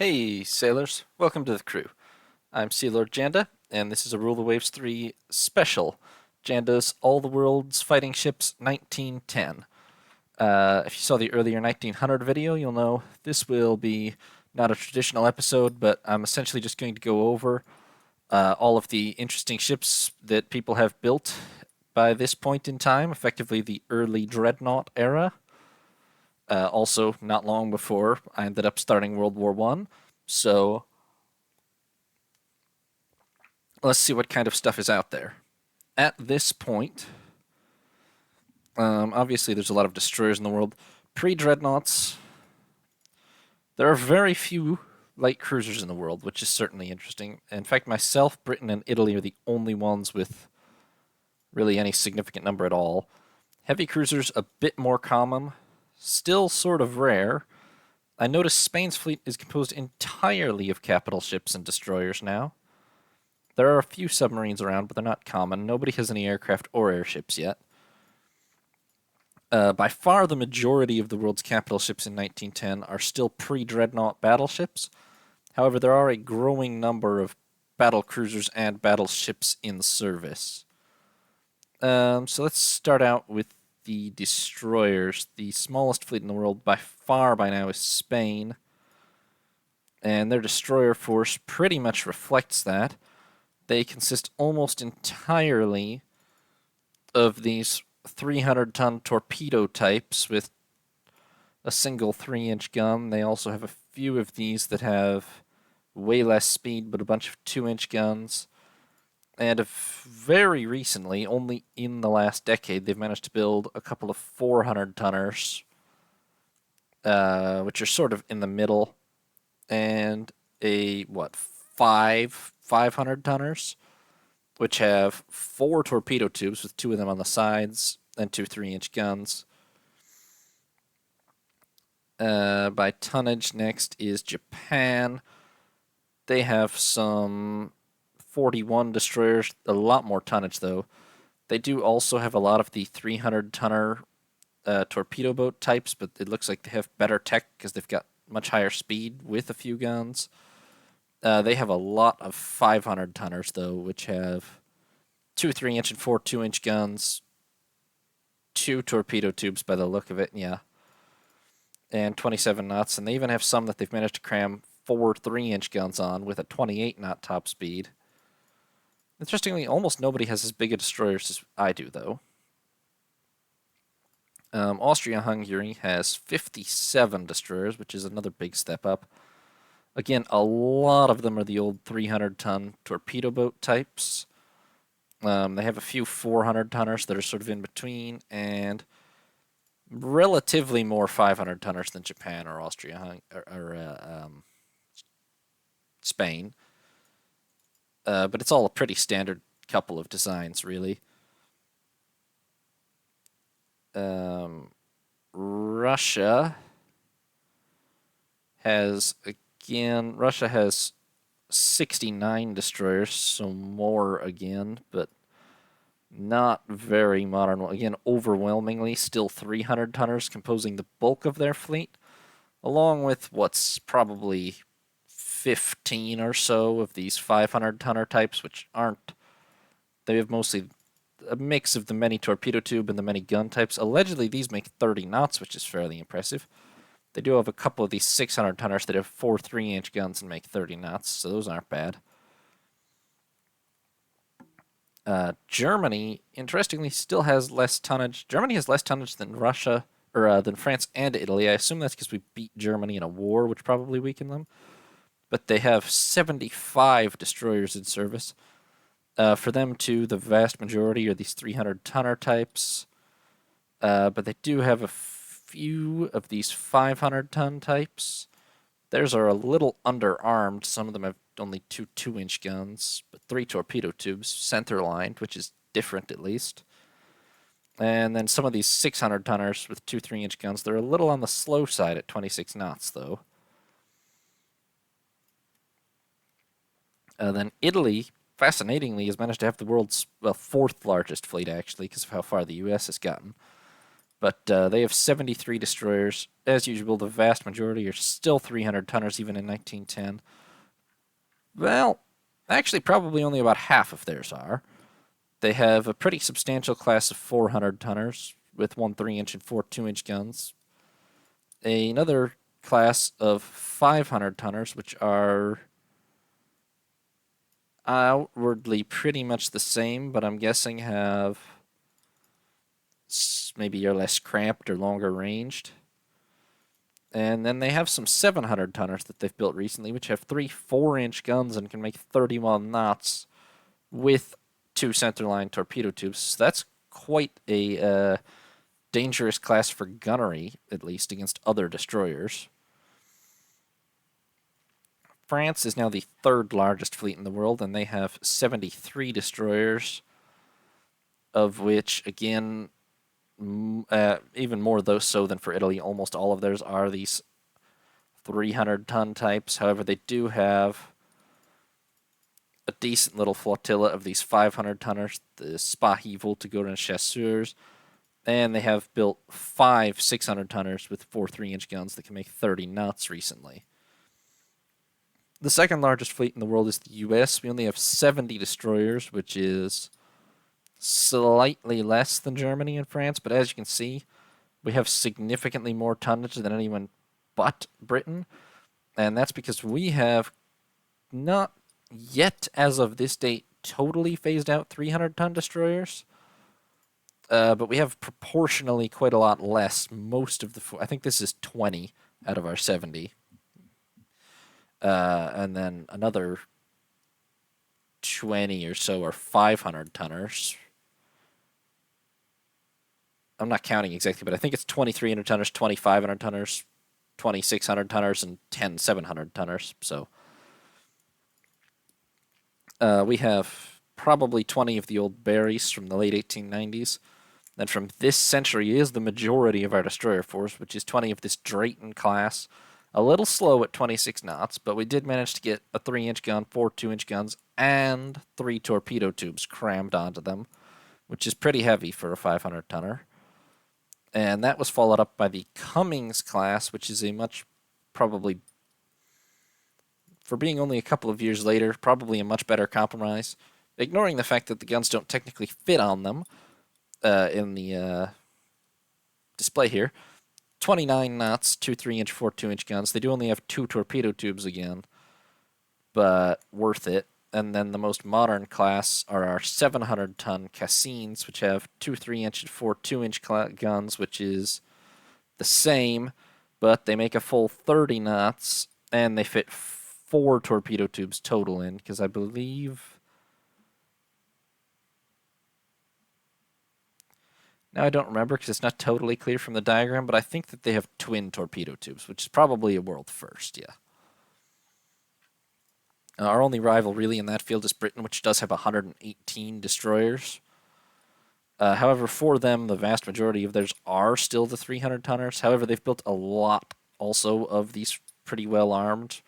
Hey, sailors. Welcome to the crew. I'm Sea Lord Janda, and this is a Rule the Waves 3 special. Janda's All the World's Fighting Ships 1910. If you saw the earlier 1900 video, you'll know this will be not a traditional episode, but I'm essentially just going to go over all of the interesting ships that people have built by this point in time, effectively the early Dreadnought era. Also, not long before I ended up starting World War One. So let's see what kind of stuff is out there. At this point, obviously there's a lot of destroyers in the world. Pre-dreadnoughts, there are very few light cruisers in the world, which is certainly interesting. In fact, myself, Britain, and Italy are the only ones with really any significant number at all. Heavy cruisers, a bit more common, still sort of rare. I notice Spain's fleet is composed entirely of capital ships and destroyers now. There are a few submarines around, but they're not common. Nobody has any aircraft or airships yet. By far, the majority of the world's capital ships in 1910 are still pre-dreadnought battleships. However, there are a growing number of battle cruisers and battleships in service. So let's start out with the destroyers. The smallest fleet in the world by far by now is Spain, and their destroyer force pretty much reflects that. They consist almost entirely of these 300-ton torpedo types with a single 3-inch gun. They also have a few of these that have way less speed, but a bunch of 2-inch guns. And very recently, only in the last decade, they've managed to build a couple of 400-tonners, which are sort of in the middle, and a, 500-tonners, which have 4 torpedo tubes with 2 of them on the sides and 2 3-inch guns. By tonnage, next is Japan. They have some 41 destroyers, a lot more tonnage though. They do also have a lot of the 300-tonner torpedo boat types, but it looks like they have better tech because they've got much higher speed with a few guns. They have a lot of 500-tonners though, which have 2 3-inch and 4 2-inch guns, 2 torpedo tubes by the look of it, yeah, and 27 knots. And they even have some that they've managed to cram 4 3-inch guns on with a 28-knot top speed. Interestingly, almost nobody has as big a destroyers as I do, though. Austria-Hungary has 57 destroyers, which is another big step up. Again, a lot of them are the old 300-ton torpedo boat types. They have a few 400-tonners that are sort of in between, and relatively more 500-tonners than Japan or Austria or Spain. But it's all a pretty standard couple of designs, really. Russia has 69 destroyers, so more again, but not very modern. Again, overwhelmingly still 300-tonners composing the bulk of their fleet, along with what's probably 15 or so of these 500-tonner types, which aren't. They have mostly a mix of the many torpedo tube and the many gun types. Allegedly, these make 30 knots, which is fairly impressive. They do have a couple of these 600-tonners that have 4 3-inch guns and make 30 knots, so those aren't bad. Germany, interestingly, still has less tonnage. Germany has less tonnage than Russia, or than France and Italy. I assume that's because we beat Germany in a war, which probably weakened them. But they have 75 destroyers in service. For them, too, the vast majority are these 300-tonner types. But they do have a few of these 500-ton types. Theirs are a little underarmed. Some of them have only 2 2-inch guns, but 3 torpedo tubes, center-lined, which is different at least. And then some of these 600-tonners with 2 3-inch guns, they're a little on the slow side at 26 knots, though. Then Italy, fascinatingly, has managed to have the world's 4th largest fleet, actually, because of how far the U.S. has gotten. But they have 73 destroyers. As usual, the vast majority are still 300 tonners, even in 1910. Well, actually, probably only about half of theirs are. They have a pretty substantial class of 400 tonners with one 3-inch and four 2-inch guns. Another class of 500 tonners, which are outwardly pretty much the same, but I'm guessing have maybe are less cramped or longer ranged. And then they have some 700 tonners that they've built recently, which have three 4-inch guns and can make 31 knots with two centerline torpedo tubes. So that's quite a dangerous class for gunnery, at least against other destroyers. France is now the third largest fleet in the world, and they have 73 destroyers, of which, again, even more so than for Italy, almost all of theirs are these 300-ton types. However, they do have a decent little flotilla of these 500-tonners, the Spahi Voltigeur Chasseurs, and they have built 5 600-tonners with four 3-inch guns that can make 30 knots recently. The second largest fleet in the world is the U.S. We only have 70 destroyers, which is slightly less than Germany and France, but as you can see, we have significantly more tonnage than anyone but Britain, and that's because we have not yet, as of this date, totally phased out 300-ton destroyers, but we have proportionally quite a lot less. Most of the, I think this is 20 out of our 70, and then another 20 or so are 500-tonners. I'm not counting exactly, but I think it's 20 300-tonners, 20 500-tonners, 20 600-tonners, and 10 700-tonners. So we have probably 20 of the old Barrys from the late 1890s. Then from this century is the majority of our destroyer force, which is 20 of this Drayton class. A little slow at 26 knots, but we did manage to get a 3-inch gun, four 2-inch guns, and 3 torpedo tubes crammed onto them, which is pretty heavy for a 500-tonner. And that was followed up by the Cummings class, which is a much, probably, for being only a couple of years later, probably a much better compromise. Ignoring the fact that the guns don't technically fit on them in the display here. 29 knots, two 3-inch, four 2-inch guns. They do only have 2 torpedo tubes again, but worth it. And then the most modern class are our 700-ton Cassines, which have 2 3-inch and four 2-inch guns, which is the same, but they make a full 30 knots, and they fit 4 torpedo tubes total in, because I believe... Now I don't remember because it's not totally clear from the diagram, but I think that they have twin torpedo tubes, which is probably a world first, yeah. Our only rival really in that field is Britain, which does have 118 destroyers. However, for them, the vast majority of theirs are still the 300-tonners. However, they've built a lot also of these pretty well-armed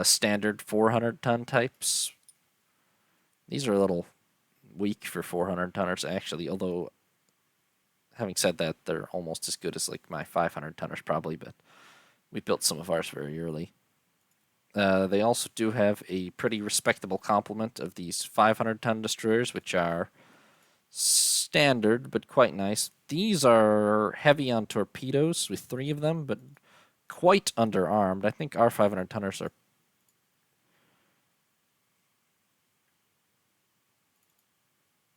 standard 400-ton types. These are a little weak for 400-tonners, actually, although, having said that, they're almost as good as like my 500-tonners probably, but we built some of ours very early. They also do have a pretty respectable complement of these 500-ton destroyers, which are standard but quite nice. These are heavy on torpedoes with 3 of them, but quite underarmed. I think our 500-tonners are...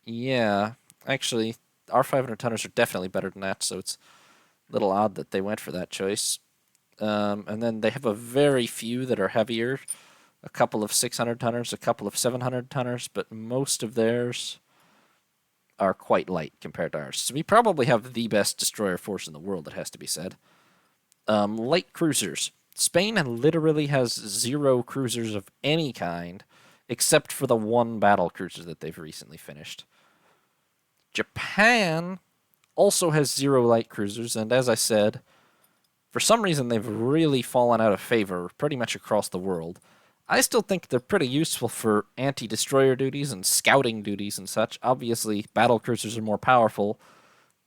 Yeah, actually, our 500-tonners are definitely better than that, so it's a little odd that they went for that choice. And then they have a very few that are heavier, a couple of 600-tonners, a couple of 700-tonners, but most of theirs are quite light compared to ours. So we probably have the best destroyer force in the world, it has to be said. Light cruisers. Spain literally has 0 cruisers of any kind, except for the 1 battle cruiser that they've recently finished. Japan also has 0 light cruisers, and as I said, for some reason, they've really fallen out of favor pretty much across the world. I still think they're pretty useful for anti-destroyer duties and scouting duties and such. Obviously, battle cruisers are more powerful,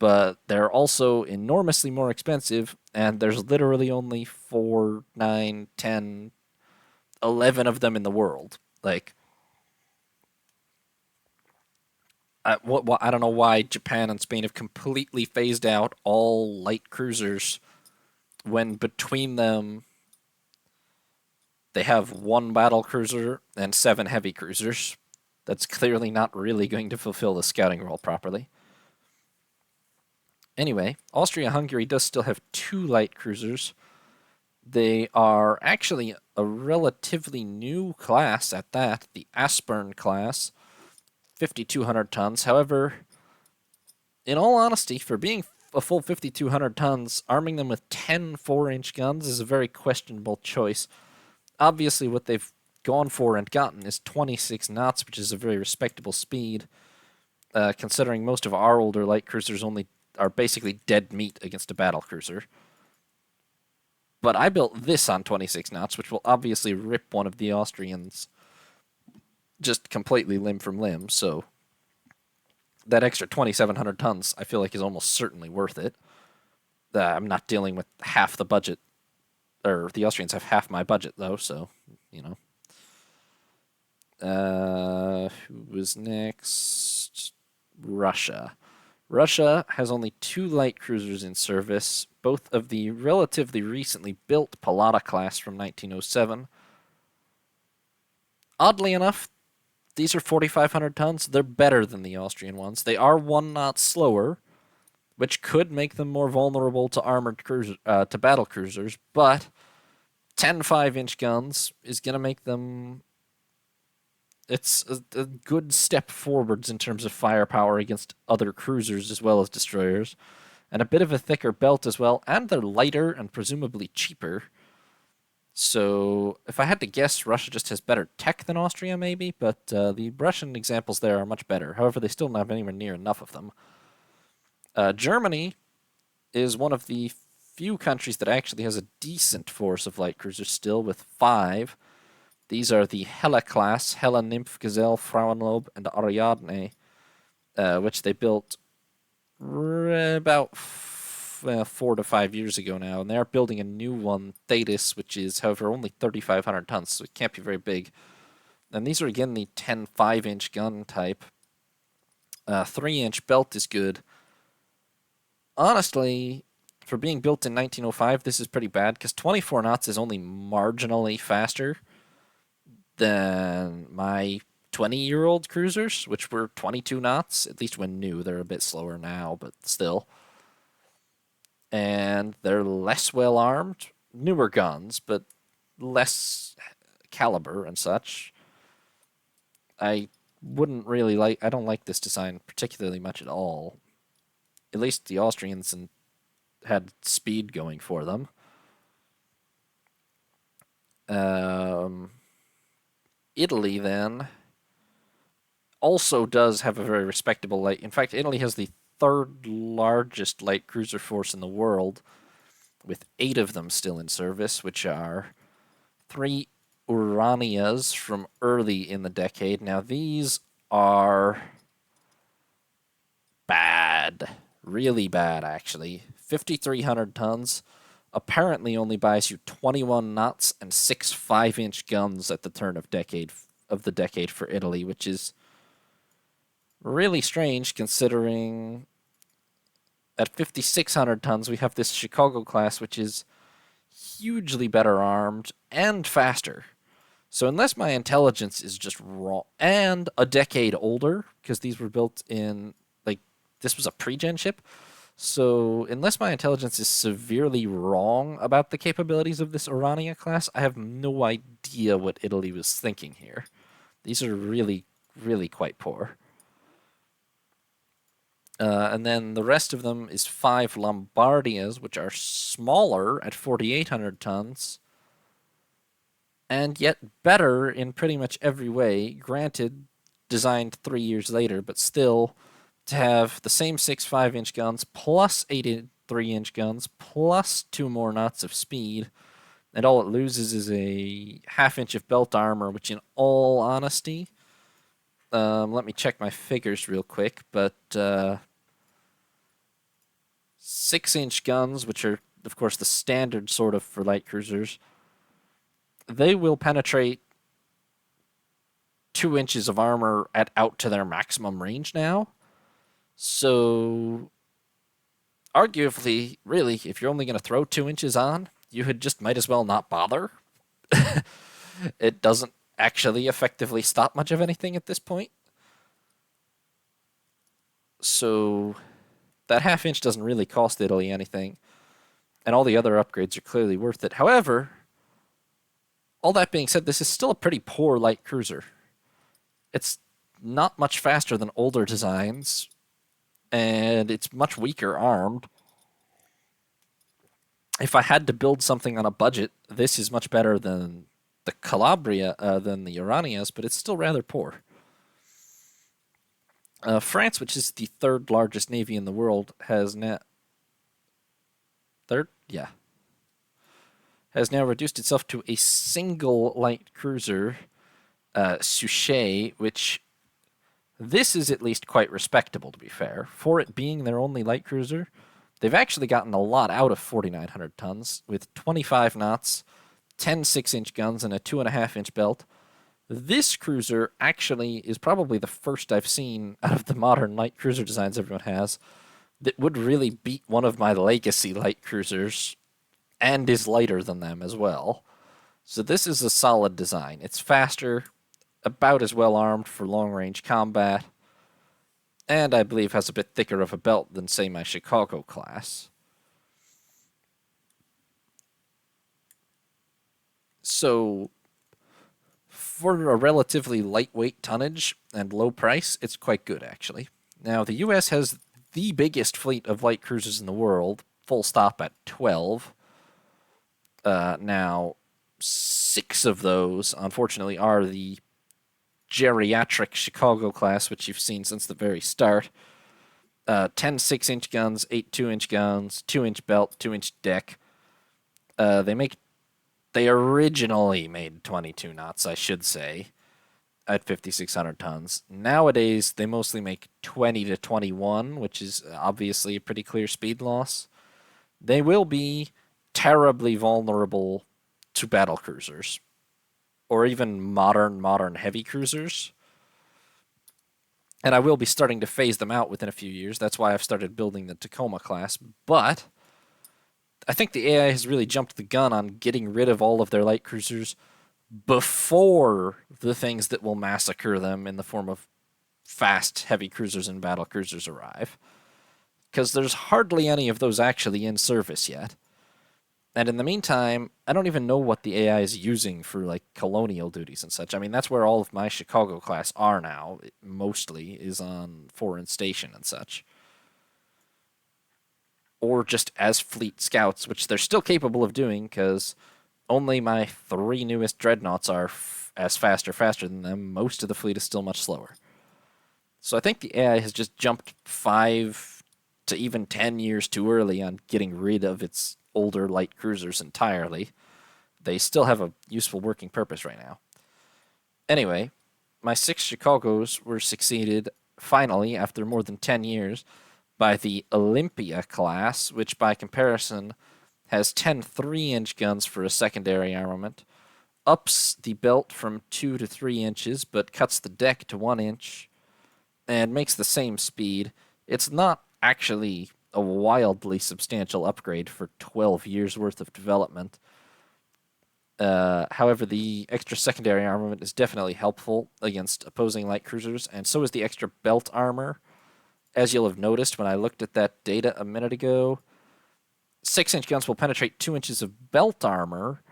but they're also enormously more expensive, and there's literally only 4, 9, 10, 11 of them in the world. Like, I don't know why Japan and Spain have completely phased out all light cruisers when between them they have one battle cruiser and 7 heavy cruisers. That's clearly not really going to fulfill the scouting role properly. Anyway, Austria-Hungary does still have 2 light cruisers. They are actually a relatively new class at that, the Aspern class, 5,200 tons. However, in all honesty, for being a full 5,200 tons, arming them with 10 4-inch guns is a very questionable choice. Obviously, what they've gone for and gotten is 26 knots, which is a very respectable speed, considering most of our older light cruisers only are basically dead meat against a battle cruiser. But I built this on 26 knots, which will obviously rip one of the Austrians just completely limb from limb, so that extra 2,700 tons I feel like is almost certainly worth it. I'm not dealing with half the budget, or the Austrians have half my budget, though, so, you know. Who was next? Russia. Russia has only 2 light cruisers in service, both of the relatively recently built Palata class from 1907. Oddly enough, these are 4,500 tons. They're better than the Austrian ones. They are 1 knot slower, which could make them more vulnerable to armored cruiser, to battle cruisers, but 10 5-inch guns is going to make them. It's a good step forwards in terms of firepower against other cruisers as well as destroyers, and a bit of a thicker belt as well, and they're lighter and presumably cheaper. So, if I had to guess, Russia just has better tech than Austria, maybe, but the Russian examples there are much better. However, they still don't have anywhere near enough of them. Germany is one of the few countries that actually has a decent force of light cruisers still, with 5. These are the Hella class, Hella, Nymph, Gazelle, Frauenlob, and Ariadne, which they built about 4 to 5 years ago now, and they are building a new one, Thetis, which is, however, only 3,500 tons, so it can't be very big. And these are, again, the 10 5-inch gun type. 3-inch belt is good. Honestly, for being built in 1905, this is pretty bad, because 24 knots is only marginally faster than my 20-year-old cruisers, which were 22 knots, at least when new. They're a bit slower now, but still. And they're less well armed, newer guns, but less caliber and such. I don't like this design particularly much at all. At least the Austrians had speed going for them. Italy, then, also does have a very respectable light. In fact, Italy has the 3rd largest light cruiser force in the world, with 8 of them still in service, which are 3 Uranias from early in the decade. Now, these are bad. Really bad, actually. 5,300 tons. Apparently only buys you 21 knots and 6 5-inch guns at the turn of the decade for Italy, which is really strange considering at 5,600 tons we have this Chicago class, which is hugely better armed and faster. So unless my intelligence is just wrong, and a decade older, because these were built in, like, this was a pre-gen ship, so unless my intelligence is severely wrong about the capabilities of this Urania class, I have no idea what Italy was thinking here. These are really, really quite poor. And then the rest of them is 5 Lombardias, which are smaller at 4,800 tons, and yet better in pretty much every way. Granted, designed 3 years later, but still, to have the same 6 5-inch guns plus 8 3-inch guns plus 2 more knots of speed, and all it loses is a half-inch of belt armor, which in all honesty, let me check my figures real quick, but 6-inch guns, which are, of course, the standard sort of for light cruisers, they will penetrate 2 inches of armor at out to their maximum range now. So, arguably, really, if you're only going to throw 2 inches on, you had just might as well not bother. It doesn't actually effectively stop much of anything at this point. So, that half inch doesn't really cost Italy anything, and all the other upgrades are clearly worth it. However, all that being said, this is still a pretty poor light cruiser. It's not much faster than older designs, and it's much weaker armed. If I had to build something on a budget, this is much better than the Calabria, than the Uranias, but it's still rather poor. France, which is the third largest navy in the world, has now third, yeah, has now reduced itself to a single light cruiser, Suchet, which this is at least quite respectable, to be fair. For it being their only light cruiser, they've actually gotten a lot out of 4,900 tons with 25 knots, 10 6-inch guns, and a 2.5-inch belt. This cruiser actually is probably the first I've seen out of the modern light cruiser designs everyone has that would really beat one of my legacy light cruisers and is lighter than them as well. So this is a solid design. It's faster, about as well armed for long-range combat, and I believe has a bit thicker of a belt than, say, my Chicago class. So, for a relatively lightweight tonnage and low price, it's quite good, actually. Now, the U.S. has the biggest fleet of light cruisers in the world, full stop at 12. Now, 6 of those, unfortunately, are the geriatric Chicago class, which you've seen since the very start. 10 6-inch guns, 8 2-inch guns, 2-inch belt, 2-inch deck. They originally made 22 knots, I should say, at 5,600 tons. Nowadays, they mostly make 20 to 21, which is obviously a pretty clear speed loss. They will be terribly vulnerable to battle cruisers, or even modern heavy cruisers. And I will be starting to phase them out within a few years. That's why I've started building the Tacoma class. But I think the AI has really jumped the gun on getting rid of all of their light cruisers before the things that will massacre them in the form of fast, heavy cruisers and battle cruisers arrive. Because there's hardly any of those actually in service yet. And in the meantime, I don't even know what the AI is using for, like, colonial duties and such. I mean, that's where all of my Chicago class are now. It mostly is on foreign station and such. Or just as fleet scouts, which they're still capable of doing, because only my 3 newest dreadnoughts are as fast or faster than them. Most of the fleet is still much slower. So I think the AI has just jumped 5 to even 10 years too early on getting rid of its older light cruisers entirely. They still have a useful working purpose right now. Anyway, my 6 Chicagos were succeeded, finally, after more than 10 years, by the Olympia class, which by comparison has 10 3-inch guns for a secondary armament, ups the belt from 2 to 3 inches, but cuts the deck to 1 inch, and makes the same speed. It's not actually a wildly substantial upgrade for 12 years worth of development. However, the extra secondary armament is definitely helpful against opposing light cruisers, and so is the extra belt armor. As you'll have noticed when I looked at that data a minute ago, 6-inch guns will penetrate 2 inches of belt armor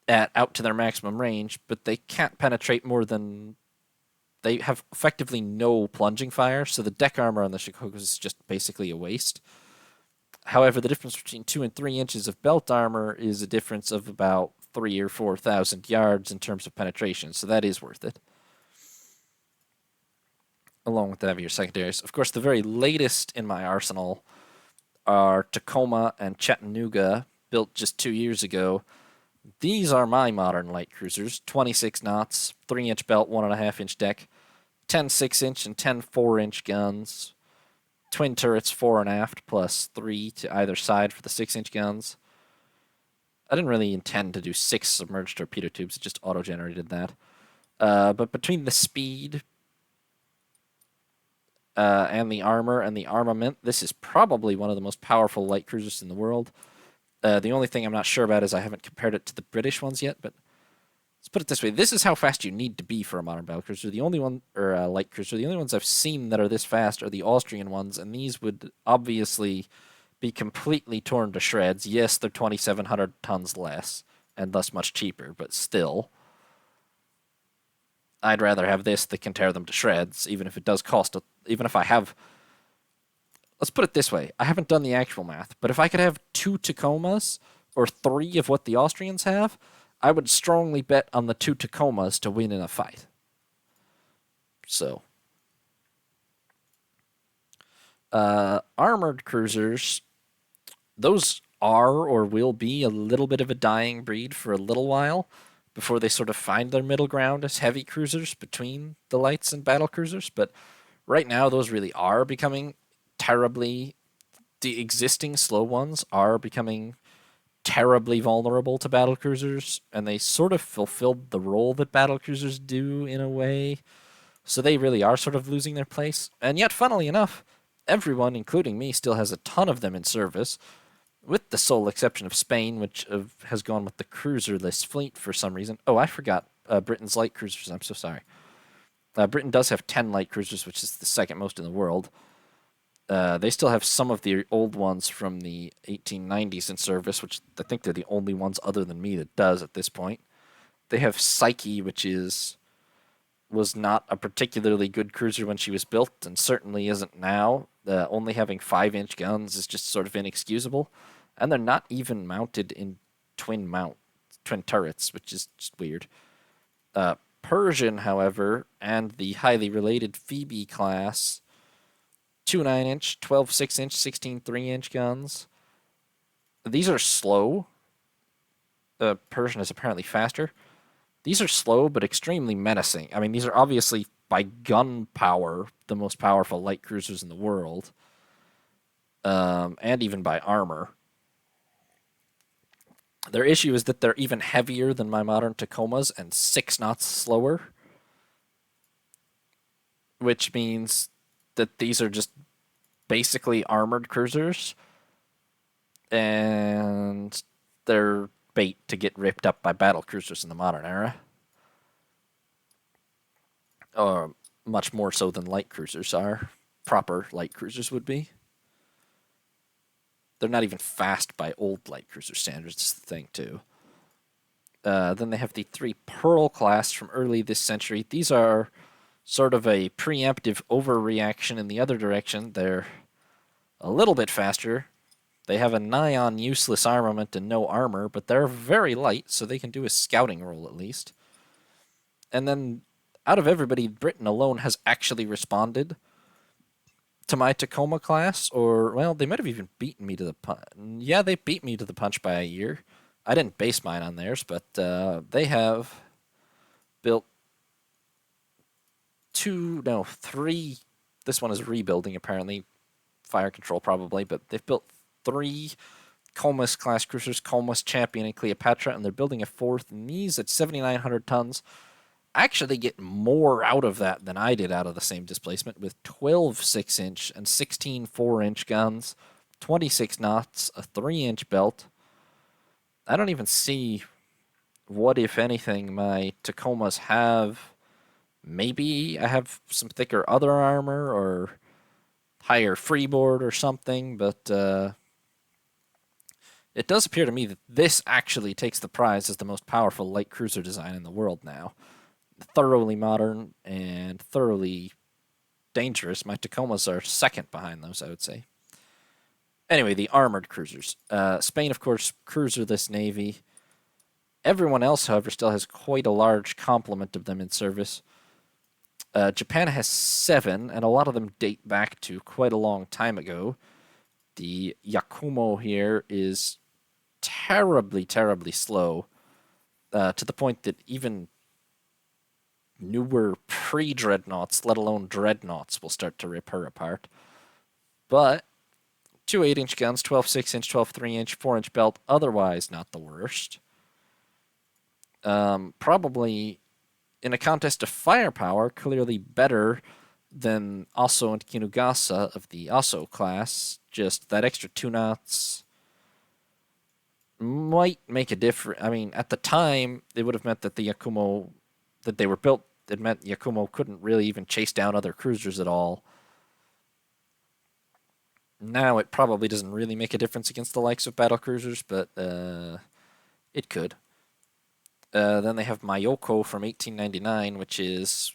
at out to their maximum range, but they can't penetrate more than... They have effectively no plunging fire, so the deck armor on the Chicagos is just basically a waste. However, the difference between 2 and 3 inches of belt armor is a difference of about 3,000 or 4,000 yards in terms of penetration, so that is worth it. Along with the heavier secondaries. Of course, the very latest in my arsenal are Tacoma and Chattanooga, built just 2 years ago. These are my modern light cruisers, 26 knots, 3-inch belt, 1.5-inch deck, 10 6-inch and 10 4-inch guns, twin turrets fore and aft, plus 3 to either side for the 6-inch guns. I didn't really intend to do 6 submerged torpedo tubes, it just auto-generated that. But between the speed and the armor and the armament, this is probably one of the most powerful light cruisers in the world. The only thing I'm not sure about is I haven't compared it to the British ones yet, but let's put it this way. This is how fast you need to be for a modern battlecruiser. The only one, or a light cruiser, the only ones I've seen that are this fast are the Austrian ones, and these would obviously be completely torn to shreds. Yes, they're 2,700 tons less, and thus much cheaper, but still. I'd rather have this that can tear them to shreds, even if it does cost, even if I have... Let's put it this way. I haven't done the actual math, but if I could have 2 Tacomas, or 3 of what the Austrians have, I would strongly bet on the 2 Tacomas to win in a fight. So. Armored cruisers, those are or will be a little bit of a dying breed for a little while before they sort of find their middle ground as heavy cruisers between the lights and battle cruisers. But right now, those really are becoming terribly... The existing slow ones are becoming terribly vulnerable to battlecruisers, and they sort of fulfilled the role that battlecruisers do in a way. So they really are sort of losing their place. And yet, funnily enough, everyone, including me, still has a ton of them in service, with the sole exception of Spain, which has gone with the cruiserless fleet for some reason. Oh, I forgot Britain's light cruisers. I'm so sorry. Britain does have 10 light cruisers, which is the second most in the world. They still have some of the old ones from the 1890s in service, which I think they're the only ones other than me that does at this point. They have Psyche, which was not a particularly good cruiser when she was built, and certainly isn't now. Only having 5-inch guns is just sort of inexcusable, and they're not even mounted in twin turrets, which is just weird. Persian, however, and the highly related Phoebe class, 2 9-inch, 12 6-inch, 16 3-inch guns. These are slow. Persian is apparently faster. These are slow but extremely menacing. I mean, these are obviously, by gun power, the most powerful light cruisers in the world. And even by armor. Their issue is that they're even heavier than my modern Tacomas and 6 knots slower. Which means that these are just basically armored cruisers. And they're bait to get ripped up by battle cruisers in the modern era. Or much more so than light cruisers are. Proper light cruisers would be. They're not even fast by old light cruiser standards, is the thing, too. Then they have the 3 Pearl class from early this century. These are sort of a preemptive overreaction in the other direction. They're a little bit faster. They have a nigh on useless armament and no armor, but they're very light, so they can do a scouting role at least. And then, out of everybody, Britain alone has actually responded to my Tacoma class, or, well, they might have even beaten me to the punch. Yeah, they beat me to the punch by a year. I didn't base mine on theirs, but they have built 3. This one is rebuilding, apparently. Fire control, probably, but they've built 3 Comus class cruisers, Comus, Champion, and Cleopatra, and they're building a 4th, and these at 7,900 tons actually get more out of that than I did out of the same displacement, with 12 6-inch and 16 4-inch guns, 26 knots, a 3-inch belt. I don't even see what, if anything, my Tacomas have. Maybe I have some thicker other armor or higher freeboard or something, but it does appear to me that this actually takes the prize as the most powerful light cruiser design in the world now. Thoroughly modern and thoroughly dangerous. My Tacomas are second behind those, I would say. Anyway, the armored cruisers. Spain, of course, cruiserless navy. Everyone else, however, still has quite a large complement of them in service. Japan has 7, and a lot of them date back to quite a long time ago. The Yakumo here is terribly, terribly slow, to the point that even newer pre-dreadnoughts, let alone dreadnoughts, will start to rip her apart. But two 8-inch guns, 12 6-inch, 12 3-inch, 4-inch belt, otherwise not the worst. Probably in a contest of firepower, clearly better than Aso and Kinugasa of the Aso class. Just that extra 2 knots might make a difference. I mean, at the time, it would have meant that the Yakumo, that they were built, it meant Yakumo couldn't really even chase down other cruisers at all. Now it probably doesn't really make a difference against the likes of battle cruisers, but it could. Then they have Mayoko from 1899, which is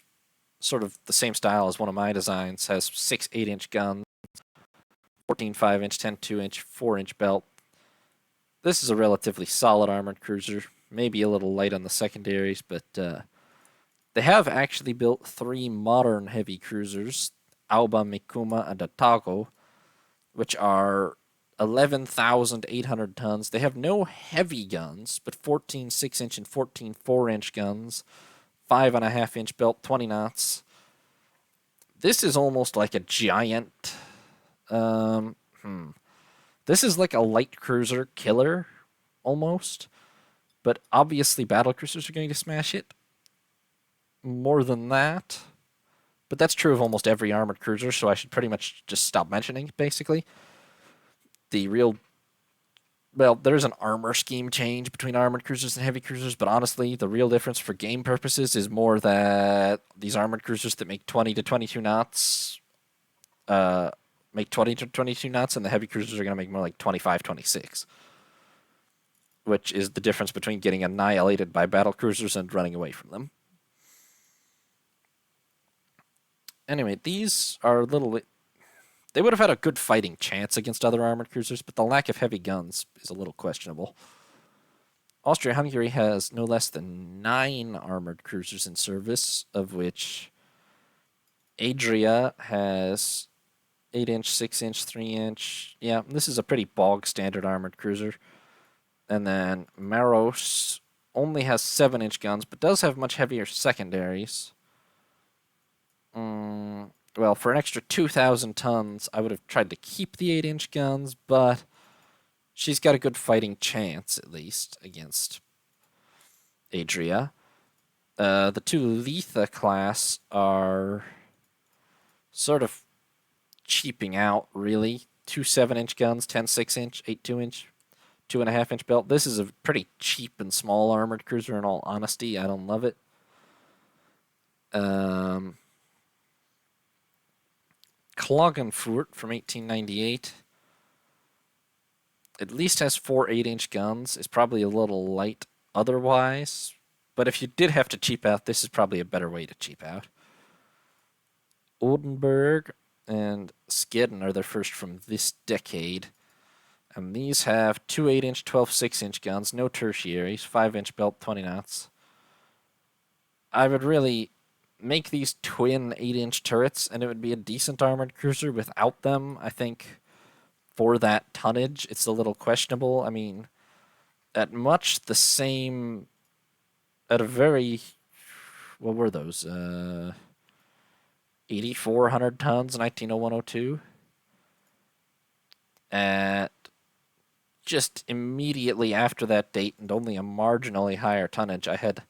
sort of the same style as one of my designs. Has 6 8-inch guns, 14 5-inch, 10 2-inch, 4-inch belt. This is a relatively solid armored cruiser, maybe a little light on the secondaries, but they have actually built 3 modern heavy cruisers, Aoba, Mikuma, and Atago, which are 11,800 tons. They have no heavy guns, but 14 6-inch and 14 4-inch guns, 5.5-inch belt, 20 knots. This is almost like a giant. This is like a light cruiser killer, almost. But obviously, battle cruisers are going to smash it. More than that. But that's true of almost every armored cruiser, so I should pretty much just stop mentioning it, basically. There's an armor scheme change between armored cruisers and heavy cruisers, but honestly, the real difference for game purposes is more that these armored cruisers that make 20 to 22 knots make 20 to 22 knots, and the heavy cruisers are going to make more like 25, 26. Which is the difference between getting annihilated by battle cruisers and running away from them. Anyway, these are little. They would have had a good fighting chance against other armored cruisers, but the lack of heavy guns is a little questionable. Austria-Hungary has no less than 9 armored cruisers in service, of which Adria has 8-inch, 6-inch, 3-inch. Yeah, this is a pretty bog standard armored cruiser. And then Maros only has 7-inch guns, but does have much heavier secondaries. Well, for an extra 2,000 tons, I would have tried to keep the 8-inch guns, but she's got a good fighting chance, at least, against Adria. The 2 Letha class are sort of cheaping out, really. 2 7-inch guns, 10 6-inch, 8 2-inch, 2.5-inch belt. This is a pretty cheap and small armored cruiser, in all honesty. I don't love it. Klagenfurt from 1898 at least has 4 8-inch guns. It's probably a little light otherwise, but if you did have to cheap out, this is probably a better way to cheap out. Oldenburg and Skeden are their first from this decade, and these have 2 8-inch, 12 6-inch guns, no tertiaries, 5-inch belt, 20 knots. I would really make these twin 8-inch turrets, and it would be a decent armored cruiser. Without them, I think for that tonnage, it's a little questionable. I mean, at much the same, at a very, what were those? 8,400 tons, 1901-02. At just immediately after that date, and only a marginally higher tonnage, I had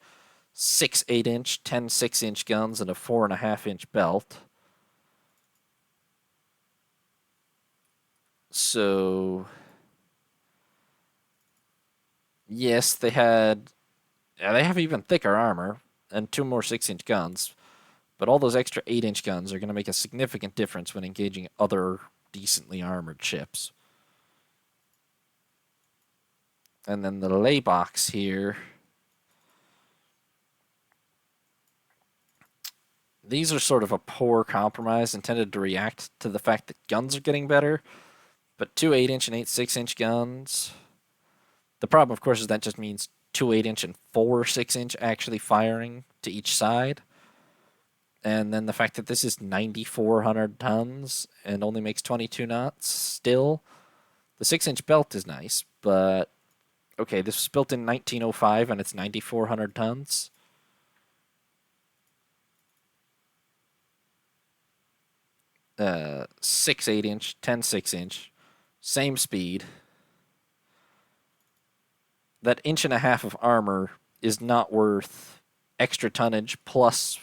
6 8-inch, 10 6-inch guns, and a 4.5-inch belt. So, yes, they have even thicker armor and 2 more 6-inch guns, but all those extra 8-inch guns are going to make a significant difference when engaging other decently armored ships. And then the Laybox here. These are sort of a poor compromise intended to react to the fact that guns are getting better, but 2 8-inch and 8 6-inch guns. The problem, of course, is that just means 2 8-inch and 4 6-inch actually firing to each side. And then the fact that this is 9,400 tons and only makes 22 knots still. The 6-inch belt is nice, but okay, this was built in 1905 and it's 9,400 tons. 6 8-inch, 10 6-inch, same speed. That inch and a half of armor is not worth extra tonnage plus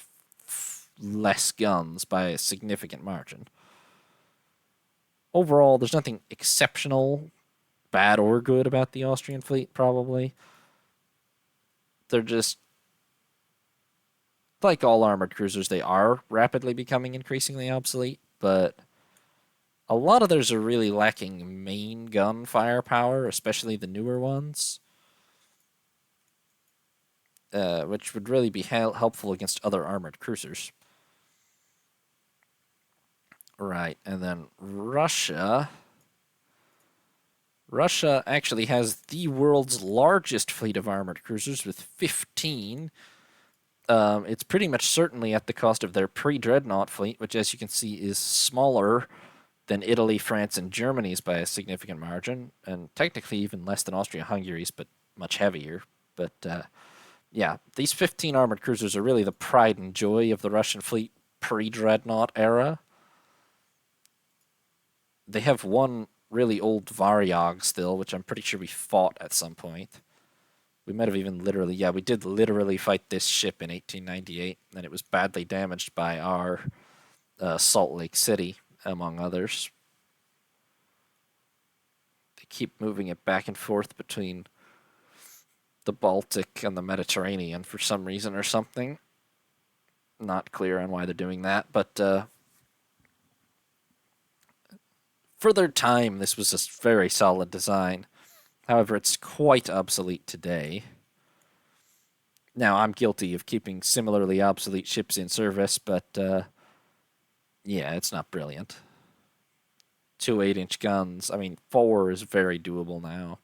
less guns by a significant margin. Overall, there's nothing exceptional, bad or good about the Austrian fleet, probably. They're just, like all armored cruisers, they are rapidly becoming increasingly obsolete, but a lot of theirs are really lacking main gun firepower, especially the newer ones, which would really be helpful against other armored cruisers. Right, and then Russia. Russia actually has the world's largest fleet of armored cruisers with 15. It's pretty much certainly at the cost of their pre-dreadnought fleet, which, as you can see, is smaller than Italy, France, and Germany's by a significant margin, and technically even less than Austria-Hungary's, but much heavier. But yeah, these 15 armored cruisers are really the pride and joy of the Russian fleet pre-dreadnought era. They have one really old Varyag still, which I'm pretty sure we fought at some point. We might have even literally, yeah, we did literally fight this ship in 1898, and it was badly damaged by our Salt Lake City, among others. They keep moving it back and forth between the Baltic and the Mediterranean for some reason or something. Not clear on why they're doing that, but for their time, this was a very solid design. However, it's quite obsolete today. Now, I'm guilty of keeping similarly obsolete ships in service, but yeah, it's not brilliant. 2 8-inch guns. I mean, 4 is very doable now.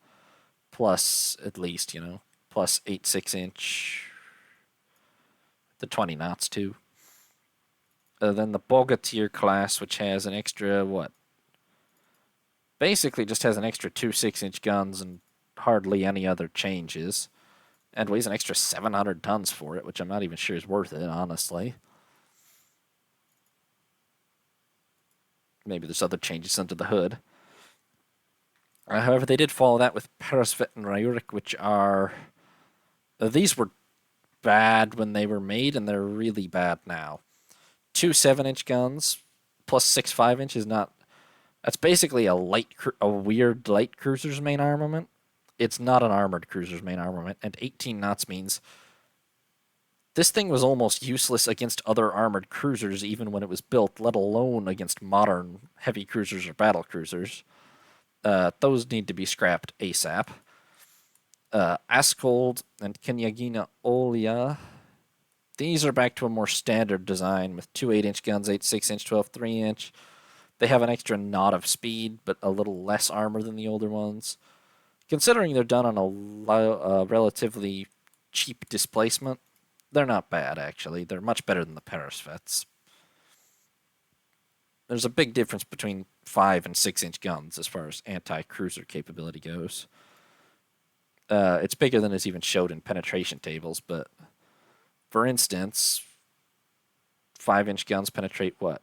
Plus, at least, you know, plus 8 6-inch. The 20 knots, too. Then the Bogatyr class, which has an extra, what? Basically just has an extra 2 6-inch guns and hardly any other changes. And weighs an extra 700 tons for it, which I'm not even sure is worth it, honestly. Maybe there's other changes under the hood. However, they did follow that with Peresvet and Ryurik, which are... these were bad when they were made, and they're really bad now. 2 7-inch guns, plus 6 5-inch is not... That's basically a weird light cruiser's main armament. It's not an armored cruiser's main armament, and 18 knots means this thing was almost useless against other armored cruisers even when it was built, let alone against modern heavy cruisers or battle cruisers. Those need to be scrapped ASAP. Askold and Kenyagina Olia. These are back to a more standard design with 2 8-inch guns, 8 6-inch, 12 3-inch. They have an extra knot of speed, but a little less armor than the older ones. Considering they're done on a relatively cheap displacement, they're not bad, actually. They're much better than the Peresvets. There's a big difference between 5 and 6-inch guns as far as anti-cruiser capability goes. It's bigger than is even showed in penetration tables, but for instance, 5-inch guns penetrate what?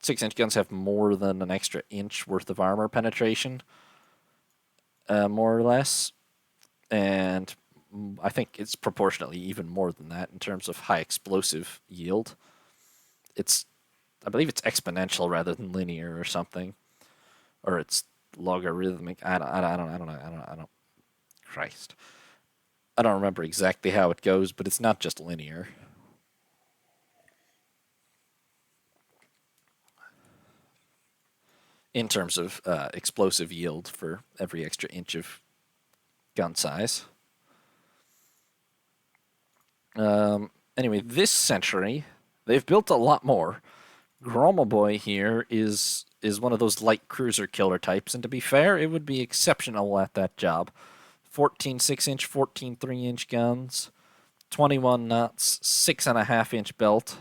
6-inch guns have more than an extra inch worth of armor penetration, more or less. And I think it's proportionately even more than that in terms of high explosive yield. I believe it's exponential rather than linear or something, or it's logarithmic. I don't. Christ, I don't remember exactly how it goes, but it's not just linear. In terms of explosive yield for every extra inch of gun size. Anyway, this century, they've built a lot more. Gromoboy here is one of those light cruiser killer types, and to be fair, it would be exceptional at that job. 14 6-inch, 14 3-inch guns, 21 knots, 6.5-inch belt.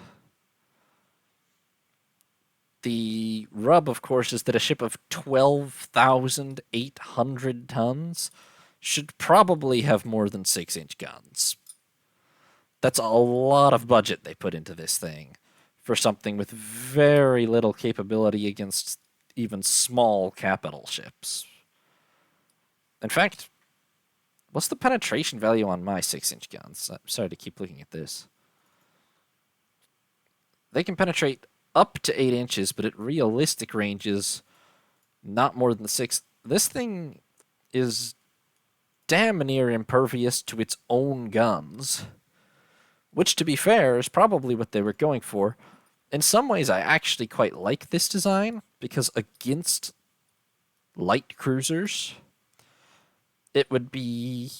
The rub, of course, is that a ship of 12,800 tons should probably have more than 6-inch guns. That's a lot of budget they put into this thing for something with very little capability against even small capital ships. In fact, what's the penetration value on my 6-inch guns? I'm sorry to keep looking at this. They can penetrate up to 8 inches, but at realistic ranges, not more than 6. This thing is damn near impervious to its own guns, which, to be fair, is probably what they were going for. In some ways, I actually quite like this design, because against light cruisers, it would be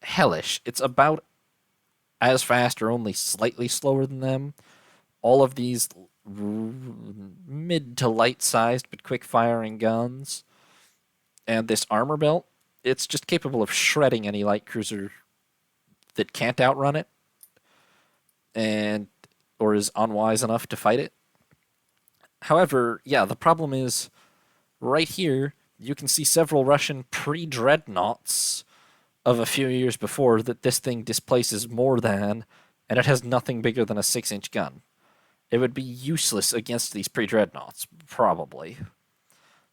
hellish. It's about as fast or only slightly slower than them. All of these mid to light sized but quick firing guns and this armor belt, it's just capable of shredding any light cruiser that can't outrun it and or is unwise enough to fight it. However, yeah, the problem is right here you can see several Russian pre-dreadnoughts of a few years before that this thing displaces more than, and it has nothing bigger than a 6-inch gun. It would be useless against these pre-dreadnoughts, probably.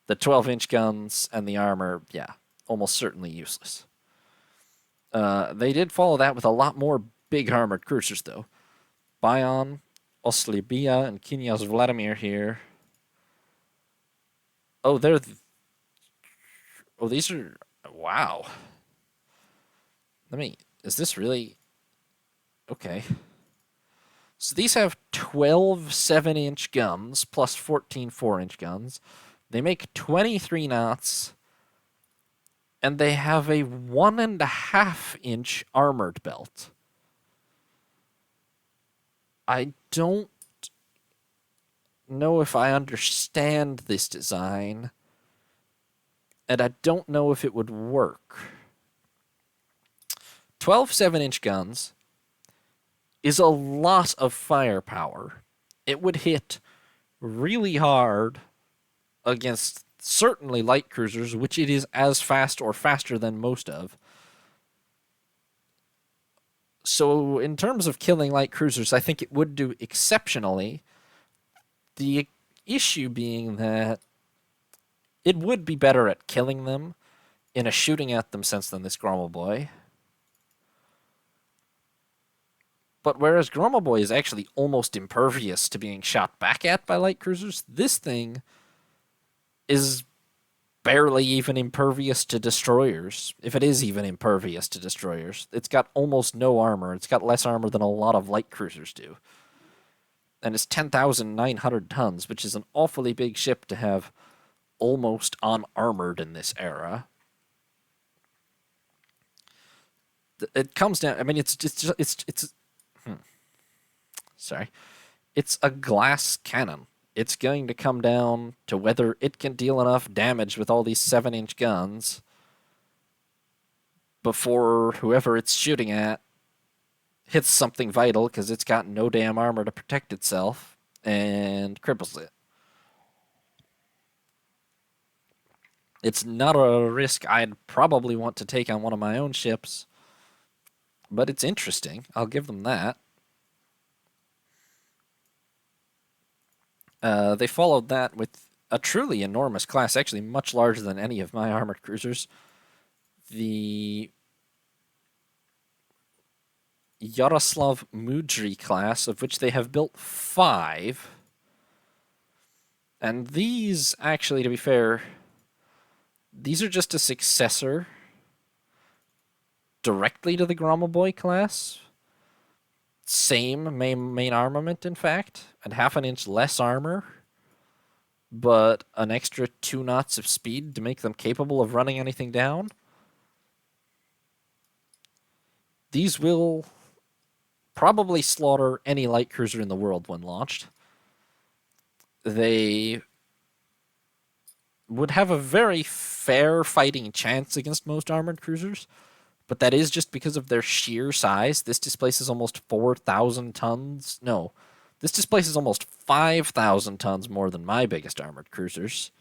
The 12-inch guns and the armor, yeah, almost certainly useless. They did follow that with a lot more big armored cruisers, though. Bayan, Oslibia, and Knyaz Vladimir here. Oh, oh, these are... Wow. Is this really... Okay. So these have 12 7-inch guns plus 14 4-inch guns. They make 23 knots, and they have a 1.5-inch armored belt. I don't know if I understand this design, and I don't know if it would work. 12 7-inch guns is a lot of firepower. It would hit really hard against certainly light cruisers, which it is as fast or faster than most of. So in terms of killing light cruisers, I think it would do exceptionally. The issue being that it would be better at killing them in a shooting at them sense than this Grommelboy. But whereas Grommelboy is actually almost impervious to being shot back at by light cruisers, this thing is barely even impervious to destroyers, if it is even impervious to destroyers. It's got almost no armor. It's got less armor than a lot of light cruisers do. And it's 10,900 tons, which is an awfully big ship to have almost unarmored in this era. It comes down... I mean, sorry. It's a glass cannon. It's going to come down to whether it can deal enough damage with all these 7-inch guns before whoever it's shooting at hits something vital, because it's got no damn armor to protect itself, and cripples it. It's not a risk I'd probably want to take on one of my own ships, but it's interesting. I'll give them that. They followed that with a truly enormous class, actually much larger than any of my armored cruisers. The Yaroslav Mudry class, of which they have built 5. And these, actually, to be fair, these are just a successor directly to the Grommelboy class. Same main armament, in fact, and 1/2 inch less armor, but an extra 2 knots of speed to make them capable of running anything down. These will probably slaughter any light cruiser in the world when launched. They would have a very fair fighting chance against most armored cruisers, but that is just because of their sheer size. This displaces almost 4,000 tons. No, this displaces almost 5,000 tons more than my biggest armored cruisers.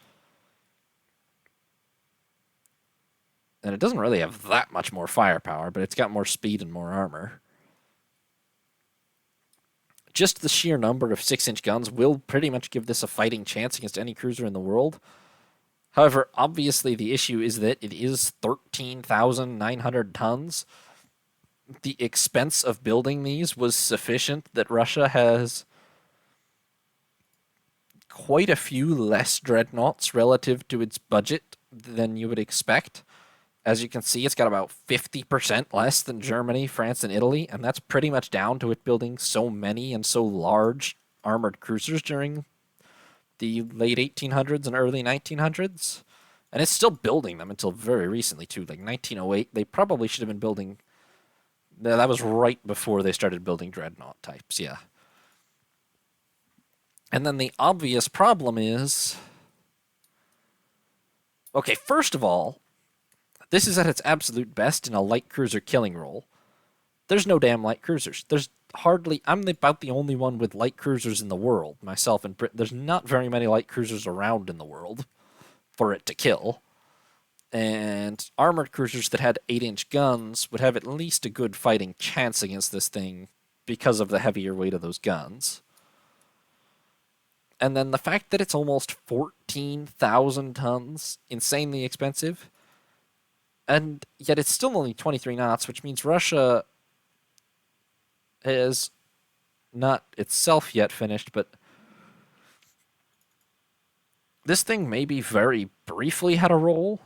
And it doesn't really have that much more firepower, but it's got more speed and more armor. Just the sheer number of 6-inch guns will pretty much give this a fighting chance against any cruiser in the world. However, obviously the issue is that it is 13,900 tons. The expense of building these was sufficient that Russia has quite a few less dreadnoughts relative to its budget than you would expect. As you can see, it's got about 50% less than Germany, France, and Italy, and that's pretty much down to it building so many and so large armored cruisers during the late 1800s and early 1900s. And it's still building them until very recently, too. Like 1908, they probably should have been building. That was right before they started building dreadnought types, yeah. And then the obvious problem is. Okay, first of all, this is at its absolute best in a light cruiser killing role. There's no damn light cruisers. There's hardly. I'm about the only one with light cruisers in the world, myself and Britain. There's not very many light cruisers around in the world for it to kill. And armored cruisers that had 8-inch guns would have at least a good fighting chance against this thing because of the heavier weight of those guns. And then the fact that it's almost 14,000 tons, insanely expensive. And yet it's still only 23 knots, which means Russia has not itself yet finished, but this thing maybe very briefly had a role,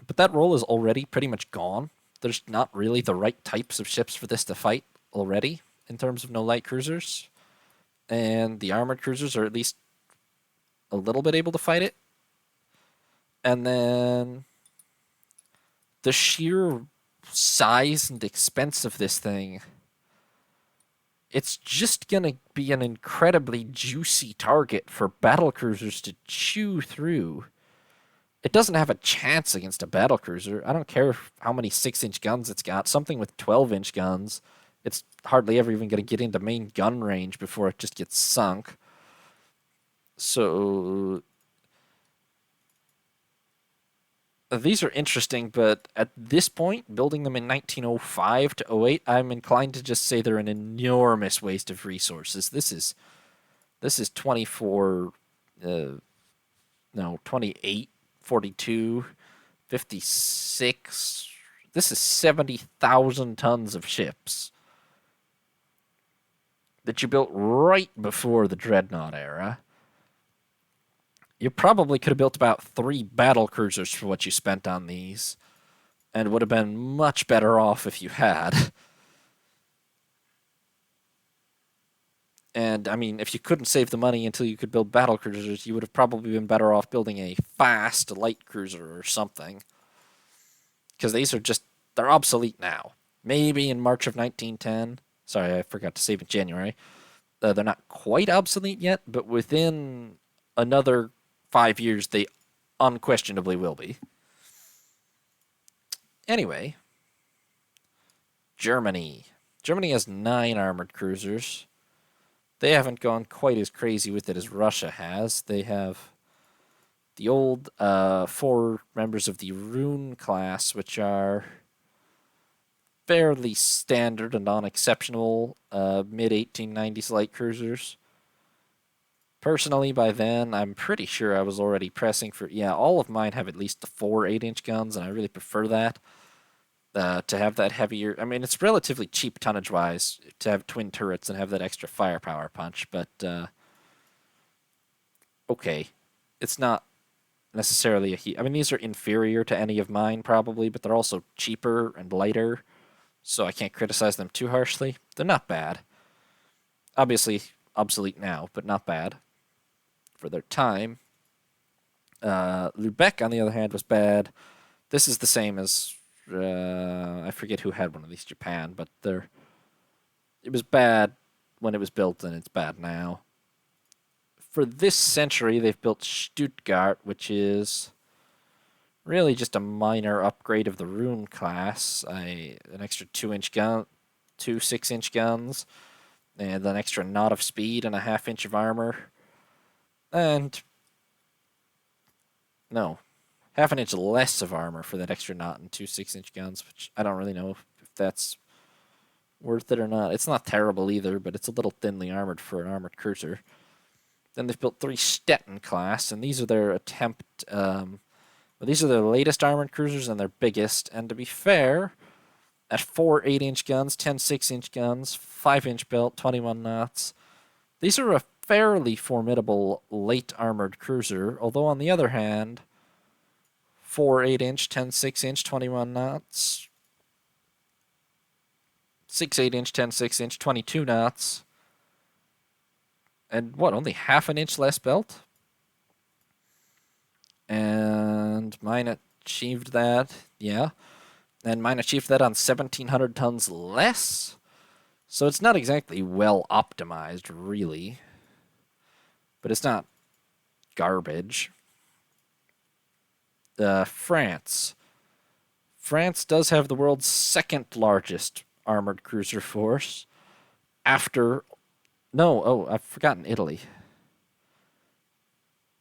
but that role is already pretty much gone. There's not really the right types of ships for this to fight already in terms of no light cruisers. And the armored cruisers are at least a little bit able to fight it. And then the sheer size and expense of this thing, it's just going to be an incredibly juicy target for battle cruisers to chew through. It doesn't have a chance against a battle cruiser. I don't care how many 6-inch guns it's got. Something with 12-inch guns, it's hardly ever even going to get into main gun range before it just gets sunk. So these are interesting, but at this point, building them in 1905 to 08, I'm inclined to just say they're an enormous waste of resources. This is 24, no, 28, 42, 56. This is 70,000 tons of ships that you built right before the Dreadnought era. You probably could have built about 3 battle cruisers for what you spent on these, and would have been much better off if you had. And, I mean, if you couldn't save the money until you could build battle cruisers, you would have probably been better off building a fast light cruiser or something. Because these are just, they're obsolete now. Maybe in March of 1910. Sorry, I forgot to save it January. They're not quite obsolete yet, but within another 5 years, they unquestionably will be. Anyway, Germany. Germany has 9 armored cruisers. They haven't gone quite as crazy with it as Russia has. They have the old 4 members of the Rune class, which are fairly standard and unexceptional mid-1890s light cruisers. Personally, by then, I'm pretty sure I was already pressing for... Yeah, all of mine have at least the 4 8-inch guns, and I really prefer that. To have that heavier... I mean, it's relatively cheap tonnage-wise to have twin turrets and have that extra firepower punch, but... okay. It's not necessarily a... I mean, these are inferior to any of mine, probably, but they're also cheaper and lighter, so I can't criticize them too harshly. They're not bad. Obviously, obsolete now, but not bad for their time. Lubeck, on the other hand, was bad. This is the same as... I forget who had one of these, Japan, but it was bad when it was built, and it's bad now. For this century, they've built Stuttgart, which is really just a minor upgrade of the Rune class. An extra 2-inch gun, 2 6-inch guns, and an extra knot of speed and a half-inch of armor. And no, half an inch less of armor for that extra knot and 2 6-inch guns, which I don't really know if that's worth it or not. It's not terrible either, but it's a little thinly armored for an armored cruiser. Then they've built 3 Stettin class, and these are their these are their latest armored cruisers and their biggest. And to be fair, at 4 8-inch guns, 10 6-inch guns, 5-inch belt, 21 knots, these are a fairly formidable late armored cruiser. Although on the other hand, 4 8-inch, 10 6-inch, 21 knots, 6 8-inch, 10 6-inch, 22 knots, and what, only half an inch less belt? And mine achieved that, yeah. And mine achieved that on 1,700 tons less. So it's not exactly well optimized, really. But it's not garbage. France. France does have the world's second largest armored cruiser force. After... No, oh, I've forgotten Italy.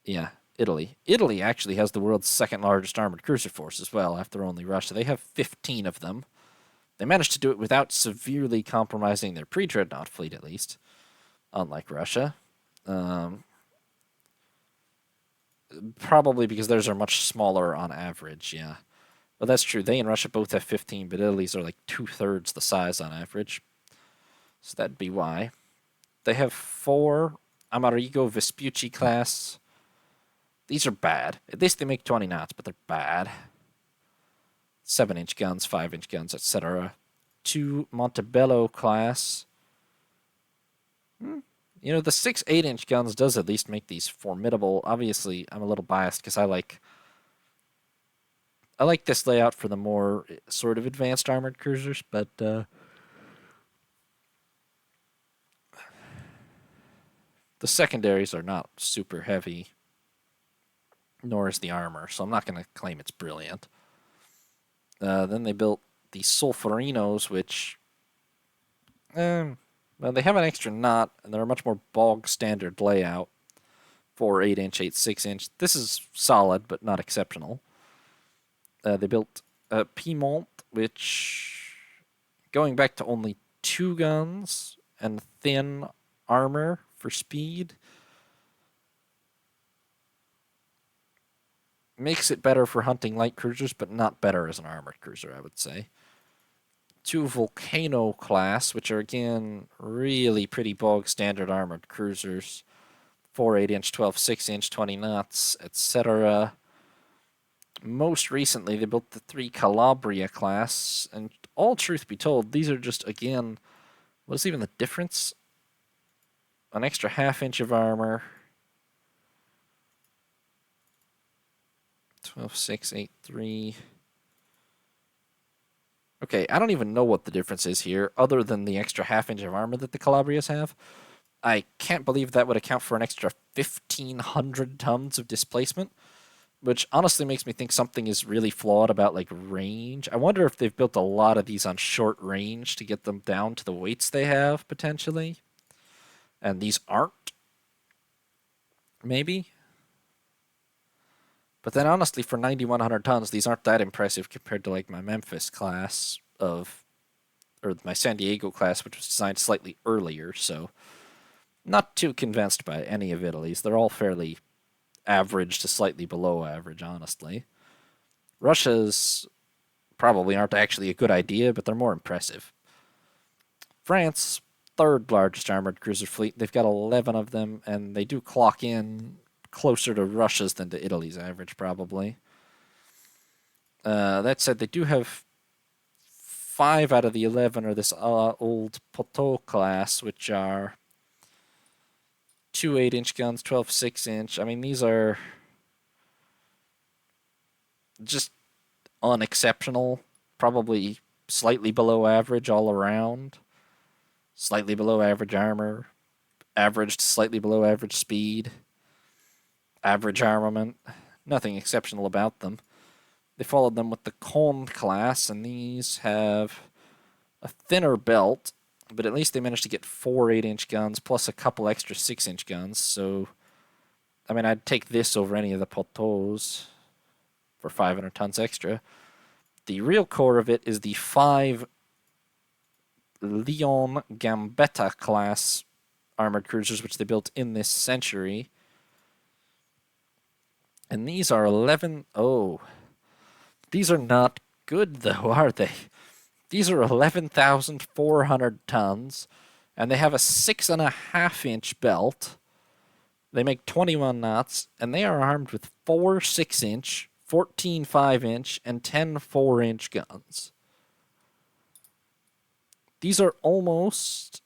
Yeah, Italy. Italy actually has the world's second largest armored cruiser force as well, after only Russia. They have 15 of them. They managed to do it without severely compromising their pre-dreadnought fleet, at least, unlike Russia. Probably because theirs are much smaller on average, yeah. Well, that's true. They and Russia both have 15, but Italy's are like 2/3 the size on average. So that'd be why. They have 4 Amerigo Vespucci class. These are bad. At least they make 20 knots, but they're bad. 7-inch guns, 5-inch guns, etc. 2 Montebello class. You know, the 6 8-inch guns does at least make these formidable. Obviously, I'm a little biased because I like this layout for the more sort of advanced armored cruisers, but the secondaries are not super heavy, nor is the armor, so I'm not going to claim it's brilliant. Then they built the Solferinos, which, well, they have an extra knot, and they're a much more bog standard layout. 4 8-inch, 8 6-inch. This is solid, but not exceptional. They built Piedmont, which, going back to only 2 guns and thin armor for speed, makes it better for hunting light cruisers, but not better as an armored cruiser, I would say. 2 Volcano class, which are, again, really pretty bog standard armored cruisers. 4 8-inch, 12 6-inch, 20 knots, etc. Most recently, they built the 3 Calabria class, and all truth be told, these are just, again, what is even the difference? An extra half-inch of armor. 12 6, 8 3. Okay, I don't even know what the difference is here, other than the extra half-inch of armor that the Calabrias have. I can't believe that would account for an extra 1,500 tons of displacement, which honestly makes me think something is really flawed about, like, range. I wonder if they've built a lot of these on short range to get them down to the weights they have, potentially. And these aren't. Maybe. But then, honestly, for 9,100 tons, these aren't that impressive compared to, like, my Memphis class or my San Diego class, which was designed slightly earlier, so not too convinced by any of Italy's. They're all fairly average to slightly below average, honestly. Russia's probably aren't actually a good idea, but they're more impressive. France, 3rd largest armored cruiser fleet. They've got 11 of them, and they do clock in closer to Russia's than to Italy's average, probably. That said, they do have 5 out of the 11 are this old Poteau class, which are 2 8-inch guns, 12 6-inch. I mean, these are just unexceptional, probably slightly below average all around. Slightly below average armor, average to slightly below average speed, average armament. Nothing exceptional about them. They followed them with the Conde class, and these have a thinner belt, but at least they managed to get 4 8-inch guns plus a couple extra 6-inch guns. So, I mean, I'd take this over any of the Poteaus for 500 tons extra. The real core of it is the 5 Leon Gambetta class armored cruisers, which they built in this century. And these are 11. Oh, these are not good, though, are they? These are 11,400 tons, and they have a 6.5-inch belt. They make 21 knots, and they are armed with 4 6-inch, 14 5-inch, and 10 4-inch guns. These are almost.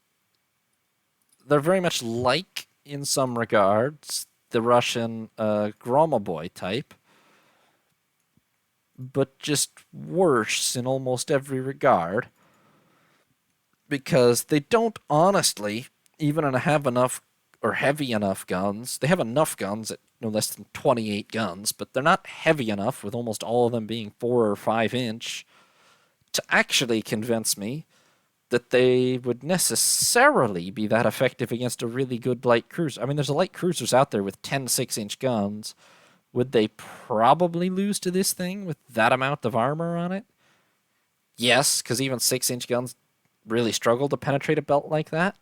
They're very much like, in some regards, the Russian Gromoboy type, but just worse in almost every regard, because they don't honestly even have enough or heavy enough guns. They have enough guns at no less than 28 guns, but they're not heavy enough, with almost all of them being 4 or 5-inch, to actually convince me that they would necessarily be that effective against a really good light cruiser. I mean, there's a light cruisers out there with 10 6-inch guns. Would they probably lose to this thing with that amount of armor on it? Yes, because even 6-inch guns really struggle to penetrate a belt like that.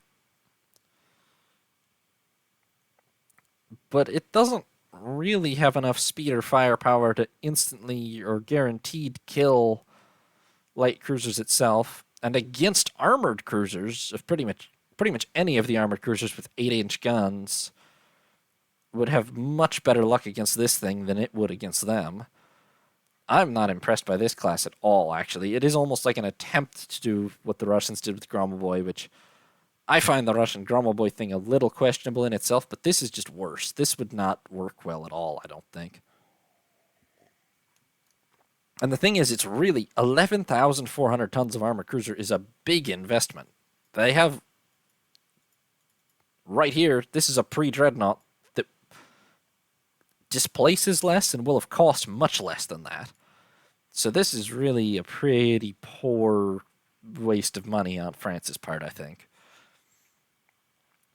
But it doesn't really have enough speed or firepower to instantly or guaranteed kill light cruisers itself. And against armored cruisers of pretty much any of the armored cruisers with 8-inch guns would have much better luck against this thing than it would against them. I'm not impressed by this class at all, actually. It is almost like an attempt to do what the Russians did with Gromoboy, which I find the Russian Gromoboy thing a little questionable in itself, but this is just worse. This would not work well at all, I don't think. And the thing is, it's really 11,400 tons of armored cruiser is a big investment. They have right here, this is a pre-dreadnought that displaces less and will have cost much less than that. So this is really a pretty poor waste of money on France's part, I think.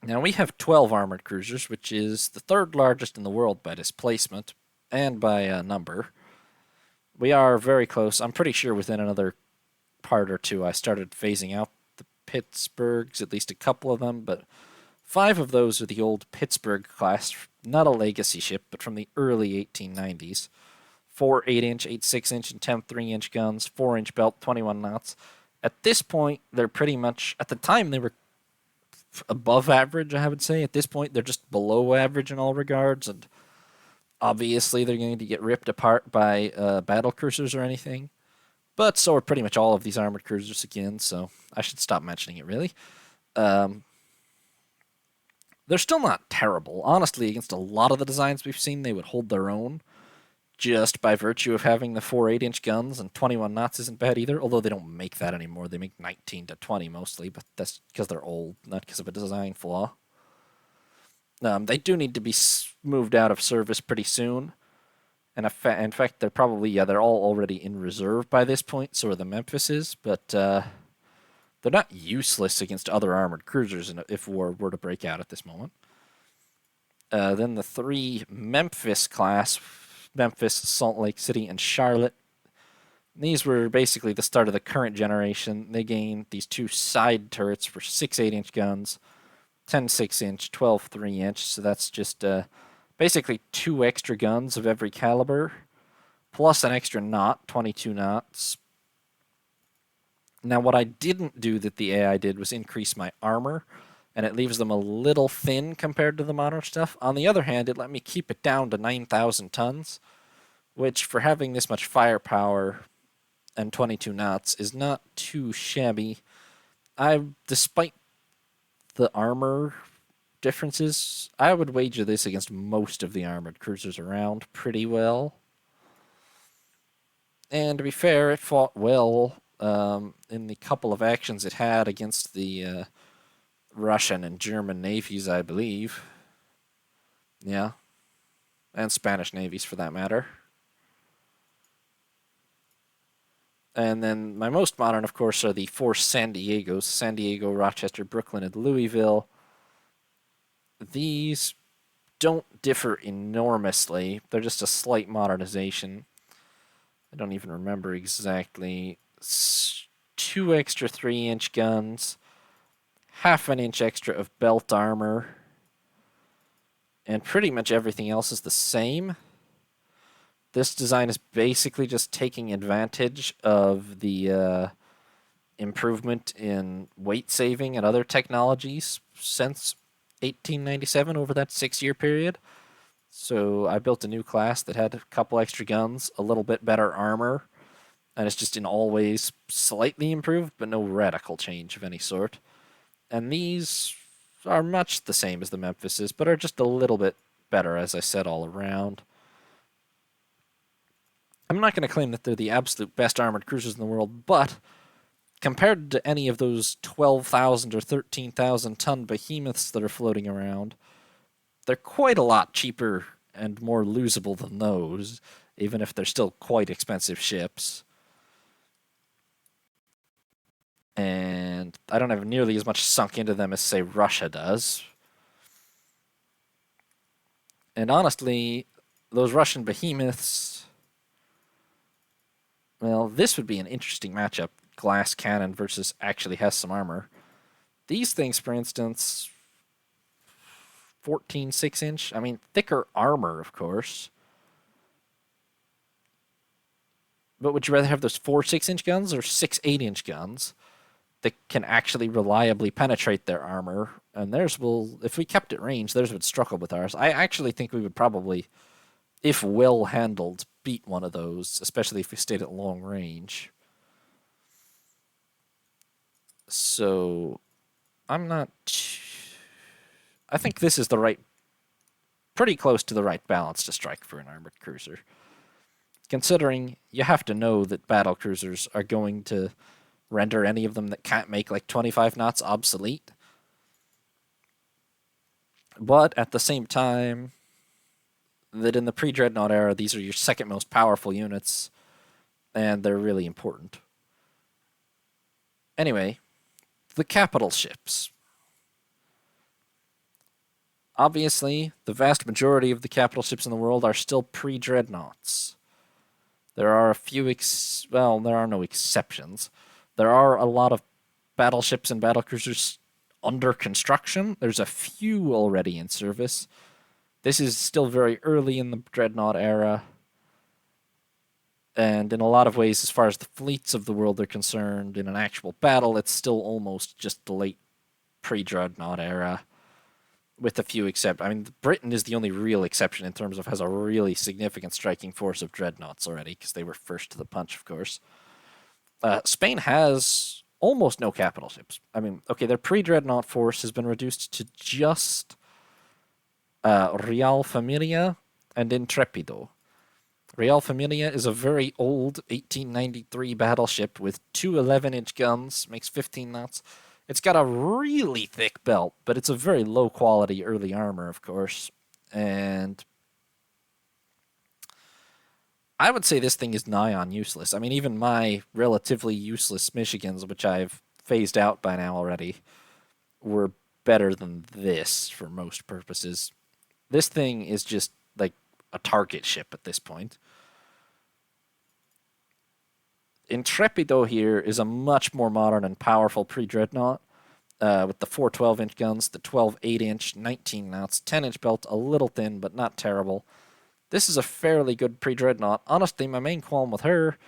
Now we have 12 armored cruisers, which is the third largest in the world by displacement and by number. We are very close. I'm pretty sure within another part or two I started phasing out the Pittsburghs, at least a couple of them, but 5 of those are the old Pittsburgh class, not a legacy ship, but from the early 1890s. 4 8-inch, 8 6-inch, and 10 3-inch guns, 4-inch belt, 21 knots. At this point, they're pretty much, at the time, they were above average, I would say. At this point, they're just below average in all regards, and obviously they're going to get ripped apart by battle cruisers or anything. But so are pretty much all of these armored cruisers again, so I should stop mentioning it, really. They're still not terrible. Honestly, against a lot of the designs we've seen, they would hold their own, just by virtue of having the 4 8-inch guns, and 21 knots isn't bad either, although they don't make that anymore. They make 19 to 20 mostly, but that's because they're old, not because of a design flaw. They do need to be moved out of service pretty soon. And in fact, they're probably, they're all already in reserve by this point, so are the Memphises, but they're not useless against other armored cruisers if war were to break out at this moment. Then the 3 Memphis class, Memphis, Salt Lake City, and Charlotte. These were basically the start of the current generation. They gained these 2 side turrets for 6 8-inch guns, 10 6-inch, 12 3-inch, so that's just basically 2 extra guns of every caliber, plus an extra knot, 22 knots. Now, what I didn't do that the AI did was increase my armor, and it leaves them a little thin compared to the modern stuff. On the other hand, it let me keep it down to 9,000 tons, which, for having this much firepower and 22 knots, is not too shabby. Despite the armor differences, I would wager this against most of the armored cruisers around pretty well. And to be fair, it fought well in the couple of actions it had against the Russian and German navies, I believe. Yeah. And Spanish navies, for that matter. And then my most modern, of course, are the 4 San Diegos: San Diego, Rochester, Brooklyn, and Louisville. These don't differ enormously. They're just a slight modernization. I don't even remember exactly. 2 extra 3-inch guns, half an inch extra of belt armor, and pretty much everything else is the same. This design is basically just taking advantage of the improvement in weight saving and other technologies since 1897 over that 6-year period. So I built a new class that had a couple extra guns, a little bit better armor, and it's just in all ways slightly improved, but no radical change of any sort. And these are much the same as the Memphises, but are just a little bit better, as I said, all around. I'm not going to claim that they're the absolute best armored cruisers in the world, but compared to any of those 12,000 or 13,000 ton behemoths that are floating around, they're quite a lot cheaper and more losable than those, even if they're still quite expensive ships. And I don't have nearly as much sunk into them as, say, Russia does. And honestly, those Russian behemoths, well, this would be an interesting matchup. Glass cannon versus actually has some armor. These things, for instance, 14 6-inch. I mean, thicker armor, of course. But would you rather have those 4 6-inch guns or 6 8-inch guns that can actually reliably penetrate their armor? And theirs will, if we kept it range, theirs would struggle with ours. I actually think we would probably, if well handled, beat one of those, especially if we stayed at long range. So, I'm not. I think this is the right, pretty close to the right balance to strike for an armored cruiser. Considering you have to know that battle cruisers are going to render any of them that can't make like 25 knots obsolete. But at the same time, that in the pre-dreadnought era, these are your second most powerful units, and they're really important. Anyway, the capital ships. Obviously, the vast majority of the capital ships in the world are still pre-dreadnoughts. There are a few, well, there are no exceptions. There are a lot of battleships and battlecruisers under construction. There's a few already in service. This is still very early in the dreadnought era. And in a lot of ways, as far as the fleets of the world are concerned, in an actual battle, it's still almost just the late pre-dreadnought era. With a few exceptions. I mean, Britain is the only real exception in terms of has a really significant striking force of dreadnoughts already, because they were first to the punch, of course. Spain has almost no capital ships. I mean, okay, their pre-dreadnought force has been reduced to just Real Familia and Intrepido. Real Familia is a very old 1893 battleship with two 11-inch guns, makes 15 knots. It's got a really thick belt, but it's a very low-quality early armor, of course. And I would say this thing is nigh on useless. I mean, even my relatively useless Michigans, which I've phased out by now already, were better than this for most purposes. This thing is just like a target ship at this point. Intrepido here is a much more modern and powerful pre-dreadnought with the 4 12-inch guns, the 12 8-inch, 19 knots, 10-inch belt, a little thin, but not terrible. This is a fairly good pre-dreadnought. Honestly, my main qualm with her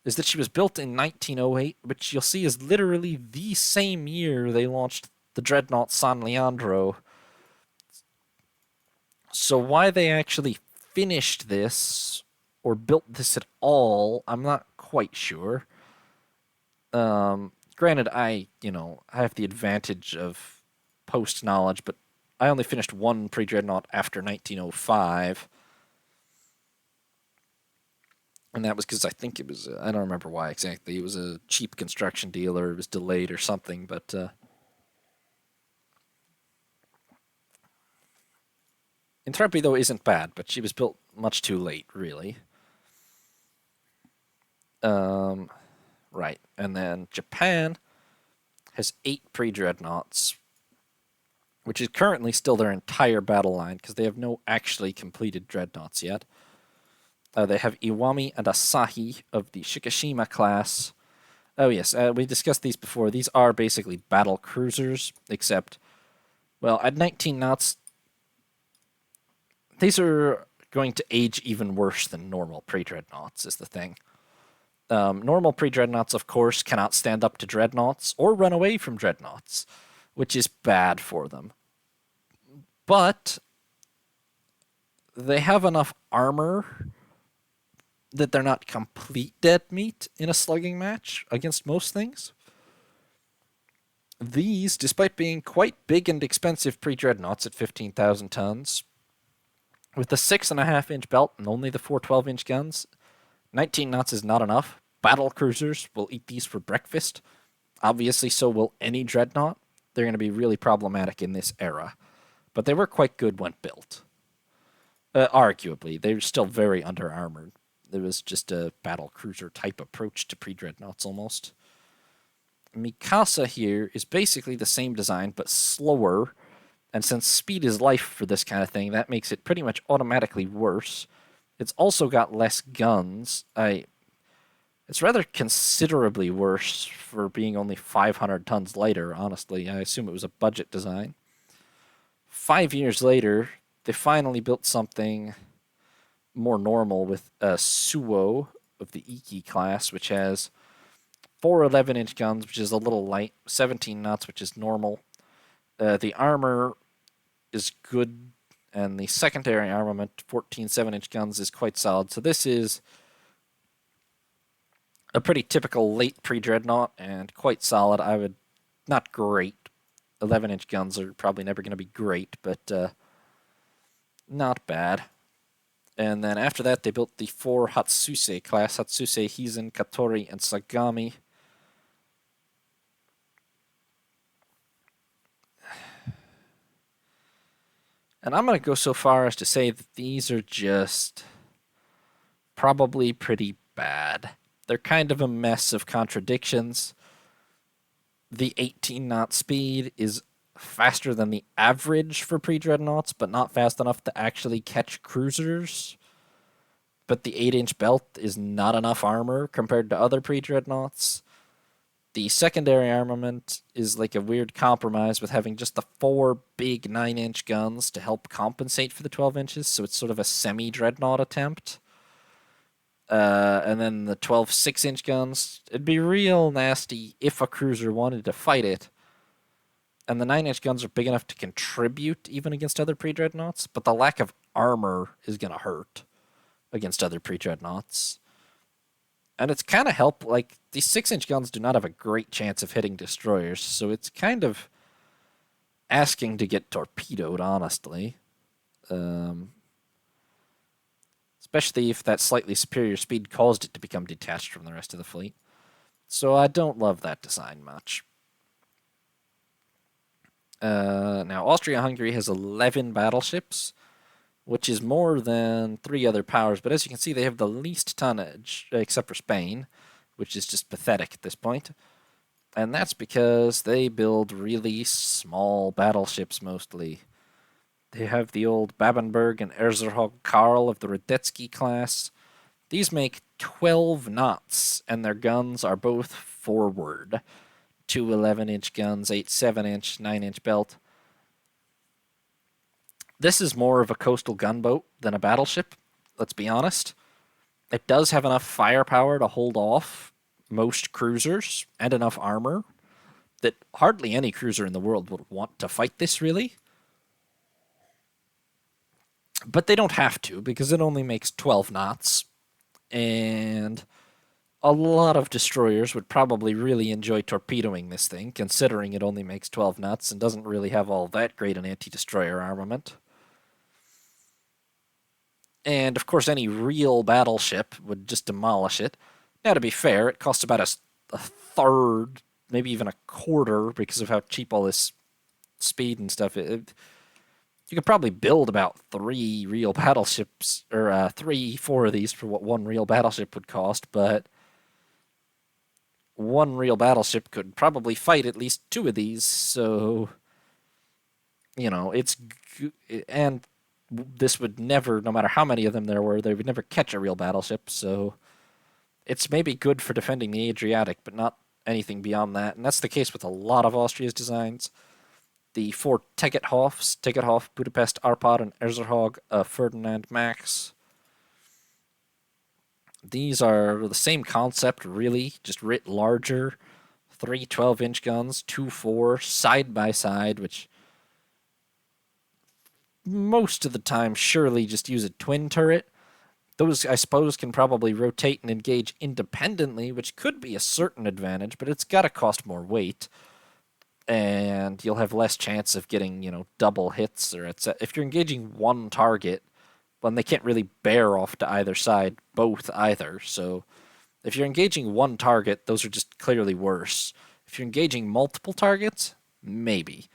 is that she was built in 1908, which you'll see is literally the same year they launched the dreadnought San Leandro. So why they actually finished this or built this at all, I'm not quite sure. Granted, I have the advantage of post knowledge, but I only finished one pre-dreadnought after 1905. And that was because I think it was, I don't remember why exactly. It was a cheap construction deal or it was delayed or something, but Intrepido isn't bad, but she was built much too late, really. Right. And then Japan has 8 pre-dreadnoughts, which is currently still their entire battle line because they have no actually completed dreadnoughts yet. They have Iwami and Asahi of the Shikishima class, Oh, yes, we discussed these before. These are basically battle cruisers, except, well, at 19 knots, these are going to age even worse than normal pre-dreadnoughts, is the thing. Normal pre-dreadnoughts, of course, cannot stand up to dreadnoughts or run away from dreadnoughts, which is bad for them. But they have enough armor that they're not complete dead meat in a slugging match against most things. These, despite being quite big and expensive pre-dreadnoughts at 15,000 tons, with the 6.5-inch belt and only the four 12-inch guns, 19 knots is not enough. Battle cruisers will eat these for breakfast. Obviously, so will any dreadnought. They're going to be really problematic in this era. But they were quite good when built. Arguably, they're still very under-armored. It was just a battle cruiser type approach to pre-dreadnoughts almost. Mikasa here is basically the same design, but slower. And since speed is life for this kind of thing, that makes it pretty much automatically worse. It's also got less guns. It's rather considerably worse for being only 500 tons lighter, honestly. I assume it was a budget design. 5 years later, they finally built something more normal with a Suo of the Iki class, which has four 11-inch guns, which is a little light, 17 knots, which is normal. The armor is good, and the secondary armament, 14 7-inch guns, is quite solid. So this is a pretty typical late pre-dreadnought and quite solid. I would, not great. 11-inch guns are probably never going to be great, but not bad. And then after that, they built the four Hatsuse class: Hatsuse, Hizen, Katori, and Sagami. And I'm going to go so far as to say that these are just probably pretty bad. They're kind of a mess of contradictions. The 18-knot speed is faster than the average for pre-dreadnoughts, but not fast enough to actually catch cruisers. But the 8-inch belt is not enough armor compared to other pre-dreadnoughts. The secondary armament is like a weird compromise with having just the four big 9-inch guns to help compensate for the 12 inches, so it's sort of a semi-dreadnought attempt. And then the 12 6-inch guns, it'd be real nasty if a cruiser wanted to fight it. And the 9-inch guns are big enough to contribute even against other pre-dreadnoughts, but the lack of armor is going to hurt against other pre-dreadnoughts. And it's kind of help, like, these 6-inch guns do not have a great chance of hitting destroyers, so it's kind of asking to get torpedoed, honestly. Especially if that slightly superior speed caused it to become detached from the rest of the fleet. So I don't love that design much. Now, Austria-Hungary has 11 battleships, which is more than 3 other powers. But as you can see, they have the least tonnage, except for Spain, which is just pathetic at this point. And that's because they build really small battleships mostly. They have the old Babenberg and Erzherzog Karl of the Radetzky class. These make 12 knots, and their guns are both forward. 2 11-inch guns, 8 7-inch, 9-inch belt. This is more of a coastal gunboat than a battleship, let's be honest. It does have enough firepower to hold off most cruisers and enough armor that hardly any cruiser in the world would want to fight this, really. But they don't have to, because it only makes 12 knots. And a lot of destroyers would probably really enjoy torpedoing this thing, considering it only makes 12 knots and doesn't really have all that great an anti-destroyer armament. And, of course, any real battleship would just demolish it. Now, to be fair, it costs about a third, maybe even a quarter, because of how cheap all this speed and stuff is. You could probably build about 3 real battleships, or 4 of these for what 1 real battleship would cost, but 1 real battleship could probably fight at least 2 of these, so, you know, and this would never, no matter how many of them there were, they would never catch a real battleship, so it's maybe good for defending the Adriatic, but not anything beyond that, and that's the case with a lot of Austria's designs. The four Tegethoff, Budapest, Arpad, and Erzerhog, Ferdinand Max. These are the same concept, really, just writ larger. Three 12-inch guns, two 4, side by side, which most of the time surely just use a twin turret. Those, I suppose, can probably rotate and engage independently, which could be a certain advantage, but it's got to cost more weight. And you'll have less chance of getting, double hits or etc. If you're engaging one target, well, they can't really bear off to either side, both either. So if you're engaging one target, those are just clearly worse. If you're engaging multiple targets, maybe.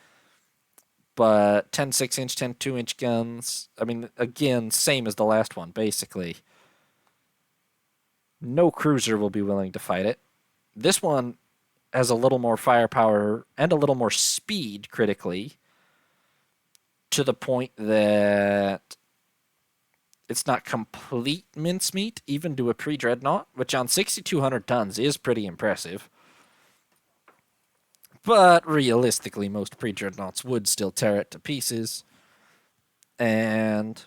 But 10 6-inch, 10 2-inch guns, I mean, again, same as the last one, basically. No cruiser will be willing to fight it. This one has a little more firepower and a little more speed, critically, to the point that it's not complete mincemeat, even to a pre-dreadnought, which on 6,200 tons is pretty impressive. But realistically, most pre-dreadnoughts would still tear it to pieces. And,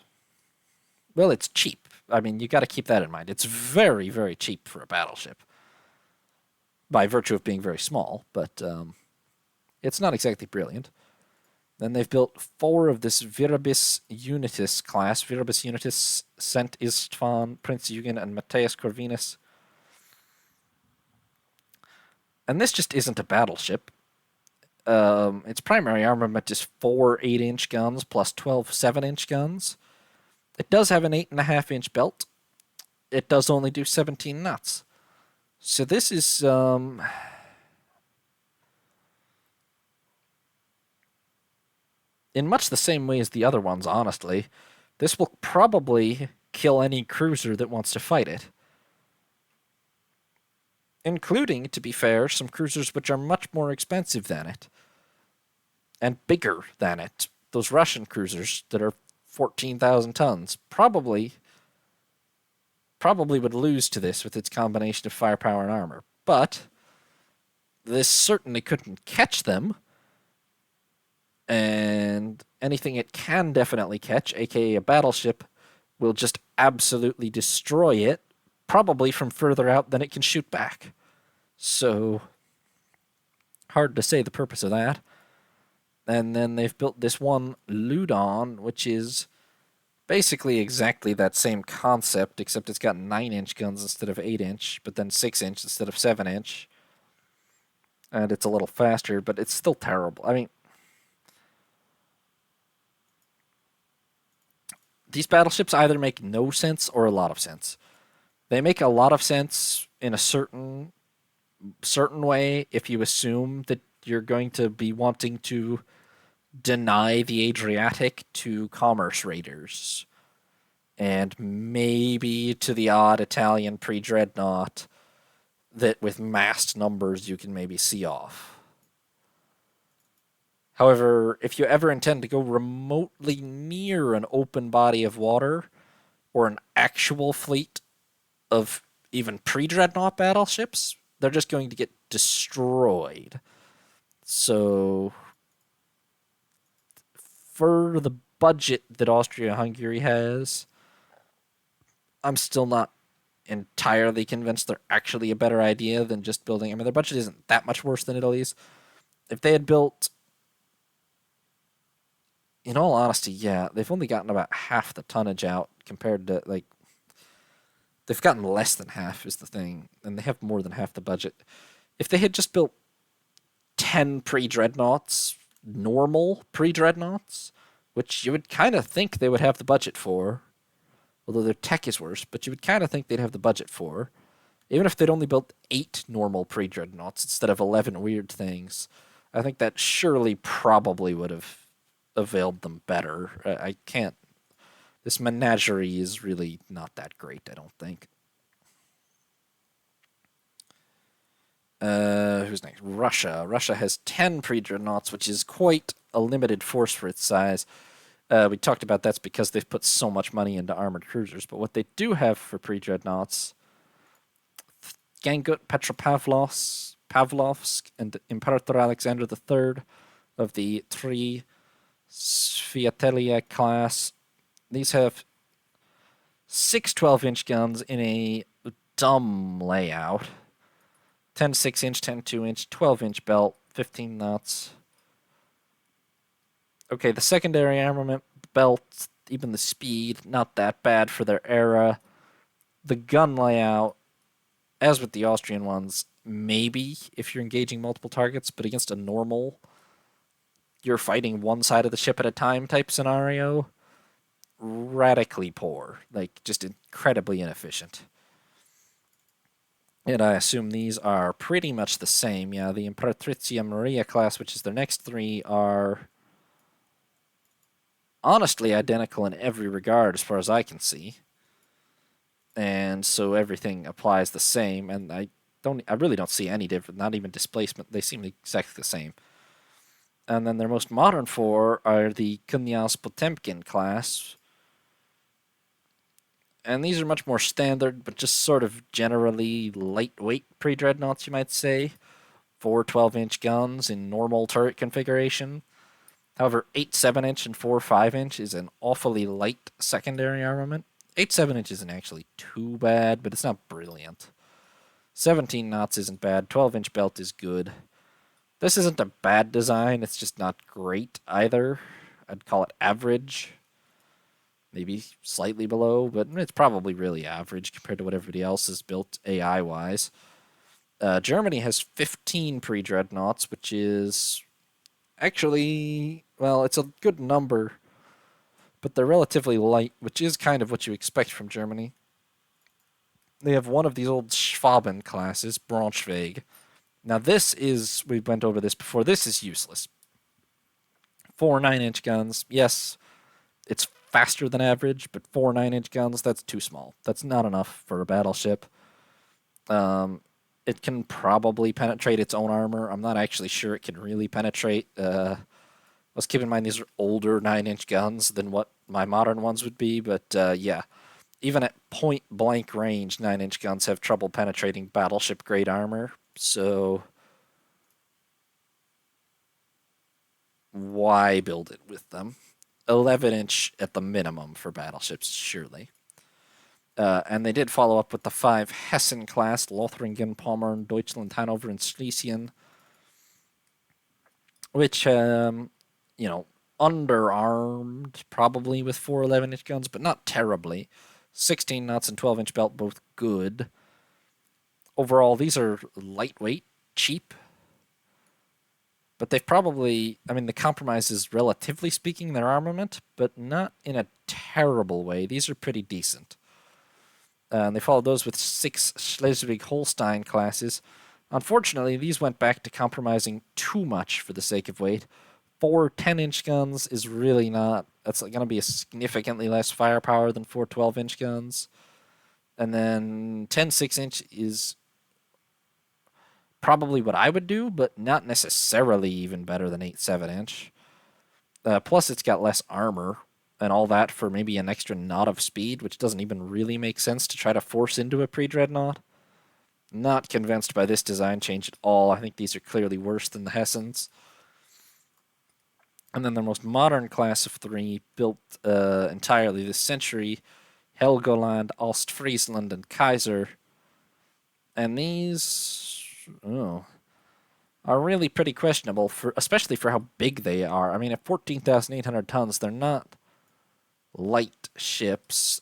well, it's cheap. I mean, you got to keep that in mind. It's very, very cheap for a battleship, by virtue of being very small, but it's not exactly brilliant. Then they've built 4 of this Viribus Unitis class. Viribus Unitis, Saint Istvan, Prince Eugen, and Matthias Corvinus. And this just isn't a battleship. Its primary armament is 4 8-inch guns plus 12 7-inch guns. It does have an 8.5-inch belt. It does only do 17 knots. So this is in much the same way as the other ones, honestly. This will probably kill any cruiser that wants to fight it. Including, to be fair, some cruisers which are much more expensive than it. And bigger than it. Those Russian cruisers that are 14,000 tons probably would lose to this with its combination of firepower and armor. But this certainly couldn't catch them. And anything it can definitely catch, aka a battleship, will just absolutely destroy it, probably from further out than it can shoot back. So, hard to say the purpose of that. And then they've built this one Ludon, which is basically exactly that same concept, except it's got 9-inch guns instead of 8-inch, but then 6-inch instead of 7-inch. And it's a little faster, but it's still terrible. I mean, these battleships either make no sense or a lot of sense. They make a lot of sense in a certain way if you assume that you're going to be wanting to deny the Adriatic to commerce raiders, and maybe to the odd Italian pre-dreadnought that with massed numbers you can maybe see off. However, if you ever intend to go remotely near an open body of water or an actual fleet of even pre-dreadnought battleships, they're just going to get destroyed. So, for the budget that Austria-Hungary has, I'm still not entirely convinced they're actually a better idea than just building. I mean, their budget isn't that much worse than Italy's. If they had built, in all honesty, yeah, they've only gotten about half the tonnage out compared to, like, they've gotten less than half is the thing, and they have more than half the budget. If they had just built 10 pre-dreadnoughts, normal pre-dreadnoughts, which you would kind of think they would have the budget for, although their tech is worse, but you would kind of think they'd have the budget for, even if they'd only built 8 normal pre-dreadnoughts instead of 11 weird things, I think that surely probably would have availed them better. I can't. This menagerie is really not that great, I don't think. Who's next? Russia. Russia has 10 pre-dreadnoughts, which is quite a limited force for its size. We talked about that's because they've put so much money into armored cruisers. But what they do have for pre-dreadnoughts, Gangut, Petropavlos, Pavlovsk and Imperator Alexander III of the three Sviatelia class. These have six 12-inch guns in a dumb layout. 10 6-inch, 10 2-inch, 12-inch belt, 15 knots. Okay, the secondary armament belt, even the speed, not that bad for their era. The gun layout, as with the Austrian ones, maybe if you're engaging multiple targets, but against a normal, you're fighting one side of the ship at a time type scenario, radically poor. Like, just incredibly inefficient. And I assume these are pretty much the same. Yeah, the Imperatricia Maria class, which is their next three, are honestly identical in every regard as far as I can see. And so everything applies the same, and I really don't see any difference, not even displacement. They seem exactly the same. And then their most modern four are the Knyaz Potemkin class. And these are much more standard, but just sort of generally lightweight pre-dreadnoughts, you might say. 4 12-inch guns in normal turret configuration. However, 8 7-inch and 4 5-inch is an awfully light secondary armament. 8 7-inch isn't actually too bad, but it's not brilliant. 17 knots isn't bad. 12-inch belt is good. This isn't a bad design, it's just not great either. I'd call it average. Maybe slightly below, but it's probably really average compared to what everybody else has built AI-wise. Germany has 15 pre-dreadnoughts, which is actually, well, it's a good number, but they're relatively light, which is kind of what you expect from Germany. They have one of these old Schwaben classes, Braunschweig. Now this is, we went over this before, this is useless. 4 9-inch guns, yes, it's faster than average, but 4 9-inch guns, that's too small. That's not enough for a battleship. It can probably penetrate its own armor. I'm not actually sure it can really penetrate. Let's keep in mind these are older 9-inch guns than what my modern ones would be, but yeah. Even at point-blank range, 9-inch guns have trouble penetrating battleship-grade armor, so why build it with them? 11-inch at the minimum for battleships, surely. And they did follow up with the 5 Hessen class, Lothringen, Pommern, Deutschland, Hanover, and Schlesien, which, underarmed probably with 4 11-inch guns, but not terribly. 16 knots and 12-inch belt, both good. Overall, these are lightweight, cheap, but they've probably, the compromise is relatively speaking their armament, but not in a terrible way. These are pretty decent. And they followed those with 6 Schleswig-Holstein classes. Unfortunately, these went back to compromising too much for the sake of weight. 4 10-inch guns is really not, that's going to be a significantly less firepower than 4 12-inch guns. And then 10 6-inch is probably what I would do, but not necessarily even better than 8 7-inch. Plus, it's got less armor and all that for maybe an extra knot of speed, which doesn't even really make sense to try to force into a pre-dreadnought. Not convinced by this design change at all. I think these are clearly worse than the Hessens. And then the most modern class of 3, built entirely this century, Helgoland, Ostfriesland, and Kaiser. And these are really pretty questionable, especially for how big they are. At 14,800 tons, they're not light ships.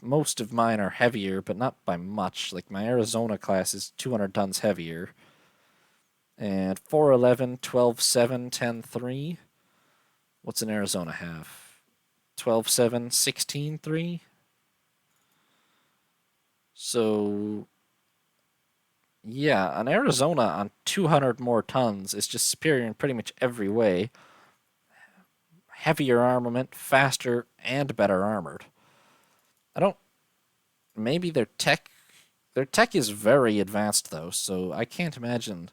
Most of mine are heavier, but not by much. Like my Arizona class is 200 tons heavier. And 411, 12.7, 10.3. What's an Arizona have? 12.7, 16.3? So, yeah, an Arizona on 200 more tons is just superior in pretty much every way. Heavier armament, faster, and better armored. Maybe their tech is very advanced though, so I can't imagine.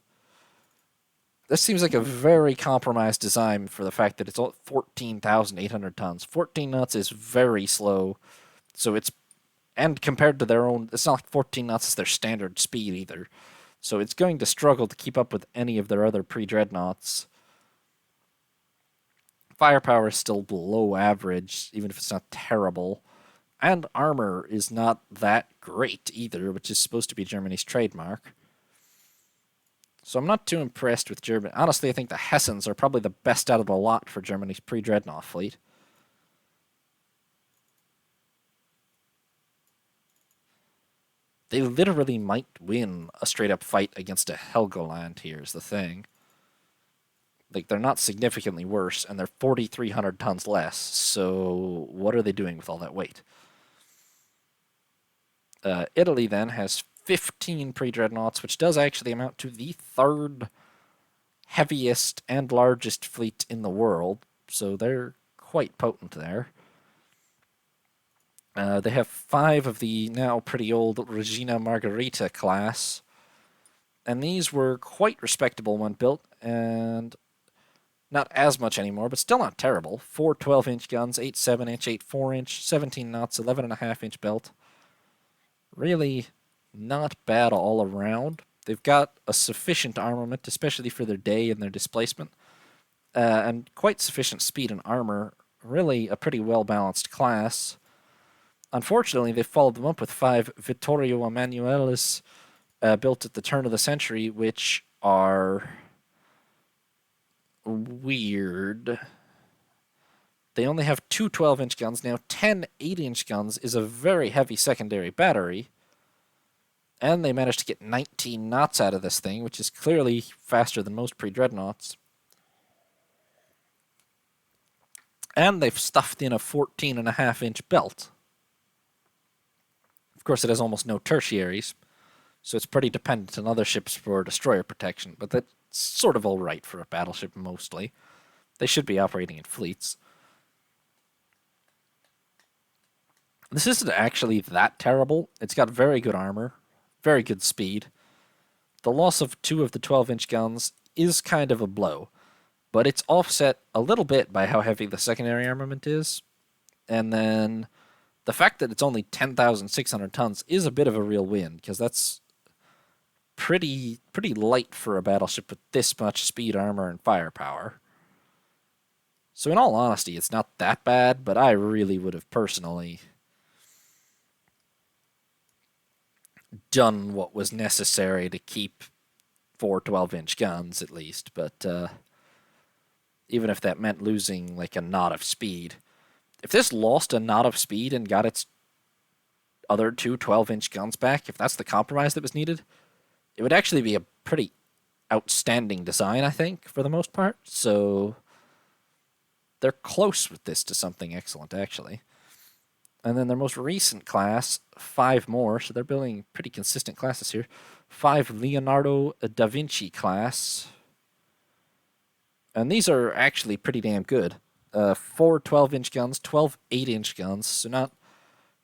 This seems like a very compromised design for the fact that it's 14,800 tons. 14 knots is very slow, so and compared to their own, it's not like 14 knots is their standard speed either. So it's going to struggle to keep up with any of their other pre-dreadnoughts. Firepower is still below average, even if it's not terrible. And armor is not that great either, which is supposed to be Germany's trademark. So I'm not too impressed with Germany. Honestly, I think the Hessens are probably the best out of the lot for Germany's pre-dreadnought fleet. They literally might win a straight-up fight against a Helgoland here is the thing. Like, they're not significantly worse, and they're 4,300 tons less, so what are they doing with all that weight? Italy, then, has 15 pre-dreadnoughts, which does actually amount to the third heaviest and largest fleet in the world, so they're quite potent there. They have 5 of the now pretty old Regina Margherita class, and these were quite respectable when built, and not as much anymore, but still not terrible. 4 12-inch guns, 8 7-inch, 8 4-inch, 17 knots, 11.5-inch belt. Really not bad all around. They've got a sufficient armament, especially for their day and their displacement, and quite sufficient speed and armor. Really a pretty well-balanced class. Unfortunately, they followed them up with 5 Vittorio Emanuelis built at the turn of the century, which are weird. They only have 2 12-inch guns. Now, 10 8-inch guns is a very heavy secondary battery. And they managed to get 19 knots out of this thing, which is clearly faster than most pre-dreadnoughts. And they've stuffed in a 14.5-inch belt. Of course, it has almost no tertiaries, so it's pretty dependent on other ships for destroyer protection, but that's sort of alright for a battleship mostly. They should be operating in fleets. This isn't actually that terrible. It's got very good armor, very good speed. The loss of 2 of the 12-inch guns is kind of a blow, but it's offset a little bit by how heavy the secondary armament is, and then the fact that it's only 10,600 tons is a bit of a real win, because that's pretty light for a battleship with this much speed, armor, and firepower. So in all honesty, it's not that bad, but I really would have personally done what was necessary to keep 4 12-inch guns, at least. But even if that meant losing like a knot of speed, if this lost a knot of speed and got its other 2 12-inch guns back, if that's the compromise that was needed, it would actually be a pretty outstanding design, I think, for the most part. So they're close with this to something excellent, actually. And then their most recent class, 5 more, so they're building pretty consistent classes here. 5 Leonardo da Vinci class. And these are actually pretty damn good. 4 12-inch guns, 12 8-inch guns, so not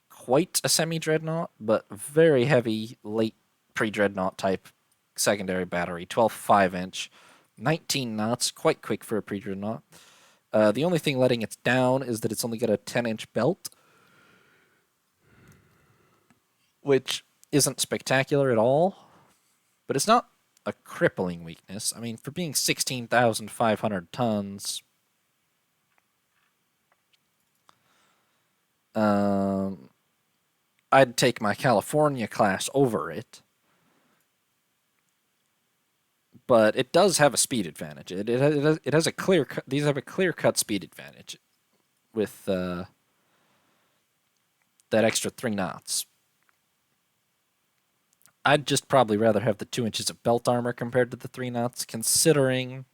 quite a semi-dreadnought, but very heavy late pre-dreadnought type secondary battery. 12 5-inch, 19 knots, quite quick for a pre-dreadnought. The only thing letting it down is that it's only got a 10-inch belt, which isn't spectacular at all, but it's not a crippling weakness. I mean, for being 16,500 tons, I'd take my California class over it, but it does have a speed advantage. It has a clear cut. These have a clear cut speed advantage with that extra 3 knots. I'd just probably rather have the 2 inches of belt armor compared to the 3 knots, considering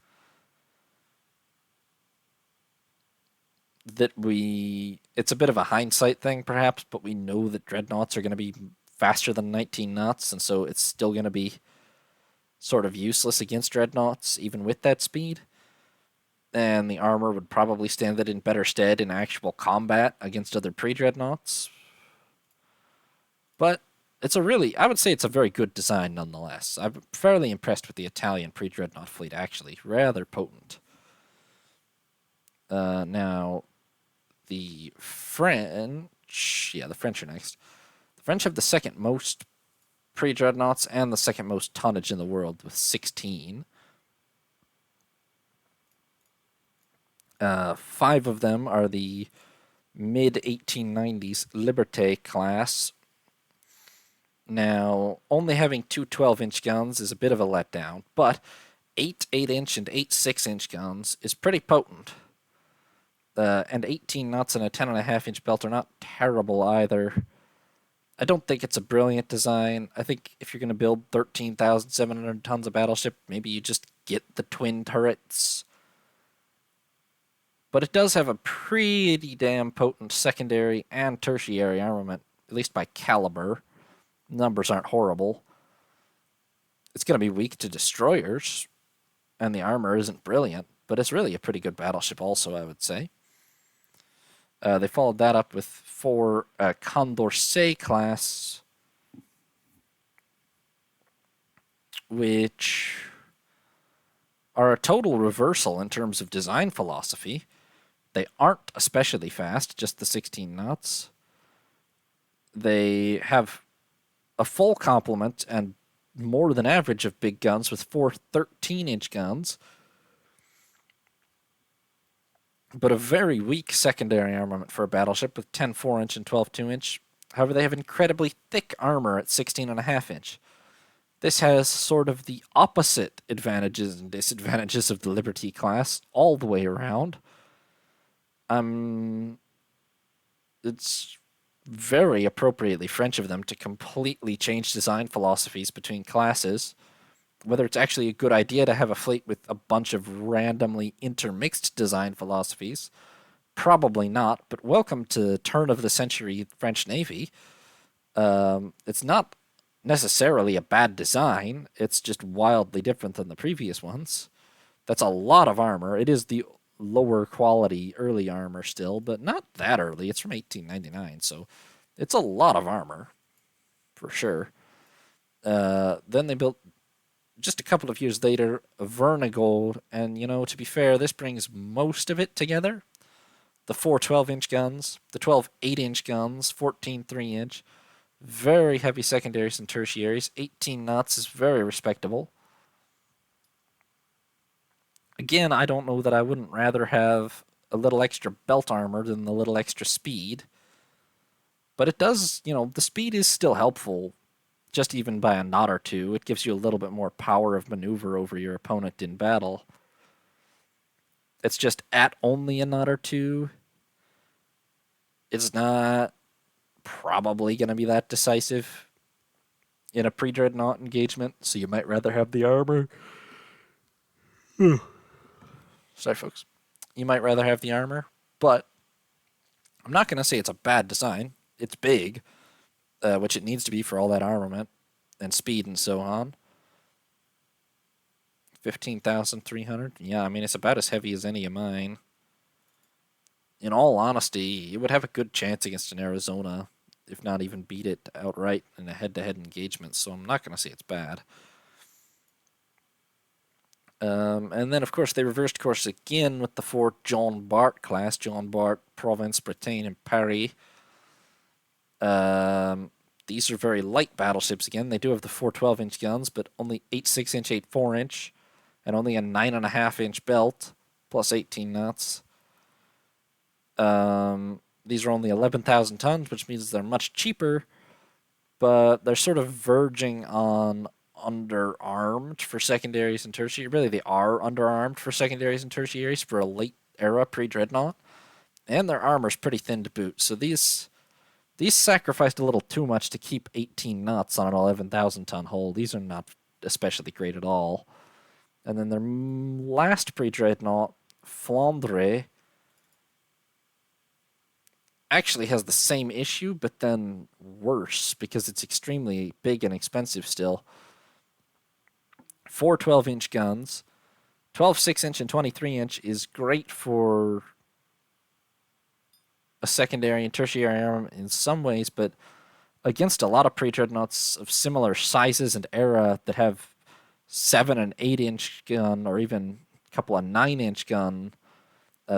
that it's a bit of a hindsight thing, perhaps, but we know that dreadnoughts are going to be faster than 19 knots, and so it's still going to be sort of useless against dreadnoughts, even with that speed. And the armor would probably stand it in better stead in actual combat against other pre-dreadnoughts. But I would say it's a very good design nonetheless. I'm fairly impressed with the Italian pre-dreadnought fleet, actually. Rather potent. Now, the French are next. The French have the second most pre-dreadnoughts and the second most tonnage in the world with 16. 5 of them are the mid-1890s Liberté class. Now, only having two 12-inch guns is a bit of a letdown, but 8 8-inch and 8 6-inch guns is pretty potent. And 18 knots and a 10.5-inch belt are not terrible either. I don't think it's a brilliant design. I think if you're going to build 13,700 tons of battleship, maybe you just get the twin turrets. But it does have a pretty damn potent secondary and tertiary armament, at least by caliber. Numbers aren't horrible. It's going to be weak to destroyers, and the armor isn't brilliant, but it's really a pretty good battleship also, I would say. They followed that up with 4 Condorcet class, which are a total reversal in terms of design philosophy. They aren't especially fast, just the 16 knots. They have a full complement and more than average of big guns with 4 13-inch guns, but a very weak secondary armament for a battleship with 10 4-inch and 12 2-inch. However, they have incredibly thick armor at 16.5-inch. This has sort of the opposite advantages and disadvantages of the Liberty class all the way around. It's very appropriately French of them to completely change design philosophies between classes. Whether it's actually a good idea to have a fleet with a bunch of randomly intermixed design philosophies, probably not, but welcome to turn of the century French Navy. It's not necessarily a bad design, it's just wildly different than the previous ones. That's a lot of armor. It is the lower quality early armor still, but not that early. It's from 1899, so it's a lot of armor, for sure. Then they built, just a couple of years later, a Vernigold, and, to be fair, this brings most of it together. The 4 12-inch guns, the 12 8-inch guns, 14 3-inch, very heavy secondaries and tertiaries. 18 knots is very respectable. Again, I don't know that I wouldn't rather have a little extra belt armor than the little extra speed. But it does, the speed is still helpful, just even by a knot or two. It gives you a little bit more power of maneuver over your opponent in battle. It's just at only a knot or two. It's not probably going to be that decisive in a pre-dreadnought engagement, so you might rather have the armor. Sorry, folks. You might rather have the armor, but I'm not going to say it's a bad design. It's big, which it needs to be for all that armament and speed and so on. 15,300. Yeah, I mean, it's about as heavy as any of mine. In all honesty, it would have a good chance against an Arizona, if not even beat it outright in a head-to-head engagement, so I'm not going to say it's bad. And then, of course, they reversed course again with the 4 John Bart class. John Bart, Provence, Bretagne, and Paris. These are very light battleships again. They do have the 4 12-inch guns, but only 8 6-inch, 8 4-inch, and only a 9.5-inch belt, plus 18 knots. These are only 11,000 tons, which means they're much cheaper, but they're sort of verging on underarmed for secondaries and tertiaries. Really, they are underarmed for secondaries and tertiaries for a late era pre-dreadnought, and their armor's pretty thin to boot. So these sacrificed a little too much to keep 18 knots on an 11,000 ton hull. These are not especially great at all. And then their last pre-dreadnought, Flandre, actually has the same issue, but then worse because it's extremely big and expensive still. 4 12-inch guns. 12 6-inch and 23-inch is great for a secondary and tertiary arm in some ways, but against a lot of pre-dreadnoughts of similar sizes and era that have 7 and 8-inch gun or even a couple of 9-inch gun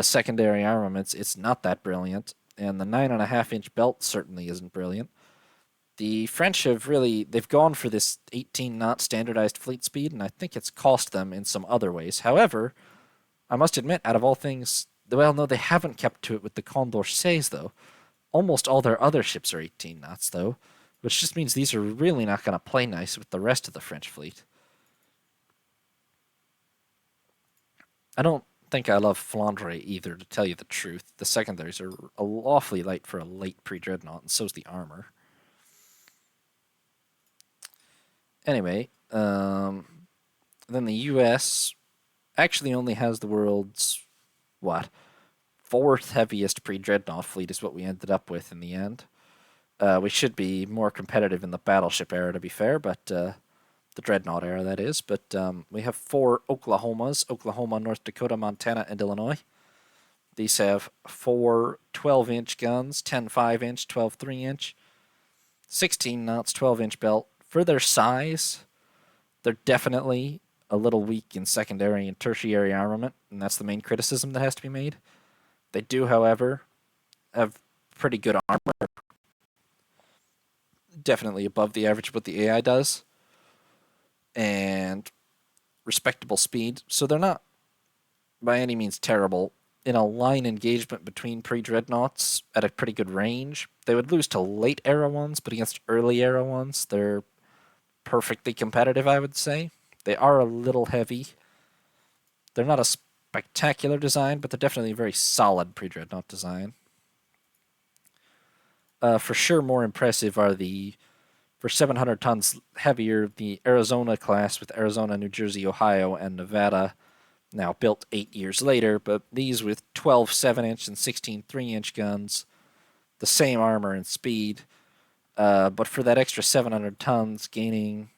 secondary armaments, it's not that brilliant. And the 9.5-inch belt certainly isn't brilliant. The French have really, they've gone for this 18 knot standardized fleet speed, and I think it's cost them in some other ways. However, I must admit, out of all things, well, no, they haven't kept to it with the Condorcets, though. Almost all their other ships are 18 knots, though, which just means these are really not going to play nice with the rest of the French fleet. I don't think I love Flandre either, to tell you the truth. The secondaries are awfully light for a late pre-dreadnought, and so's the armor. Anyway, then the U.S. actually only has the world's, what, fourth heaviest pre-dreadnought fleet is what we ended up with in the end. We should be more competitive in the battleship era, to be fair, but the dreadnought era, that is. But we have 4 Oklahomas: Oklahoma, North Dakota, Montana, and Illinois. These have 4 12-inch guns, 10 5-inch, 12 3-inch, 16 knots, 12-inch belt. For their size, they're definitely a little weak in secondary and tertiary armament, and that's the main criticism that has to be made. They do, however, have pretty good armor, definitely above the average of what the AI does, and respectable speed. So they're not by any means terrible. In a line engagement between pre-dreadnoughts at a pretty good range, they would lose to late era ones, but against early era ones, they're perfectly competitive, I would say. They are a little heavy. They're not a spectacular design, but they're definitely a very solid pre-dreadnought design. For sure, more impressive are for 700 tons heavier, the Arizona class with Arizona, New Jersey, Ohio, and Nevada, now built 8 years later, but these with 12 7-inch and 16 3-inch guns, the same armor and speed, but for that extra 700 tons, gaining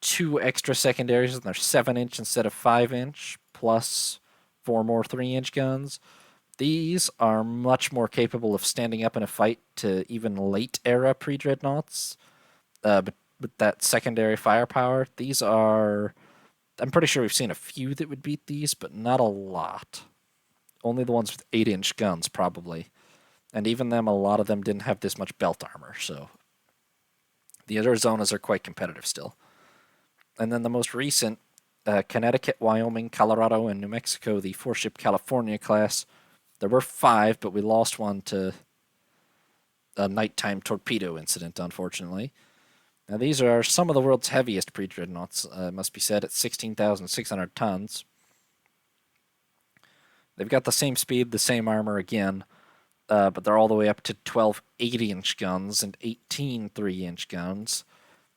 2 extra secondaries, and they're 7-inch instead of 5-inch, plus 4 more 3-inch guns. These are much more capable of standing up in a fight to even late era pre-dreadnoughts, but with that secondary firepower. These are, I'm pretty sure we've seen a few that would beat these, but not a lot. Only the ones with 8-inch guns, probably. And even them, a lot of them didn't have this much belt armor, so the Arizonas are quite competitive still. And then the most recent, Connecticut, Wyoming, Colorado, and New Mexico, the 4-ship California class. There were 5, but we lost one to a nighttime torpedo incident, unfortunately. Now, these are some of the world's heaviest pre-dreadnoughts, must be said, at 16,600 tons. They've got the same speed, the same armor again, but they're all the way up to 12 8-inch guns and 18 3-inch guns.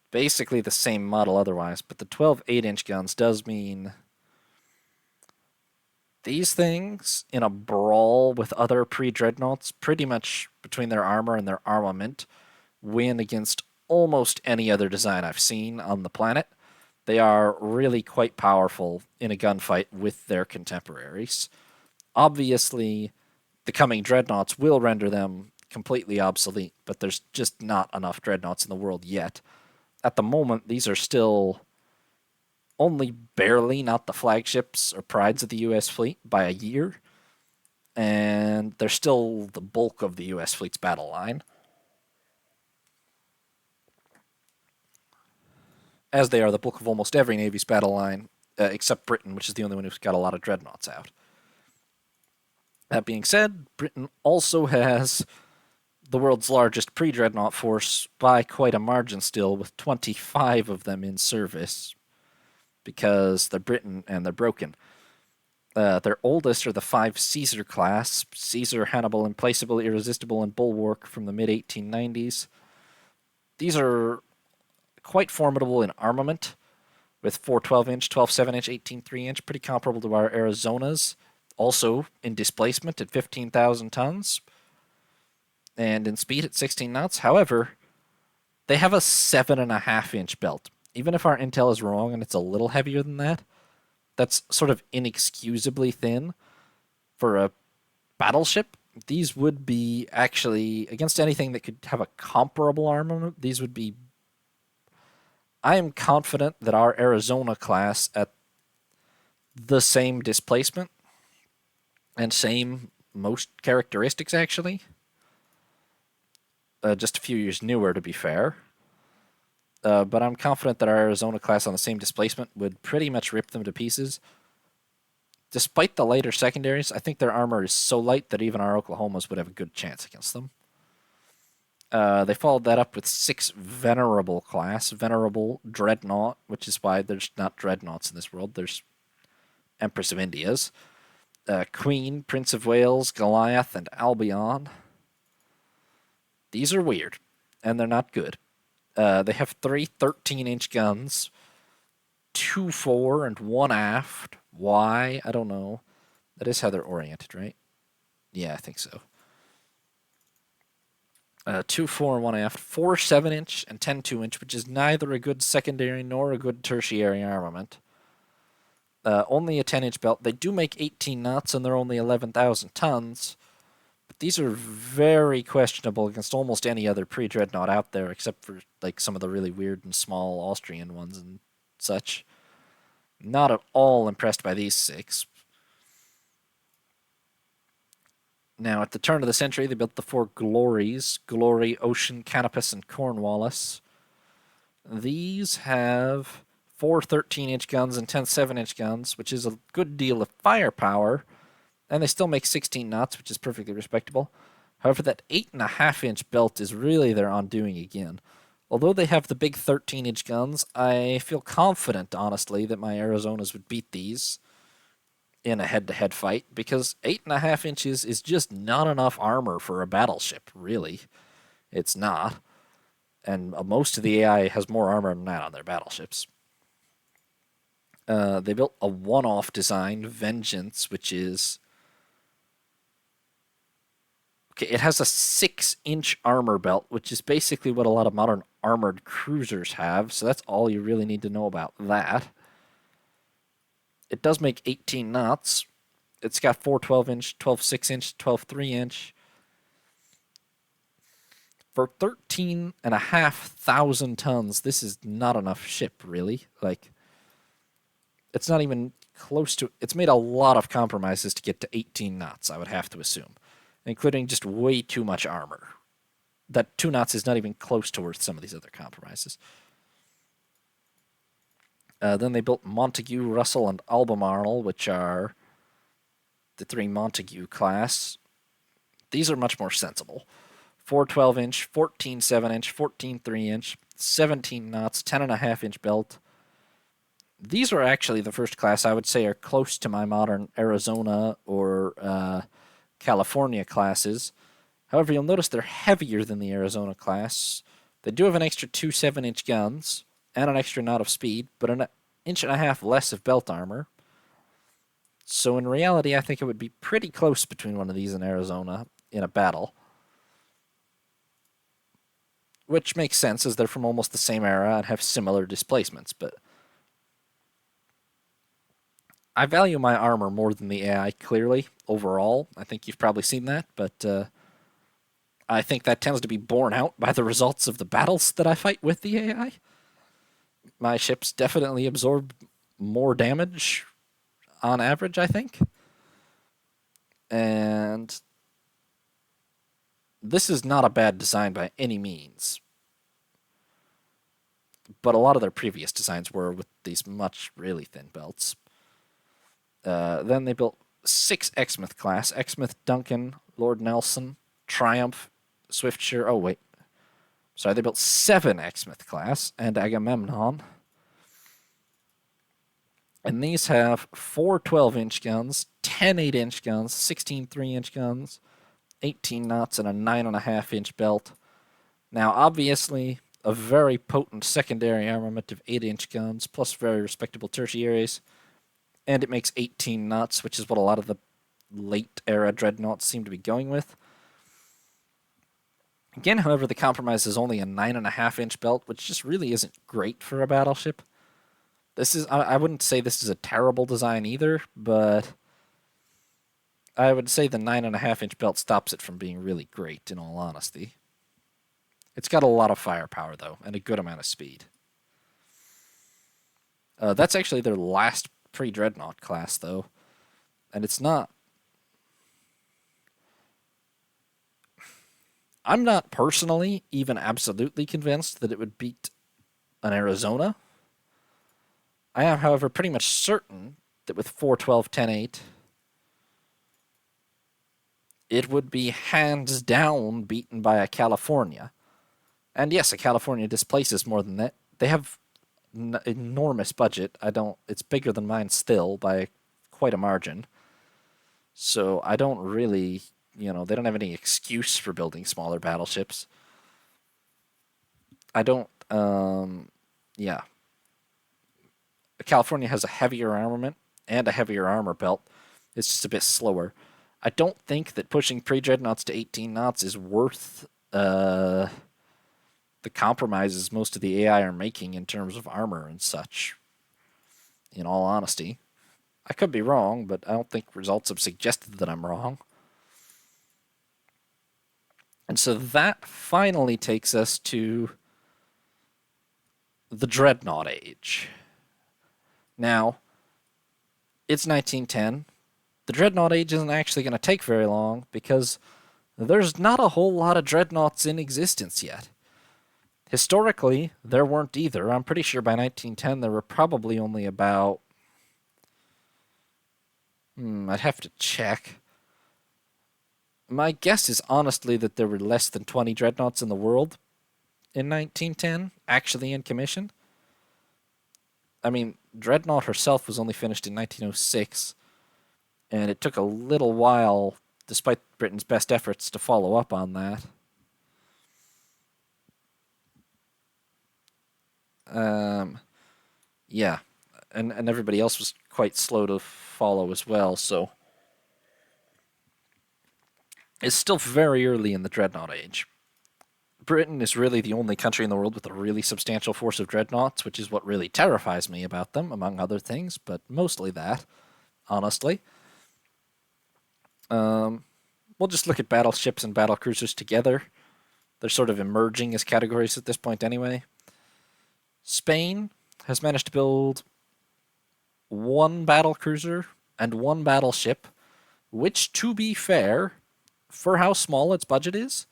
Basically the same model otherwise, but the 12 8-inch guns does mean these things, in a brawl with other pre-dreadnoughts, pretty much between their armor and their armament, win against almost any other design I've seen on the planet. They are really quite powerful in a gunfight with their contemporaries. Obviously, the coming dreadnoughts will render them completely obsolete, but there's just not enough dreadnoughts in the world yet. At the moment, these are still only barely not the flagships or prides of the U.S. fleet by a year, and they're still the bulk of the U.S. fleet's battle line, as they are the bulk of almost every Navy's battle line, except Britain, which is the only one who's got a lot of dreadnoughts out. That being said, Britain also has the world's largest pre-dreadnought force by quite a margin still, with 25 of them in service, because they're Britain and they're broken. Their oldest are the 5 Caesar class: Caesar, Hannibal, Implacable, Irresistible, and Bulwark from the mid-1890s. These are quite formidable in armament, with 4 12-inch, 12 7-inch, 18 3-inch, pretty comparable to our Arizonas. Also in displacement at 15,000 tons, and in speed at 16 knots. However, they have a 7.5-inch belt. Even if our intel is wrong and it's a little heavier than that, that's sort of inexcusably thin for a battleship. These would be actually, against anything that could have a comparable armament, these would be. I am confident that our Arizona class, at the same displacement and same most characteristics, actually, just a few years newer, to be fair. But I'm confident that our Arizona class on the same displacement would pretty much rip them to pieces. Despite the lighter secondaries, I think their armor is so light that even our Oklahomas would have a good chance against them. They followed that up with 6 Venerable class. Venerable Dreadnought, which is why there's not Dreadnoughts in this world. There's Empress of India's. Queen, Prince of Wales, Goliath, and Albion. These are weird, and they're not good. They have 3 13-inch guns, 2 fore and 1 aft. Why? I don't know. That is how they're oriented, right? Yeah, I think so. 2 fore and 1 aft, 4 7-inch and 10 2-inch, which is neither a good secondary nor a good tertiary armament. Only a 10-inch belt. They do make 18 knots, and they're only 11,000 tons. But these are very questionable against almost any other pre-dreadnought out there, except for like some of the really weird and small Austrian ones and such. Not at all impressed by these 6. Now, at the turn of the century, they built the 4 Glories: Glory, Ocean, Canopus, and Cornwallis. These have 4 13-inch guns and 10 7-inch guns, which is a good deal of firepower, and they still make 16 knots, which is perfectly respectable. However, that 8.5-inch belt is really their undoing again. Although they have the big 13-inch guns, I feel confident, honestly, that my Arizonas would beat these in a head-to-head fight, because 8.5 inches is just not enough armor for a battleship, really. It's not. And most of the AI has more armor than that on their battleships. They built a one-off design, Vengeance, which is... Okay, it has a 6-inch armor belt, which is basically what a lot of modern armored cruisers have, so that's all you really need to know about that. It does make 18 knots. It's got 4 12-inch, 12 6-inch, 12 3-inch. For 13,500 tons, this is not enough ship, really. Like, it's not even close to... It's made a lot of compromises to get to 18 knots, I would have to assume, including just way too much armor. That 2 knots is not even close to worth some of these other compromises. Then they built Montague, Russell, and Albemarle, which are the 3 Montague class. These are much more sensible. 4 12-inch, 14 7-inch, 14 3-inch, 17 knots, 10.5-inch belt. These are actually the first class I would say are close to my modern Arizona or California classes. However, you'll notice they're heavier than the Arizona class. They do have an extra 2 7-inch guns and an extra knot of speed, but an 1.5 inches less of belt armor. So in reality, I think it would be pretty close between one of these and Arizona in a battle. Which makes sense, as they're from almost the same era and have similar displacements, but I value my armor more than the AI, clearly, overall. I think you've probably seen that, but I think that tends to be borne out by the results of the battles that I fight with the AI. My ships definitely absorb more damage on average, I think. And this is not a bad design by any means. But a lot of their previous designs were with these much really thin belts. Then they built 6 Exmouth class. Exmouth, Duncan, Lord Nelson, Triumph, Swiftshire. Oh, wait. Sorry, they built 7 Exmouth class and Agamemnon. And these have 4 12-inch guns, 10 8-inch guns, 16 3-inch guns, 18 knots, and a 9.5-inch belt. Now, obviously, a very potent secondary armament of 8-inch guns, plus very respectable tertiaries. And it makes 18 knots, which is what a lot of the late-era dreadnoughts seem to be going with. Again, however, the compromise is only a 9.5-inch belt, which just really isn't great for a battleship. I wouldn't say this is a terrible design either, but I would say the 9.5-inch belt stops it from being really great, in all honesty. It's got a lot of firepower, though, and a good amount of speed. That's actually their last pre-dreadnought class, though, and it's not... I'm not personally even absolutely convinced that it would beat an Arizona. I am, however, pretty much certain that with 412 10-8, it would be hands down beaten by a California. And yes, a California displaces more than that. They have enormous budget. I don't. It's bigger than mine still by quite a margin. So I don't really, they don't have any excuse for building smaller battleships. I don't. Yeah. California has a heavier armament and a heavier armor belt. It's just a bit slower. I don't think that pushing pre-dreadnoughts to 18 knots is worth the compromises most of the AI are making in terms of armor and such, in all honesty. I could be wrong, but I don't think results have suggested that I'm wrong. And so that finally takes us to the Dreadnought Age. Now, it's 1910. The Dreadnought Age isn't actually going to take very long because there's not a whole lot of dreadnoughts in existence yet. Historically, there weren't either. I'm pretty sure by 1910 there were probably only about... I'd have to check. My guess is honestly that there were less than 20 dreadnoughts in the world in 1910, actually in commission. I mean, Dreadnought herself was only finished in 1906, and it took a little while, despite Britain's best efforts, to follow up on that. Yeah, and everybody else was quite slow to follow as well, so it's still very early in the Dreadnought Age. Britain is really the only country in the world with a really substantial force of dreadnoughts, which is what really terrifies me about them, among other things, but mostly that, honestly. We'll just look at battleships and battlecruisers together. They're sort of emerging as categories at this point anyway. Spain has managed to build one battlecruiser and one battleship, which, to be fair, for how small its budget is,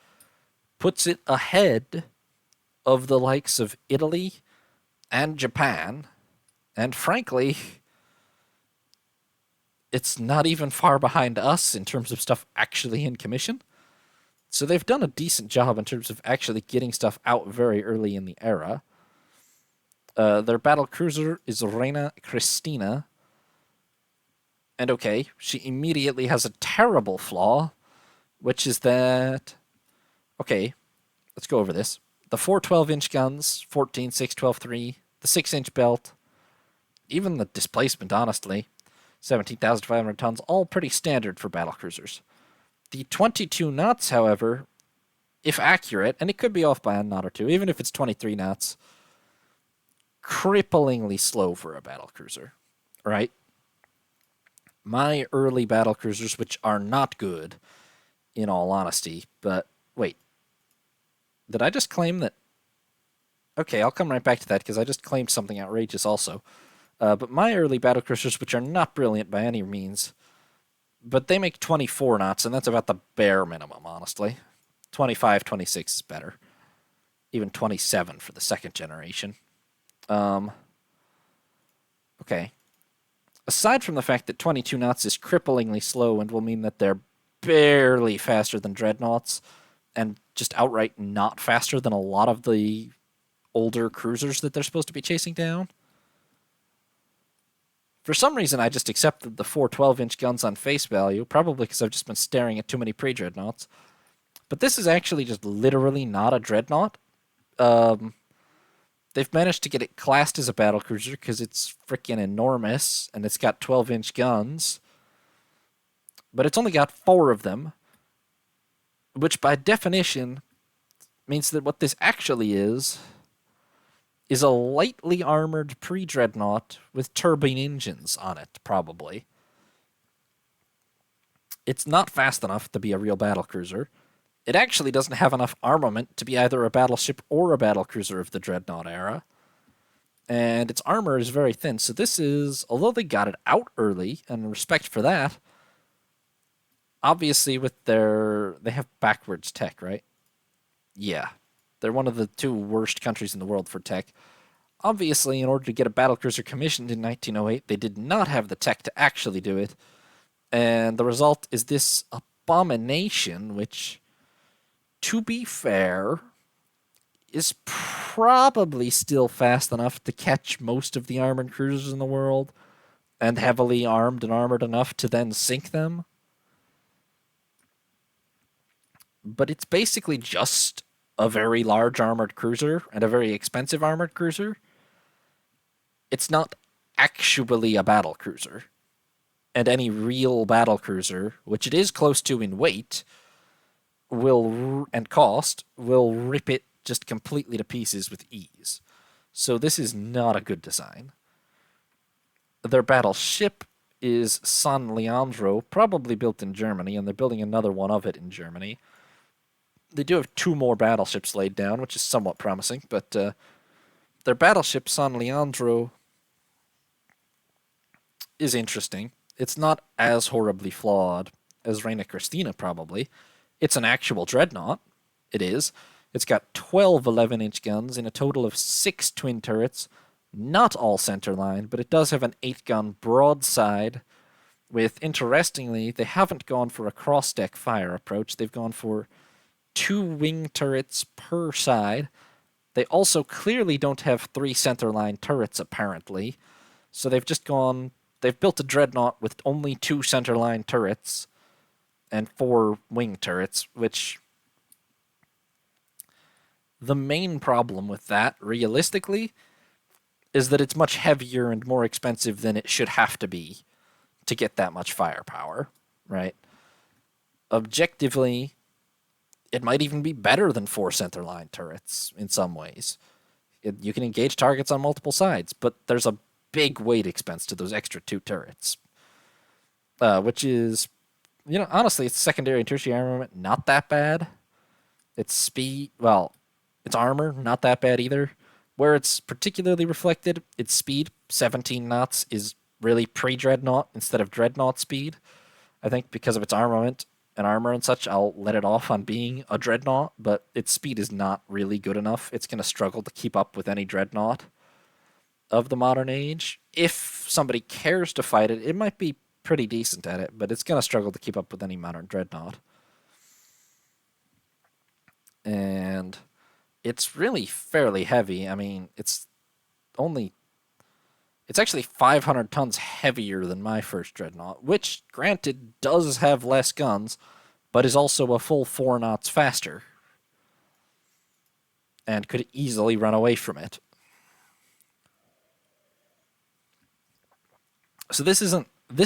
puts it ahead of the likes of Italy and Japan, and frankly, it's not even far behind us in terms of stuff actually in commission. So they've done a decent job in terms of actually getting stuff out very early in the era. Their battle cruiser is Reina Cristina. And okay, she immediately has a terrible flaw, which is that... Okay, let's go over this. The 4 12-inch guns, 14, 6, 12, 3, the 6-inch belt, even the displacement, honestly, 17,500 tons, all pretty standard for battlecruisers. The 22 knots, however, if accurate, and it could be off by a knot or two, even if it's 23 knots, cripplingly slow for a battlecruiser, right? My early battlecruisers, which are not good, in all honesty, but wait, did I just claim that? Okay, I'll come right back to that because I just claimed something outrageous also. But my early battlecruisers, which are not brilliant by any means, but they make 24 knots, and that's about the bare minimum, honestly. 25, 26 is better. Even 27 for the second generation. Okay. Aside from the fact that 22 knots is cripplingly slow and will mean that they're barely faster than dreadnoughts, and just outright not faster than a lot of the older cruisers that they're supposed to be chasing down. For some reason, I just accepted the 4 12-inch guns on face value, probably because I've just been staring at too many pre-dreadnoughts. But this is actually just literally not a dreadnought. They've managed to get it classed as a battlecruiser because it's freaking enormous, and it's got 12-inch guns. But it's only got 4 of them, which by definition means that what this actually is a lightly armored pre-dreadnought with turbine engines on it, probably. It's not fast enough to be a real battlecruiser. It actually doesn't have enough armament to be either a battleship or a battlecruiser of the Dreadnought era. And its armor is very thin, so this is, although they got it out early, and respect for that, obviously with they have backwards tech, right? Yeah, they're one of the two worst countries in the world for tech. Obviously, in order to get a battlecruiser commissioned in 1908, they did not have the tech to actually do it, and the result is this abomination, which, to be fair, is probably still fast enough to catch most of the armored cruisers in the world, and heavily armed and armored enough to then sink them. But it's basically just a very large armored cruiser and a very expensive armored cruiser. It's not actually a battle cruiser. And any real battle cruiser, which it is close to in weight, will and cost, will rip it just completely to pieces with ease. So this is not a good design. Their battleship is San Leandro, probably built in Germany, and they're building another one of it in Germany. They do have two more battleships laid down, which is somewhat promising, but their battleship, San Leandro, is interesting. It's not as horribly flawed as Reina Cristina, probably. It's an actual dreadnought. It is. It's got 12 11-inch guns in a total of 6 twin turrets, not all centerline, but it does have an 8-gun broadside with, interestingly, they haven't gone for a cross-deck fire approach. They've gone for 2 wing turrets per side. They also clearly don't have 3 centerline turrets, apparently. So they've built a dreadnought with only 2 centerline turrets and 4 wing turrets, which the main problem with that, realistically, is that it's much heavier and more expensive than it should have to be to get that much firepower, right? Objectively, it might even be better than 4 centerline turrets in some ways. You can engage targets on multiple sides, but there's a big weight expense to those extra 2 turrets, which is, honestly, it's secondary and tertiary armament, not that bad. It's speed, well, it's armor, not that bad either. Where it's particularly reflected, its speed, 17 knots, is really pre-dreadnought instead of dreadnought speed. I think because of its armament and armor and such, I'll let it off on being a dreadnought, but its speed is not really good enough. It's going to struggle to keep up with any dreadnought of the modern age. If somebody cares to fight it, it might be pretty decent at it, but it's going to struggle to keep up with any modern dreadnought. And it's really fairly heavy. I mean, it's actually 500 tons heavier than my first dreadnought, which, granted, does have less guns, but is also a full 4 knots faster and could easily run away from it. So this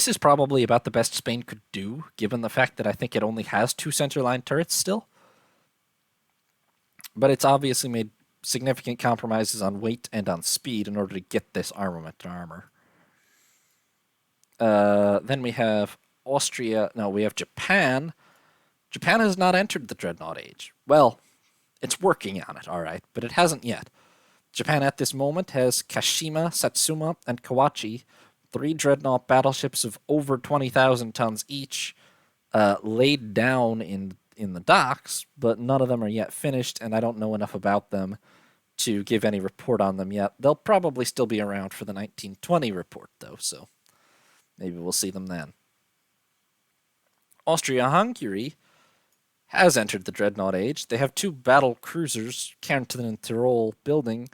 is probably about the best Spain could do, given the fact that I think it only has 2 centerline turrets still. But it's obviously made significant compromises on weight and on speed in order to get this armament and armor. Then we have Austria. No, we have Japan. Japan has not entered the dreadnought age. Well, it's working on it, all right, but it hasn't yet. Japan at this moment has Kashima, Satsuma, and Kawachi, 3 dreadnought battleships of over 20,000 tons each, laid down in the docks, but none of them are yet finished, and I don't know enough about them to give any report on them yet. They'll probably still be around for the 1920 report, though, so maybe we'll see them then. Austria-Hungary has entered the dreadnought age. They have 2 battle cruisers, Kärnten and Tyrol, building,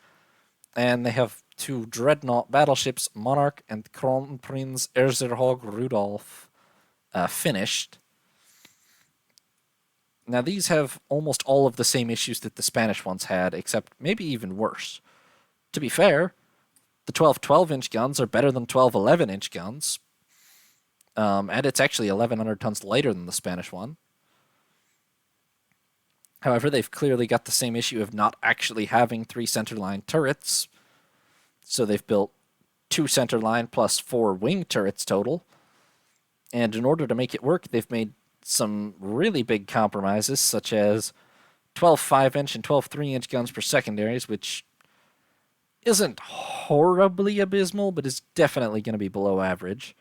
and they have 2 dreadnought battleships, Monarch and Kronprinz Erzherzog Rudolf, finished. Now, these have almost all of the same issues that the Spanish ones had, except maybe even worse. To be fair, the 12 12-inch guns are better than 12 11-inch guns, and it's actually 1,100 tons lighter than the Spanish one. However, they've clearly got the same issue of not actually having 3 centerline turrets, so they've built 2 centerline plus 4 wing turrets total, and in order to make it work, they've made some really big compromises, such as 12 5-inch and 12 3-inch guns for secondaries, which isn't horribly abysmal, but is definitely going to be below average.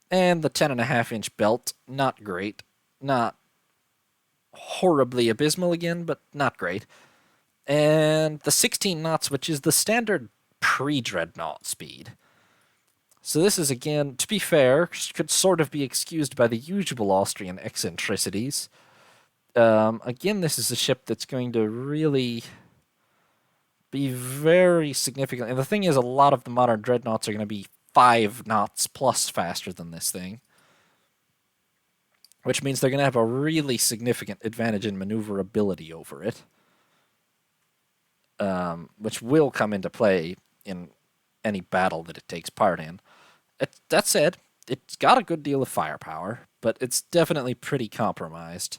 And the 10.5-inch belt, not great. Not horribly abysmal again, but not great. And the 16 knots, which is the standard pre-dreadnought speed. So this is, again, to be fair, could sort of be excused by the usual Austrian eccentricities. Again, this is a ship that's going to really be very significant. And the thing is, a lot of the modern dreadnoughts are going to be 5 knots plus faster than this thing, which means they're going to have a really significant advantage in maneuverability over it, which will come into play in any battle that it takes part in. That said, it's got a good deal of firepower, but it's definitely pretty compromised.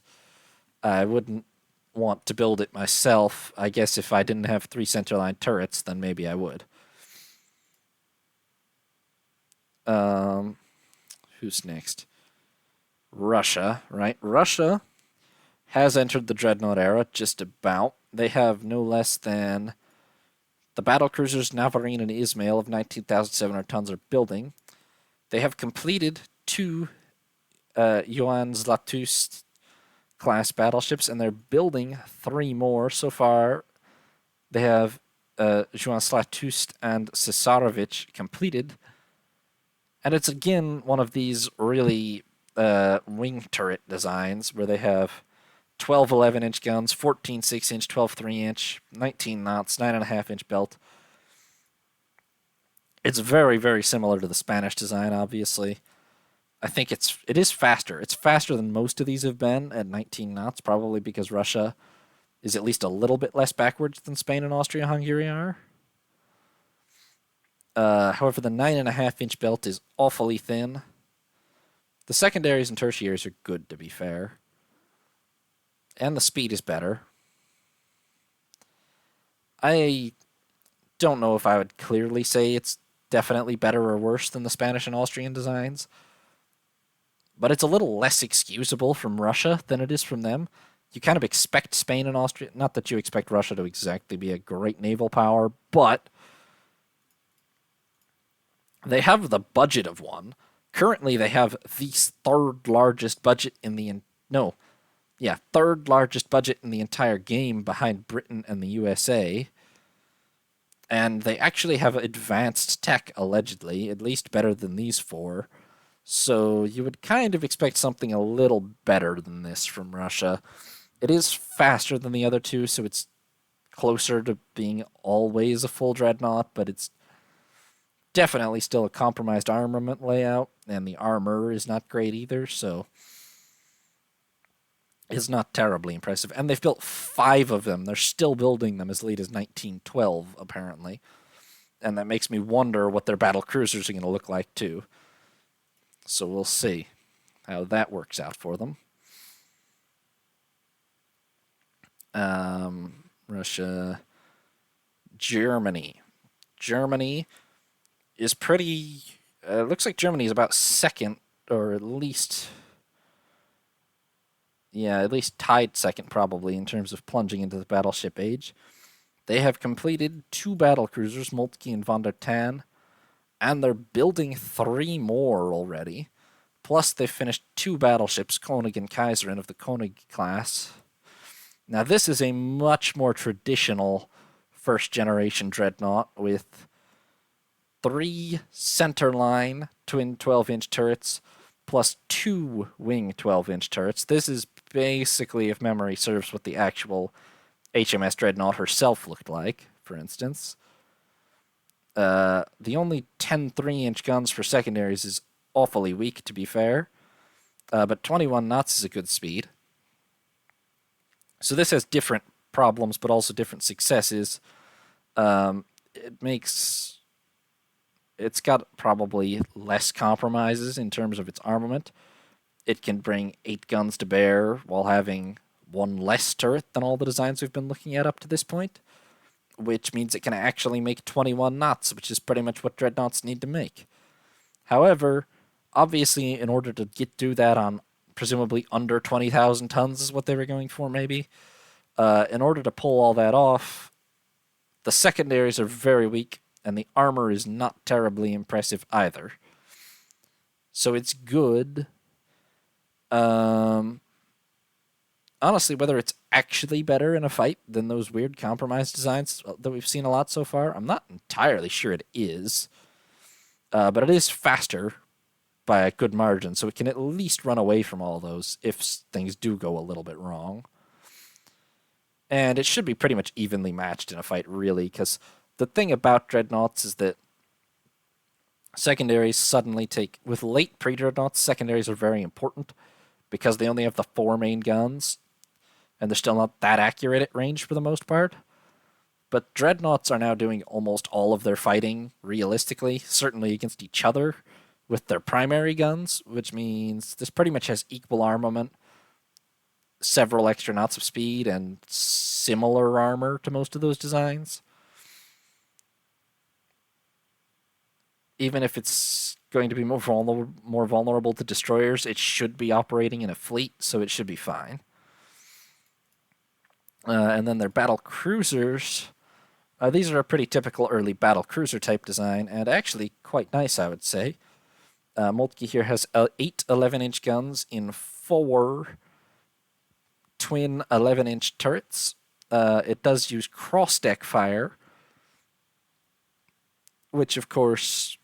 I wouldn't want to build it myself. I guess if I didn't have 3 centerline turrets, then maybe I would. Who's next? Russia, right? Russia has entered the dreadnought era just about. They have no less than the battle cruisers Navarine and Ismail of 19,700 tons are building. They have completed 2 Johann Zlatoust class battleships, and they're building 3 more. So far, they have Johann Zlatoust and Cesarevich completed. And it's again one of these really wing turret designs where they have 12 11-inch guns, 14 6-inch, 12 3-inch, 19 knots, 9.5-inch belt. It's very, very similar to the Spanish design, obviously. I think it is faster. It's faster than most of these have been at 19 knots, probably because Russia is at least a little bit less backwards than Spain and Austria-Hungary are. However, the 9.5-inch belt is awfully thin. The secondaries and tertiaries are good, to be fair. And the speed is better. I don't know if I would clearly say it's definitely better or worse than the Spanish and Austrian designs, but it's a little less excusable from Russia than it is from them. You kind of expect Spain and Austria, not that you expect Russia to exactly be a great naval power, but they have the budget of one. Currently, they have the third largest budget in the third largest budget in the entire game behind Britain and the USA. And they actually have advanced tech, allegedly, at least better than these 4. So you would kind of expect something a little better than this from Russia. It is faster than the other 2, so it's closer to being always a full dreadnought, but it's definitely still a compromised armament layout, and the armor is not great either, so it's not terribly impressive. And they've built 5 of them. They're still building them as late as 1912, apparently. And that makes me wonder what their battle cruisers are going to look like, too. So we'll see how that works out for them. Russia, Germany. Germany is pretty. Looks like Germany is about second, or at least tied second probably in terms of plunging into the battleship age. They have completed 2 battle cruisers, Moltke and von der Tann, and they're building 3 more already. Plus, they've finished 2 battleships, Konig and Kaiserin of the Konig class. Now, this is a much more traditional first-generation dreadnought with 3 centerline twin 12-inch turrets plus 2 wing 12-inch turrets. This is basically, if memory serves, what the actual HMS Dreadnought herself looked like, for instance. The only 10 3-inch guns for secondaries is awfully weak, to be fair. But 21 knots is a good speed. So this has different problems, but also different successes. It's got probably less compromises in terms of its armament. It can bring 8 guns to bear while having 1 less turret than all the designs we've been looking at up to this point, which means it can actually make 21 knots, which is pretty much what dreadnoughts need to make. However, obviously, in order to do that on presumably under 20,000 tons is what they were going for, maybe. In order to pull all that off, the secondaries are very weak, and the armor is not terribly impressive either. So it's good. honestly, whether it's actually better in a fight than those weird compromise designs that we've seen a lot so far, I'm not entirely sure it is. But it is faster by a good margin, so it can at least run away from all those if things do go a little bit wrong. And it should be pretty much evenly matched in a fight, really, because the thing about dreadnoughts is that secondaries suddenly take. With late pre dreadnoughts, secondaries are very important because they only have the four main guns, and they're still not that accurate at range for the most part. But dreadnoughts are now doing almost all of their fighting realistically, certainly against each other, with their primary guns, which means this pretty much has equal armament, several extra knots of speed, and similar armor to most of those designs. Even if it's going to be more vulnerable to destroyers, it should be operating in a fleet, so it should be fine. And then their battle cruisers. These are a pretty typical early battle cruiser type design, and actually quite nice, I would say. Moltke here has 8 11-inch guns in 4 twin 11-inch turrets. It does use cross-deck fire, which, of course,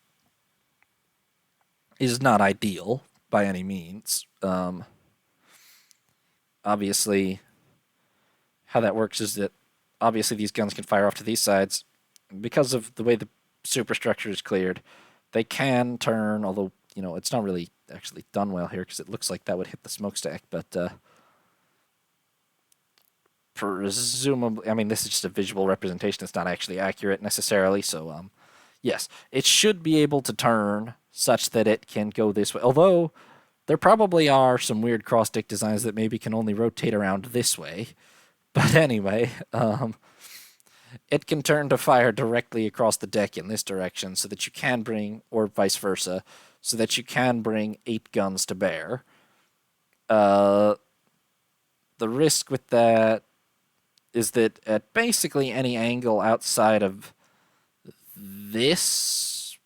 is not ideal by any means. Obviously, how that works is that obviously these guns can fire off to these sides. Because of the way the superstructure is cleared, they can turn, although, it's not really actually done well here because it looks like that would hit the smokestack, but presumably, I mean, this is just a visual representation. It's not actually accurate necessarily, so yes, it should be able to turn such that it can go this way. Although there probably are some weird cross-stick designs that maybe can only rotate around this way. But anyway, it can turn to fire directly across the deck in this direction so that you can bring, or vice versa, so that you can bring 8 guns to bear. The risk with that is that at basically any angle outside of this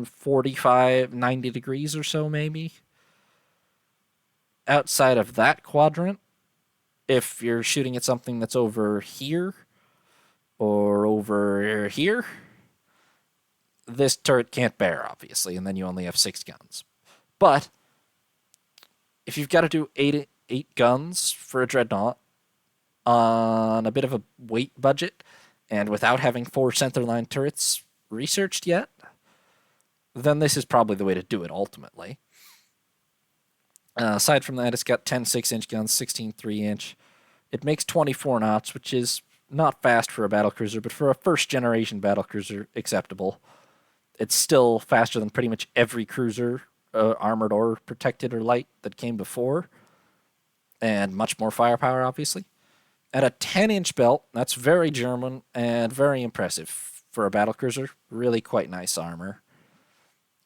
45, 90 degrees or so, maybe, outside of that quadrant, if you're shooting at something that's over here or over here, this turret can't bear, obviously, and then you only have 6 guns. But if you've got to do eight guns for a dreadnought on a bit of a weight budget and without having 4 centerline turrets researched yet, then this is probably the way to do it ultimately. Aside from that, it's got 10 6-inch guns, 16 3-inch. It makes 24 knots, which is not fast for a battlecruiser, but for a first-generation battlecruiser, acceptable. It's still faster than pretty much every cruiser, armored or protected or light, that came before, and much more firepower, obviously. At a 10-inch belt, that's very German and very impressive for a battlecruiser. Really quite nice armor.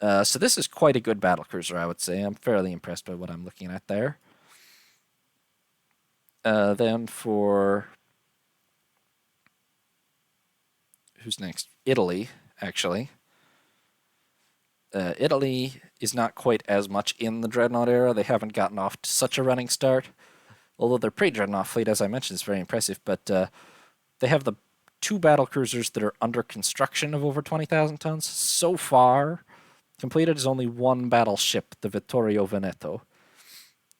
So this is quite a good battlecruiser, I would say. I'm fairly impressed by what I'm looking at there. Then for... who's next? Italy, actually. Italy is not quite as much in the Dreadnought era. They haven't gotten off to such a running start. Although their pre-Dreadnought fleet, as I mentioned, is very impressive. But they have the 2 battlecruisers that are under construction of over 20,000 tons. So far, completed is only 1 battleship, the Vittorio Veneto.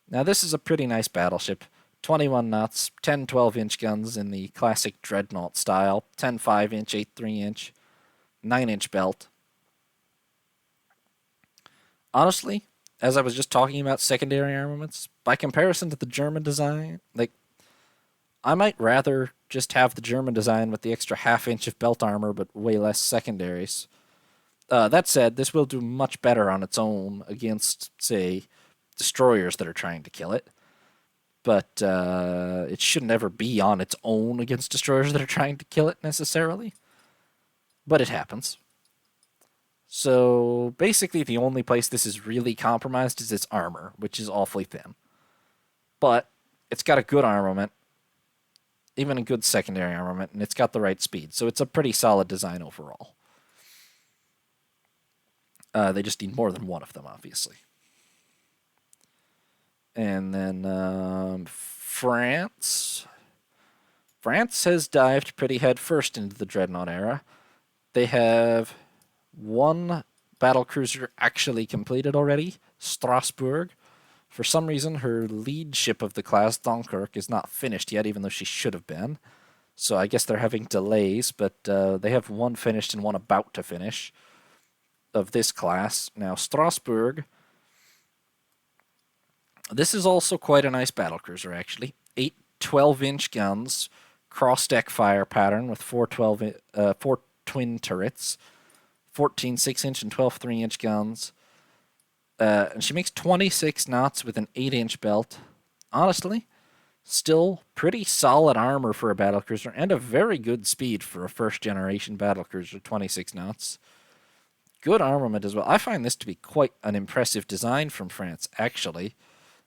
Now, this is a pretty nice battleship. 21 knots, 10 12-inch guns in the classic Dreadnought style, 10 5-inch, 8 3-inch, 9-inch belt. Honestly, as I was just talking about secondary armaments, by comparison to the German design, I might rather just have the German design with the extra half-inch of belt armor, but way less secondaries. That said, this will do much better on its own against, say, destroyers that are trying to kill it. But it should never be on its own against destroyers that are trying to kill it, necessarily. But it happens. So basically the only place this is really compromised is its armor, which is awfully thin. But it's got a good armament, even a good secondary armament, and it's got the right speed. So it's a pretty solid design overall. They just need more than one of them, obviously. And then France. France has dived pretty headfirst into the Dreadnought era. They have one battlecruiser actually completed already, Strasbourg. For some reason, her lead ship of the class, Dunkirk, is not finished yet, even though she should have been. So I guess they're having delays, but they have one finished and one about to finish of this class. Now, Strasbourg, this is also quite a nice battlecruiser, actually. 8 12-inch guns, cross-deck fire pattern with four twin turrets, 14 6-inch and 12 3-inch guns. And she makes 26 knots with an 8-inch belt. Honestly, still pretty solid armor for a battlecruiser and a very good speed for a first-generation battlecruiser, 26 knots. Good armament as well. I find this to be quite an impressive design from France, actually.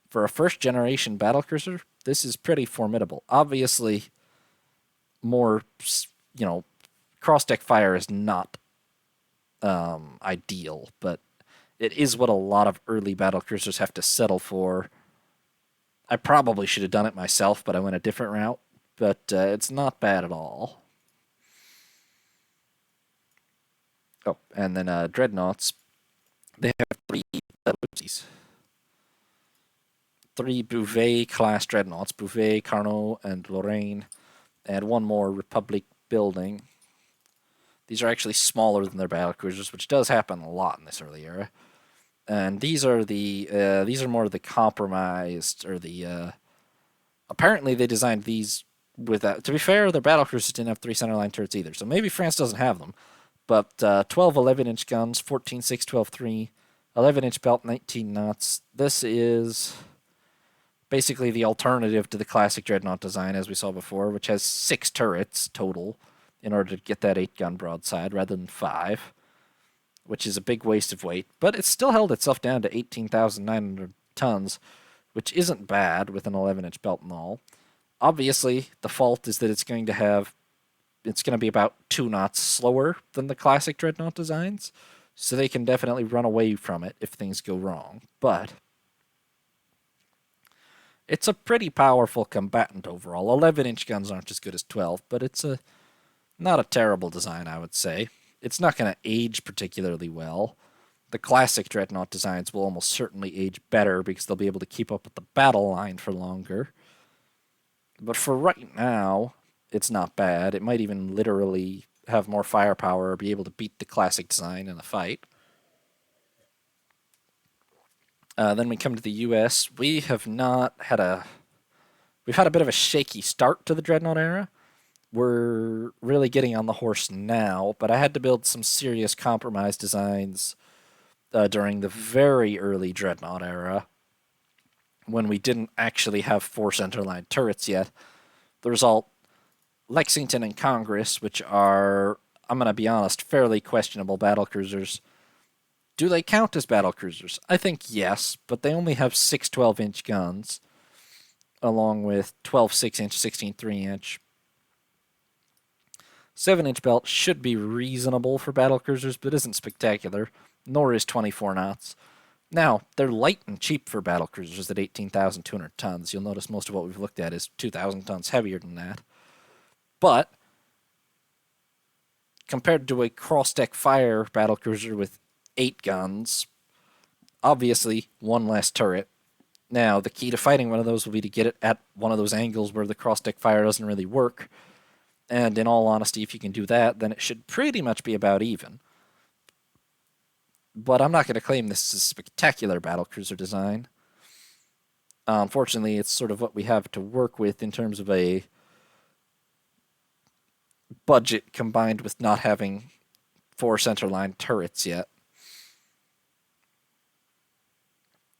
For a first-generation battlecruiser, this is pretty formidable. Obviously, more, cross-deck fire is not ideal, but it is what a lot of early battlecruisers have to settle for. I probably should have done it myself, but I went a different route. But it's not bad at all. Oh, and then Dreadnoughts. They have three Bouvet-class Dreadnoughts. Bouvet, Carnot, and Lorraine. And one more Republic building. These are actually smaller than their battlecruisers, which does happen a lot in this early era. And these are more the compromised, or the apparently they designed these with that. To be fair, their battlecruisers didn't have 3 centerline turrets either, so maybe France doesn't have them. But 12 11-inch guns, 14 6, 12 3, 11-inch belt, 19 knots. This is basically the alternative to the classic Dreadnought design, as we saw before, which has 6 turrets total in order to get that 8-gun broadside rather than 5, which is a big waste of weight. But it still held itself down to 18,900 tons, which isn't bad with an 11-inch belt and all. Obviously, the fault is that it's going to be about 2 knots slower than the classic Dreadnought designs, so they can definitely run away from it if things go wrong. But it's a pretty powerful combatant overall. 11-inch guns aren't as good as 12, but it's not a terrible design, I would say. It's not going to age particularly well. The classic Dreadnought designs will almost certainly age better because they'll be able to keep up with the battle line for longer. But for right now, it's not bad. It might even literally have more firepower or be able to beat the classic design in a fight. Then we come to the U.S. We've had a bit of a shaky start to the Dreadnought era. We're really getting on the horse now, but I had to build some serious compromise designs during the very early Dreadnought era, when we didn't actually have 4 centerline turrets yet. The result, Lexington and Congress, which are, I'm going to be honest, fairly questionable battlecruisers. Do they count as battlecruisers? I think yes, but they only have 6 12-inch guns, along with 12 6-inch, 16 3-inch. 7-inch belt should be reasonable for battlecruisers, but isn't spectacular, nor is 24 knots. Now, they're light and cheap for battlecruisers at 18,200 tons. You'll notice most of what we've looked at is 2,000 tons heavier than that. But compared to a cross-deck fire battlecruiser with 8 guns, obviously one less turret. Now, the key to fighting one of those will be to get it at one of those angles where the cross-deck fire doesn't really work. And in all honesty, if you can do that, then it should pretty much be about even. But I'm not going to claim this is a spectacular battlecruiser design. Unfortunately, it's sort of what we have to work with in terms of a budget combined with not having 4 centerline turrets yet.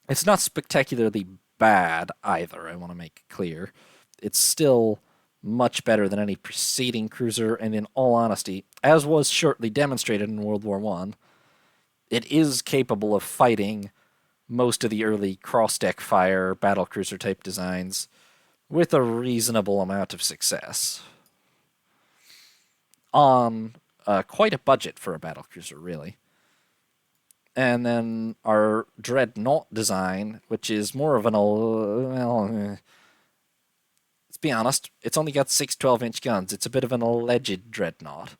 It's not spectacularly bad either, I want to make it clear. It's still much better than any preceding cruiser, and in all honesty, as was shortly demonstrated in World War I, it is capable of fighting most of the early cross-deck fire battlecruiser type designs with a reasonable amount of success. On quite a budget for a battlecruiser, really. And then our Dreadnought design, which is more of an be honest, it's only got 6 12-inch guns. It's a bit of an alleged dreadnought.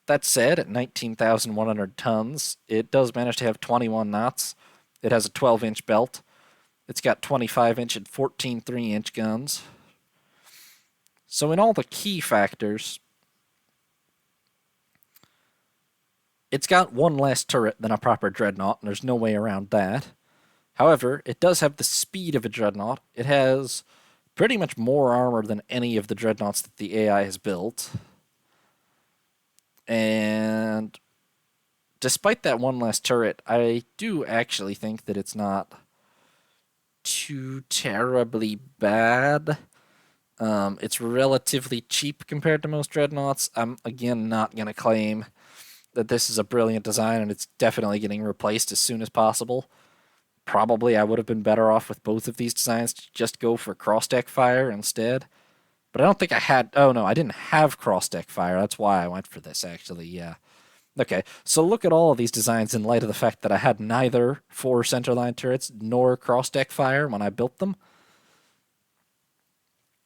That said, at 19,100 tons, it does manage to have 21 knots. It has a 12-inch belt. It's got 25-inch and 14 3-inch guns. So in all the key factors, it's got one less turret than a proper dreadnought, and there's no way around that. However, it does have the speed of a dreadnought. It has pretty much more armor than any of the dreadnoughts that the AI has built. And despite that one less turret, I do actually think that it's not too terribly bad. It's relatively cheap compared to most dreadnoughts. I'm, again, not going to claim that this is a brilliant design, and it's definitely getting replaced as soon as possible. Probably I would have been better off with both of these designs to just go for cross-deck fire instead. But I don't think I had... Oh, no, I didn't have cross-deck fire. That's why I went for this, actually, yeah. Okay, so look at all of these designs in light of the fact that I had neither 4 centerline turrets nor cross-deck fire when I built them.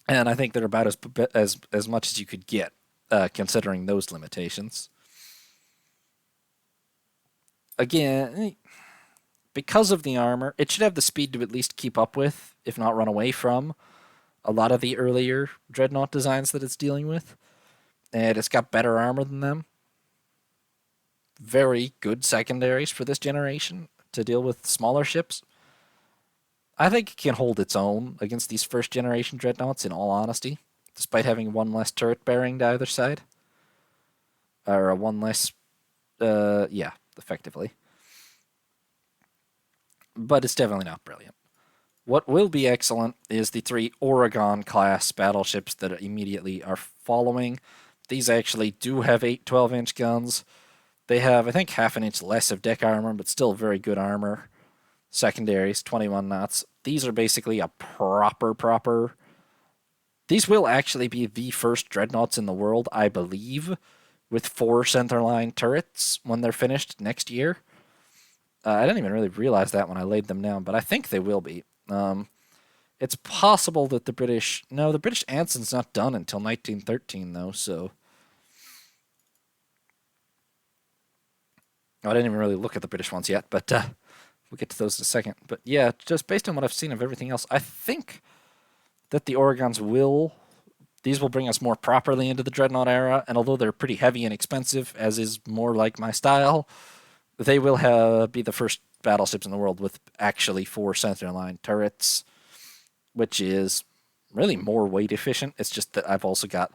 And I think they're about as much as you could get, considering those limitations. Again, because of the armor, it should have the speed to at least keep up with, if not run away from, a lot of the earlier dreadnought designs that it's dealing with. And it's got better armor than them. Very good secondaries for this generation to deal with smaller ships. I think it can hold its own against these first generation dreadnoughts, in all honesty, despite having one less turret bearing to either side. Or one less, yeah, effectively. But it's definitely not brilliant. What will be excellent is the 3 Oregon-class battleships that immediately are following. These actually do have 8 12-inch guns. They have, I think, half an inch less of deck armor, but still very good armor. Secondaries, 21 knots. These are basically a proper... These will actually be the first dreadnoughts in the world, I believe, with 4 centerline turrets when they're finished next year. I didn't even really realize that when I laid them down, but I think they will be. It's possible that the British... No, the British Anson's not done until 1913, though, so... Oh, I didn't even really look at the British ones yet, but we'll get to those in a second. But yeah, just based on what I've seen of everything else, I think that the Oregons will... These will bring us more properly into the Dreadnought era, and although they're pretty heavy and expensive, as is more like my style, they will be the first battleships in the world with actually 4 centerline turrets, which is really more weight efficient. It's just that I've also got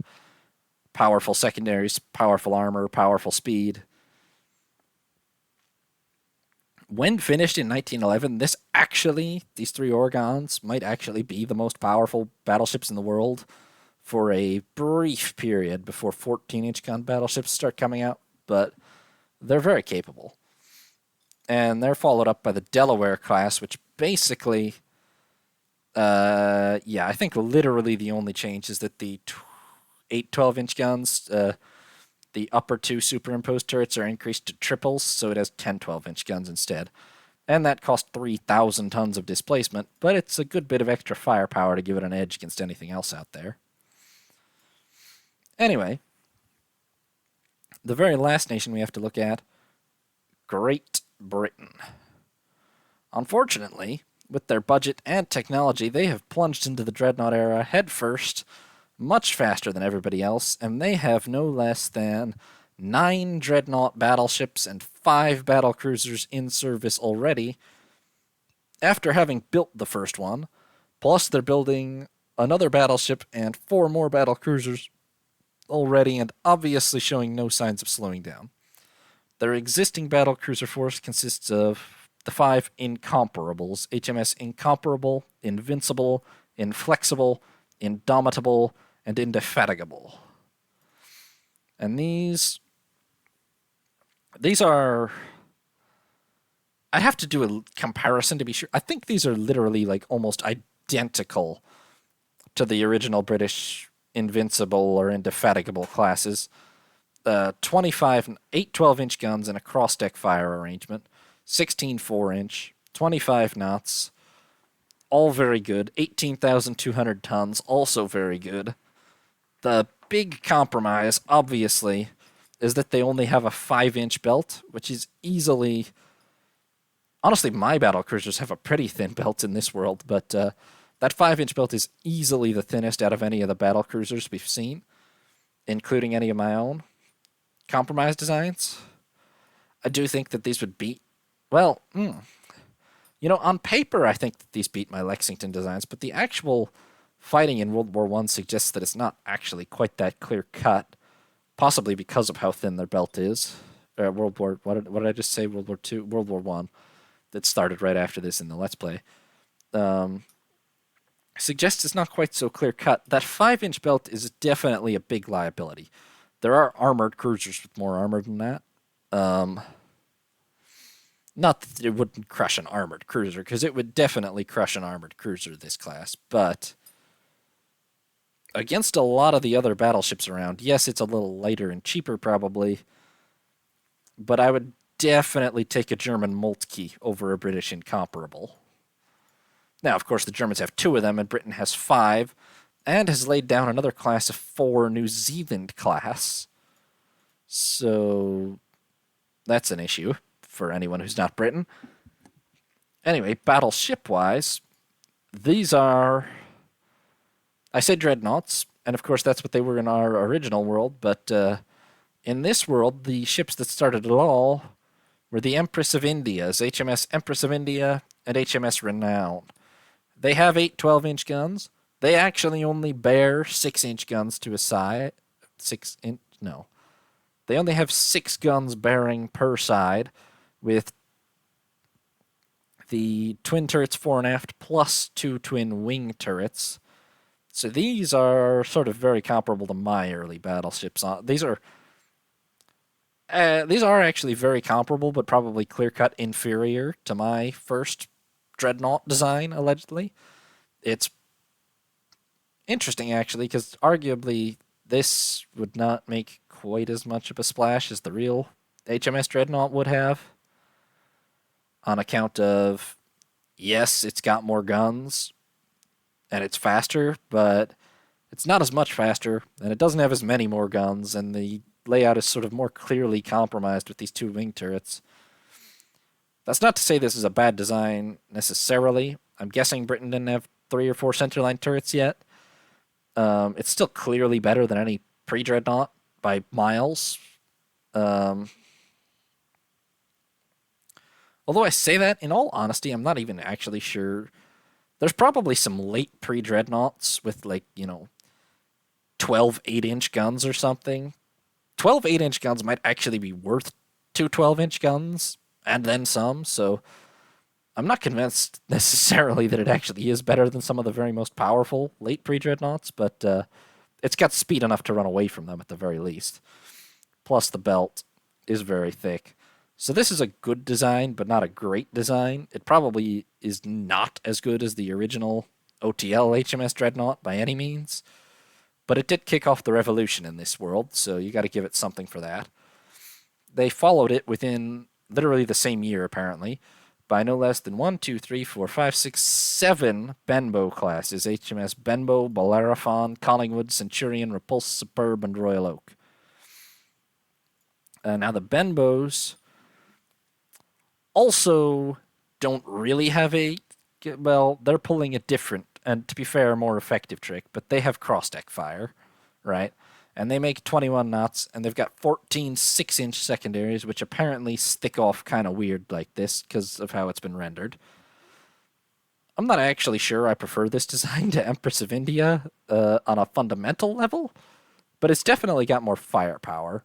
powerful secondaries, powerful armor, powerful speed. When finished in 1911, these 3 Oregons might actually be the most powerful battleships in the world for a brief period before 14-inch gun battleships start coming out, but they're very capable. And they're followed up by the Delaware class, which basically, yeah, I think literally the only change is that the 8 12-inch guns, the upper 2 superimposed turrets are increased to triples, so it has 10 12-inch guns instead. And that costs 3,000 tons of displacement, but it's a good bit of extra firepower to give it an edge against anything else out there. Anyway, the very last nation we have to look at, Great Britain. Unfortunately, with their budget and technology, they have plunged into the Dreadnought era headfirst, much faster than everybody else, and they have no less than 9 Dreadnought battleships and 5 battlecruisers in service already, after having built the first one, plus they're building another battleship and 4 more battlecruisers already, and obviously showing no signs of slowing down. Their existing battlecruiser force consists of the 5 incomparables: HMS Incomparable, Invincible, Inflexible, Indomitable, and Indefatigable. And these are... I'd have to do a comparison to be sure. I think these are literally like almost identical to the original British Invincible or Indefatigable classes. 8 12-inch guns in a cross-deck fire arrangement, 16 4-inch, 25 knots, all very good. 18,200 tons, also very good. The big compromise, obviously, is that they only have a 5-inch belt, which is easily. Honestly, my battle cruisers have a pretty thin belt in this world, but that 5-inch belt is easily the thinnest out of any of the battle cruisers we've seen, including any of my own compromise designs. I do think that these would beat. Well, on paper, I think that these beat my Lexington designs, but the actual fighting in World War One suggests that it's not actually quite that clear cut, possibly because of how thin their belt is. World War. What did I just say? World War Two, World War One, that started right after this in the Let's Play. Suggests it's not quite so clear cut. That 5-inch belt is definitely a big liability. There are armored cruisers with more armor than that. Not that it wouldn't crush an armored cruiser, because it would definitely crush an armored cruiser this class, but against a lot of the other battleships around, yes, it's a little lighter and cheaper probably, but I would definitely take a German Moltke over a British incomparable. Now, of course, the Germans have 2 of them, and Britain has 5, and has laid down another class of 4 New Zealand class. So that's an issue for anyone who's not Britain. Anyway, battleship-wise, these are. I say dreadnoughts, and of course that's what they were in our original world, but in this world, the ships that started it all were the Empress of India's HMS Empress of India and HMS Renown. They have 8 12-inch guns. They actually only bear 6-inch guns to a side. 6-inch? No. They only have 6 guns bearing per side, with the twin turrets fore and aft plus 2 twin wing turrets. So these are sort of very comparable to my early battleships. These are actually very comparable, but probably clear-cut inferior to my first dreadnought design, allegedly. It's interesting, actually, because arguably this would not make quite as much of a splash as the real HMS Dreadnought would have, on account of, yes, it's got more guns, and it's faster, but it's not as much faster, and it doesn't have as many more guns, and the layout is sort of more clearly compromised with these 2 wing turrets. That's not to say this is a bad design, necessarily. I'm guessing Britain didn't have 3 or 4 centerline turrets yet. It's still clearly better than any pre-dreadnought by miles. Although I say that, in all honesty, I'm not even actually sure. There's probably some late pre-dreadnoughts with, 12 8-inch guns or something. 12 8-inch guns might actually be worth 2 12-inch guns, and then some, so I'm not convinced necessarily that it actually is better than some of the very most powerful late pre-dreadnoughts, but it's got speed enough to run away from them at the very least. Plus the belt is very thick. So this is a good design, but not a great design. It probably is not as good as the original OTL HMS Dreadnought by any means, but it did kick off the revolution in this world, so you got to give it something for that. They followed it within literally the same year, apparently, by no less than 1, 2, 3, 4, 5, 6, 7 Benbow classes: HMS Benbow, Bellerophon, Collingwood, Centurion, Repulse, Superb, and Royal Oak. Now the Benbows also don't really have they're pulling a different, and to be fair, more effective trick, but they have cross-deck fire, right? And they make 21 knots, and they've got 14 6-inch secondaries, which apparently stick off kind of weird like this because of how it's been rendered. I'm not actually sure I prefer this design to Empress of India on a fundamental level, but it's definitely got more firepower.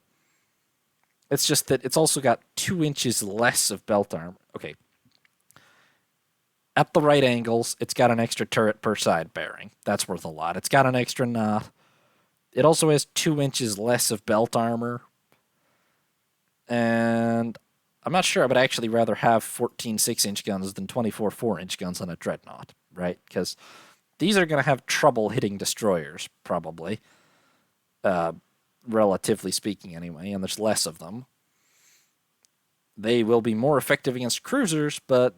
It's just that it's also got 2 inches less of belt armor. Okay. At the right angles, it's got an extra turret per side bearing. That's worth a lot. It's got an extra knot. It also has 2 inches less of belt armor. And I'm not sure I would actually rather have 14 6-inch guns than 24 4-inch guns on a dreadnought, right? Because these are going to have trouble hitting destroyers, probably. Relatively speaking, anyway, and there's less of them. They will be more effective against cruisers, but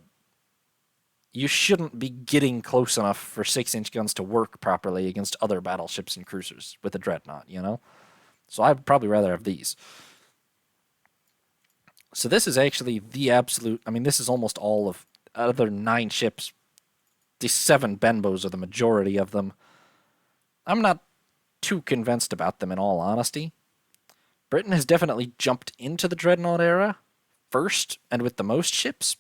you shouldn't be getting close enough for 6-inch guns to work properly against other battleships and cruisers with a dreadnought, you know? So I'd probably rather have these. So this is actually the absolute. I mean, this is almost all of other 9 ships. The 7 Benbows are the majority of them. I'm not too convinced about them in all honesty. Britain has definitely jumped into the dreadnought era first and with the most ships,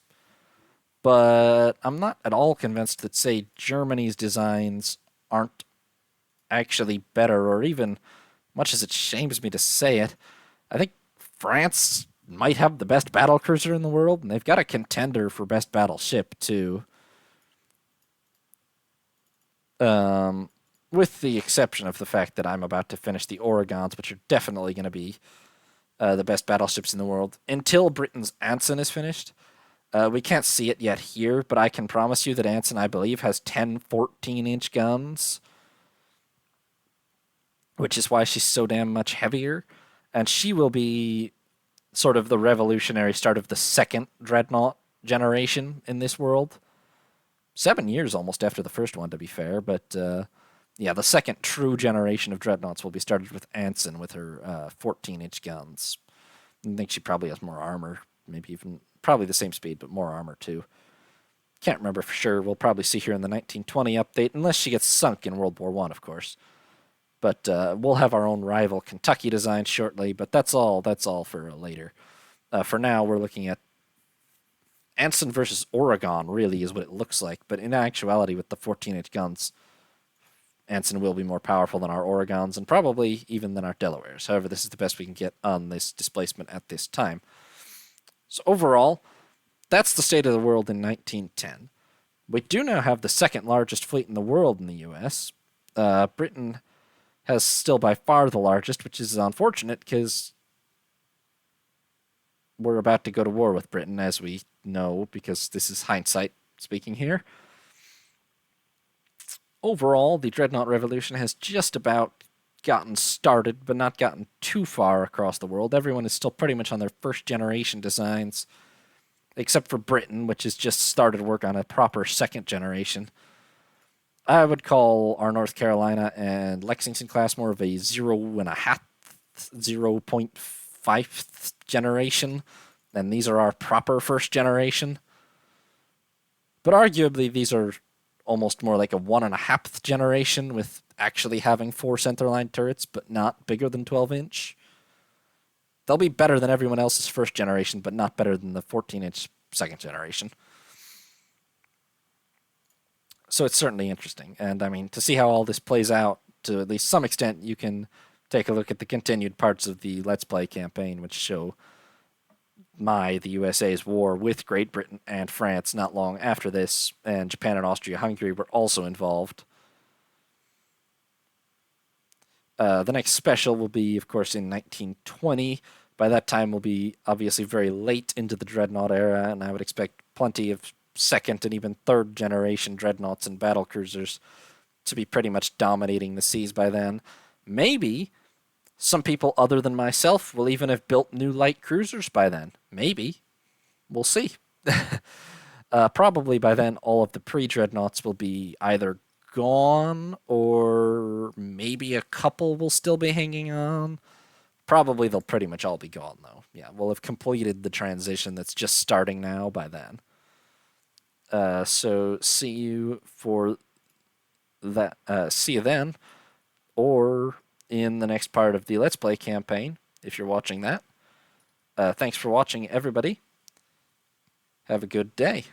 but I'm not at all convinced that, say, Germany's designs aren't actually better, or even, much as it shames me to say it, I think France might have the best battle cruiser in the world, and they've got a contender for best battleship too. With the exception of the fact that I'm about to finish the Oregons, which are definitely going to be the best battleships in the world until Britain's Anson is finished. We can't see it yet here, but I can promise you that Anson, I believe, has 10 14-inch guns, which is why she's so damn much heavier. And she will be sort of the revolutionary start of the second dreadnought generation in this world. 7 years almost after the first one, to be fair, but yeah, the second true generation of dreadnoughts will be started with Anson with her 14-inch guns. I think she probably has more armor, maybe even probably the same speed, but more armor too. Can't remember for sure. We'll probably see her in the 1920 update, unless she gets sunk in World War I, of course. But we'll have our own rival Kentucky design shortly. But that's all. That's all for later. For now, we're looking at Anson versus Oregon. Really, is what it looks like. But in actuality, with the 14-inch guns, Anson will be more powerful than our Oregons, and probably even than our Delawares. However, this is the best we can get on this displacement at this time. So overall, that's the state of the world in 1910. We do now have the second largest fleet in the world in the U.S. Britain has still by far the largest, which is unfortunate because we're about to go to war with Britain, as we know, because this is hindsight speaking here. Overall, the Dreadnought Revolution has just about gotten started, but not gotten too far across the world. Everyone is still pretty much on their first generation designs, except for Britain, which has just started work on a proper second generation. I would call our North Carolina and Lexington class more of a 0.5 generation, and these are our proper first generation. But arguably, these are almost more like a 1.5 generation, with actually having 4 centerline turrets, but not bigger than 12-inch. They'll be better than everyone else's first generation, but not better than the 14-inch second generation. So it's certainly interesting. And I mean, to see how all this plays out to at least some extent, you can take a look at the continued parts of the Let's Play campaign, which show the USA's war with Great Britain and France not long after this, and Japan and Austria-Hungary were also involved. The next special will be, of course, in 1920. By that time, we'll be obviously very late into the Dreadnought era, and I would expect plenty of second and even third generation Dreadnoughts and battlecruisers to be pretty much dominating the seas by then. Maybe some people other than myself will even have built new light cruisers by then. Maybe. We'll see. Probably by then, all of the pre-Dreadnoughts will be either gone, or maybe a couple will still be hanging on. Probably they'll pretty much all be gone, though. Yeah, we'll have completed the transition that's just starting now by then. So see you for that. See you then, or in the next part of the Let's Play campaign, if you're watching that. Thanks for watching, everybody. Have a good day.